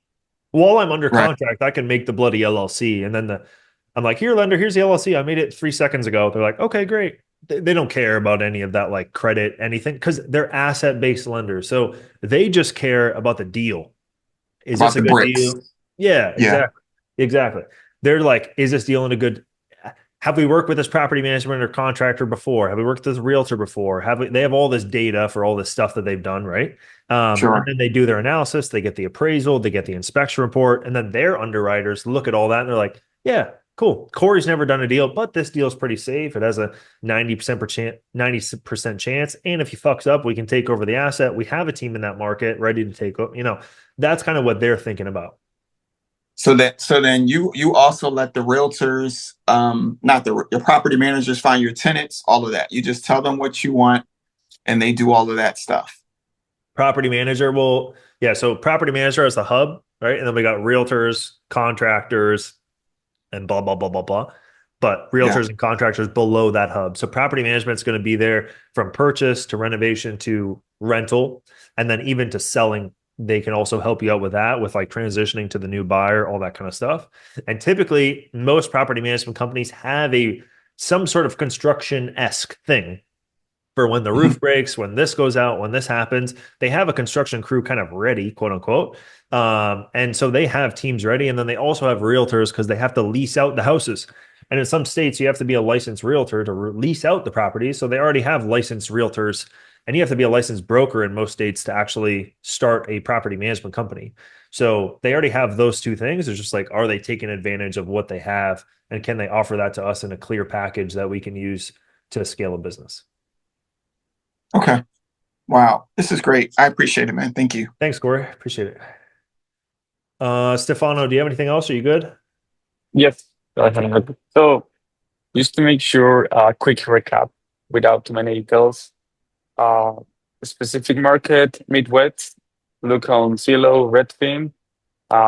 While I'm under contract, I can make the bloody LLC. And then I'm like, here, lender, here's the LLC. I made it 3 seconds ago. They're like, okay, great. They don't care about any of that, like credit, anything, because they're asset-based lenders. So they just care about the deal. Is this a good deal? Yeah, exactly. They're like, is this deal in a good? Have we worked with this property management or contractor before? Have we worked with this realtor before? They have all this data for all this stuff that they've done, right? And then they do their analysis, they get the appraisal, they get the inspection report, and then their underwriters look at all that and they're like, yeah, cool. Corey's never done a deal, but this deal is pretty safe. It has a 90% chance. And if he fucks up, we can take over the asset. We have a team in that market ready to take over. That's kind of what they're thinking about. So then you also let the realtors, your property managers find your tenants, all of that. You just tell them what you want and they do all of that stuff. Property manager so property manager is the hub, right? And then we got realtors, contractors, and blah, blah, blah, blah, blah. but realtors and contractors below that hub. So property management is going to be there from purchase to renovation to rental, and then even to selling. They can also help you out with that, with like transitioning to the new buyer, all that kind of stuff. And typically, most property management companies have some sort of construction-esque thing for when the roof breaks, when this goes out, when this happens. They have a construction crew kind of ready, quote unquote. And so they have teams ready. And then they also have realtors because they have to lease out the houses. And in some states, you have to be a licensed realtor to lease out the properties. So they already have licensed realtors, and you have to be a licensed broker in most states to actually start a property management company. So they already have those two things. It's just like, are they taking advantage of what they have? And can they offer that to us in a clear package that we can use to scale a business? Okay. Wow. This is great. I appreciate it, man. Thank you. Thanks, Corey. Appreciate it. Stefano, do you have anything else? Are you good? Yes. So just to make sure, quick recap without too many details. Uh, Specific market, Midwest, look on Zillow, Redfin,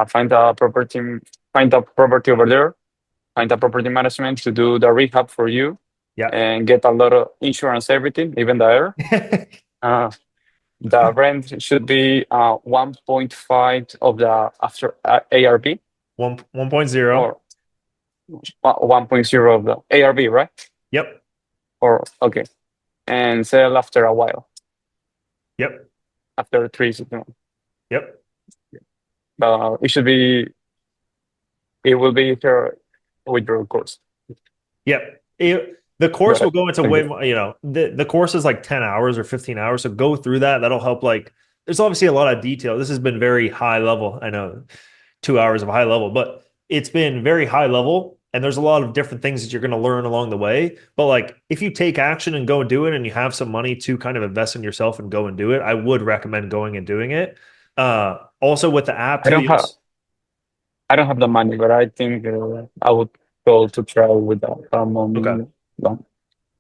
find a property over there, find a property management to do the rehab for you, Yeah. and get a lot of insurance, everything, even the air. The rent should be 1.5 of the after ARV 1.0. or 1.0 of the ARV, right? Yep. Or okay, and sell after a while, Yep. after 3 months. Yep. It will be here with your course. Yep. The course will go into Thank way you. more, the course is like 10 hours or 15 hours. So go through that. That'll help. Like, there's obviously a lot of detail. This has been very high level. I know 2 hours of high level, but it's been very high level. And there's a lot of different things that you're going to learn along the way. But like, if you take action and go and do it, and you have some money to kind of invest in yourself and go and do it, I would recommend going and doing it. Also with the app, I don't have the money, but I think I would go to try with that money. Okay. Yeah.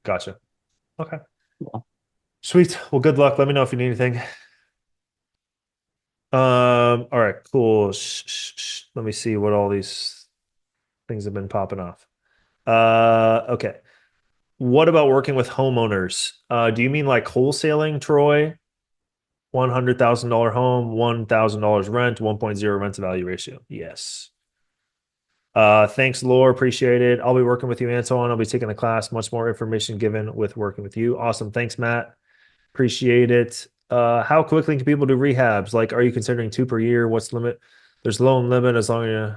Gotcha. Okay. Yeah. Sweet. Well, good luck. Let me know if you need anything. All right, cool. Let me see what all these things have been popping off. Okay. What about working with homeowners? Do you mean like wholesaling, Troy? $100,000 home, $1,000 rent, 1.0 rent to value ratio. Yes. Thanks, Laura. Appreciate it. I'll be working with you, Antoine. I'll be taking the class. Much more information given with working with you. Awesome. Thanks, Matt. Appreciate it. How quickly can people do rehabs? Like, are you considering 2 per year? What's the limit? There's loan limit as long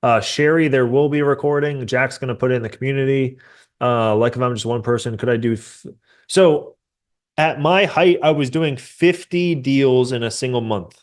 as Sherry, there will be a recording. Jack's going to put it in the community. Like if I'm just one person, could I do? So at my height, I was doing 50 deals in a single month.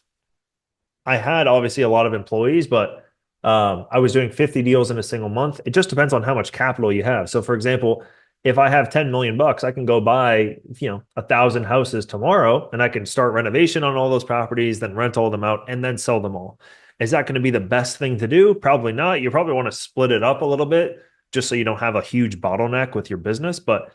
I had obviously a lot of employees, but I was doing 50 deals in a single month. It just depends on how much capital you have. So for example, if I have 10 million bucks, I can go buy, 1,000 houses tomorrow, and I can start renovation on all those properties, then rent all them out, and then sell them all. Is that going to be the best thing to do? Probably not. You probably want to split it up a little bit just so you don't have a huge bottleneck with your business, but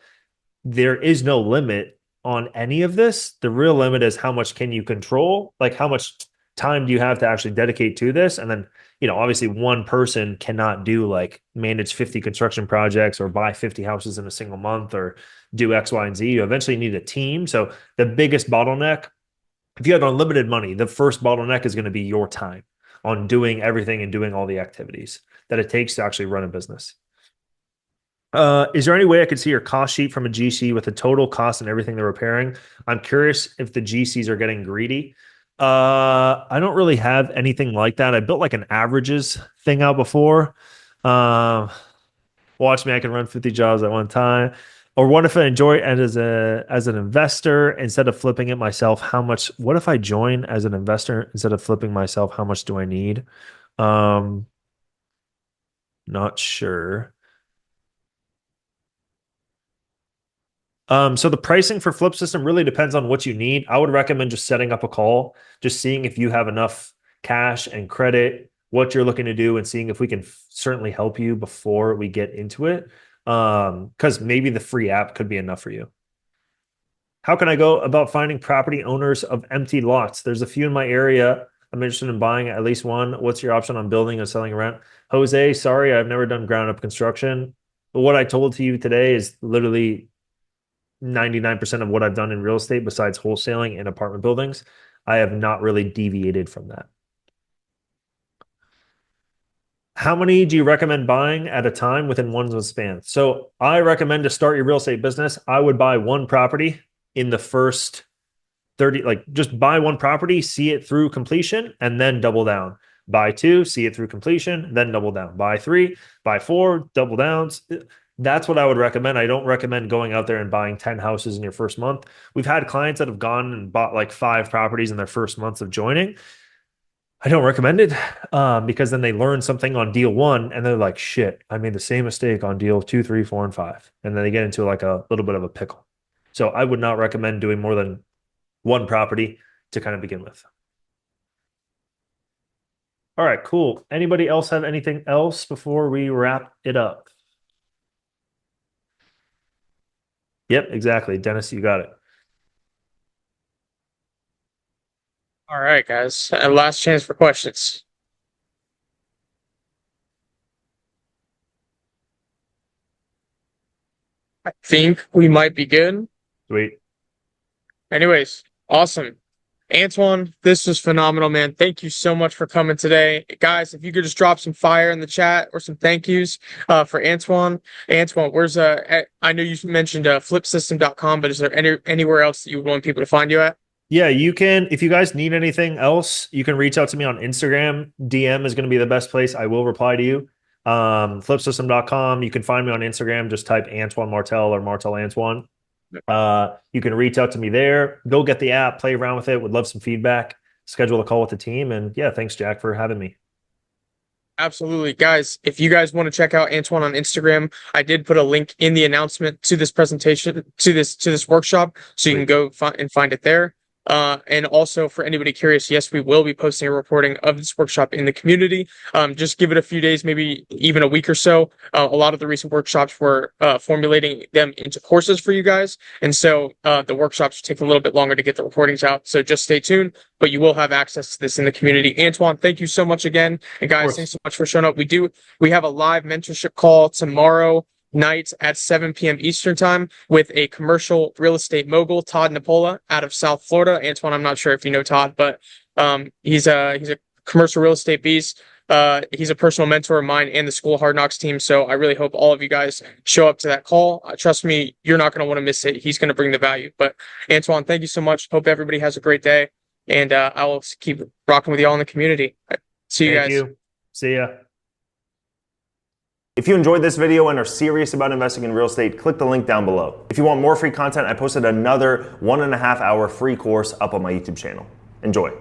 there is no limit on any of this. The real limit is how much can you control? Like, how much time do you have to actually dedicate to this? And then, obviously one person cannot do like manage 50 construction projects or buy 50 houses in a single month or do X, Y, and Z. You eventually need a team. So the biggest bottleneck, if you have unlimited money, the first bottleneck is going to be your time on doing everything and doing all the activities that it takes to actually run a business. Is there any way I could see your cost sheet from a GC with the total cost and everything they're repairing? I'm curious if the GCs are getting greedy. I don't really have anything like that. I built like an averages thing out before. Watch me, I can run 50 jobs at one time. Or what if I enjoy it as an investor instead of flipping it myself? What if I join as an investor instead of flipping myself? How much do I need? Not sure. So the pricing for Flipsystem really depends on what you need. I would recommend just setting up a call, just seeing if you have enough cash and credit, what you're looking to do, and seeing if we can certainly help you before we get into it. Because maybe the free app could be enough for you. How can I go about finding property owners of empty lots? There's a few in my area. I'm interested in buying at least one. What's your option on building and selling rent? Jose, sorry, I've never done ground up construction. But what I told to you today is literally 99% of what I've done in real estate besides wholesaling and apartment buildings. I have not really deviated from that. How many do you recommend buying at a time within one month span? So I recommend to start your real estate business. I would buy one property in the first 30, like just buy one property, see it through completion, and then double down. Buy two, see it through completion, then double down. Buy three, buy four, double downs. That's what I would recommend. I don't recommend going out there and buying 10 houses in your first month. We've had clients that have gone and bought like 5 properties in their first months of joining. I don't recommend it because then they learn something on deal 1 and they're like, shit, I made the same mistake on deal 2, 3, 4, and 5. And then they get into like a little bit of a pickle. So I would not recommend doing more than one property to kind of begin with. All right, cool. Anybody else have anything else before we wrap it up? Yep, exactly. Dennis, you got it. All right, guys. Last chance for questions. I think we might be good. Sweet. Anyways, awesome. Antoine, this was phenomenal, man. Thank you so much for coming today. Guys, if you could just drop some fire in the chat or some thank yous for Antoine. Antoine, where's I know you mentioned flipsystem.com, but is there anywhere else that you would want people to find you at? Yeah, you can, if you guys need anything else, you can reach out to me on Instagram. DM is going to be the best place. I will reply to you. Flipsystem.com. You can find me on Instagram. Just type Antoine Martel or Martel Antoine. You can reach out to me there. Go get the app, play around with it. Would love some feedback. Schedule a call with the team. And yeah, thanks, Jack, for having me. Absolutely. Guys, if you guys want to check out Antoine on Instagram, I did put a link in the announcement to this presentation, to this workshop, so you can go and find it there. And also for anybody curious, yes, we will be posting a reporting of this workshop in the community. Just give it a few days, maybe even a week or so. A lot of the recent workshops were formulating them into courses for you guys. And so the workshops take a little bit longer to get the reportings out. So just stay tuned, but you will have access to this in the community. Antoine, thank you so much again. And guys, thanks so much for showing up. We have a live mentorship call tomorrow night at 7 p.m. Eastern time with a commercial real estate mogul, Todd Napola, out of South Florida. Antoine, I'm not sure if you know Todd, but he's a commercial real estate beast. He's a personal mentor of mine and the School of Hard Knocks team. So I really hope all of you guys show up to that call. Trust me, you're not going to want to miss it. He's going to bring the value. But Antoine, thank you so much. Hope everybody has a great day. And I will keep rocking with y'all in the community. See you guys. Thank you. See ya. If you enjoyed this video and are serious about investing in real estate, click the link down below. If you want more free content, I posted another 1.5 hour free course up on my YouTube channel. Enjoy.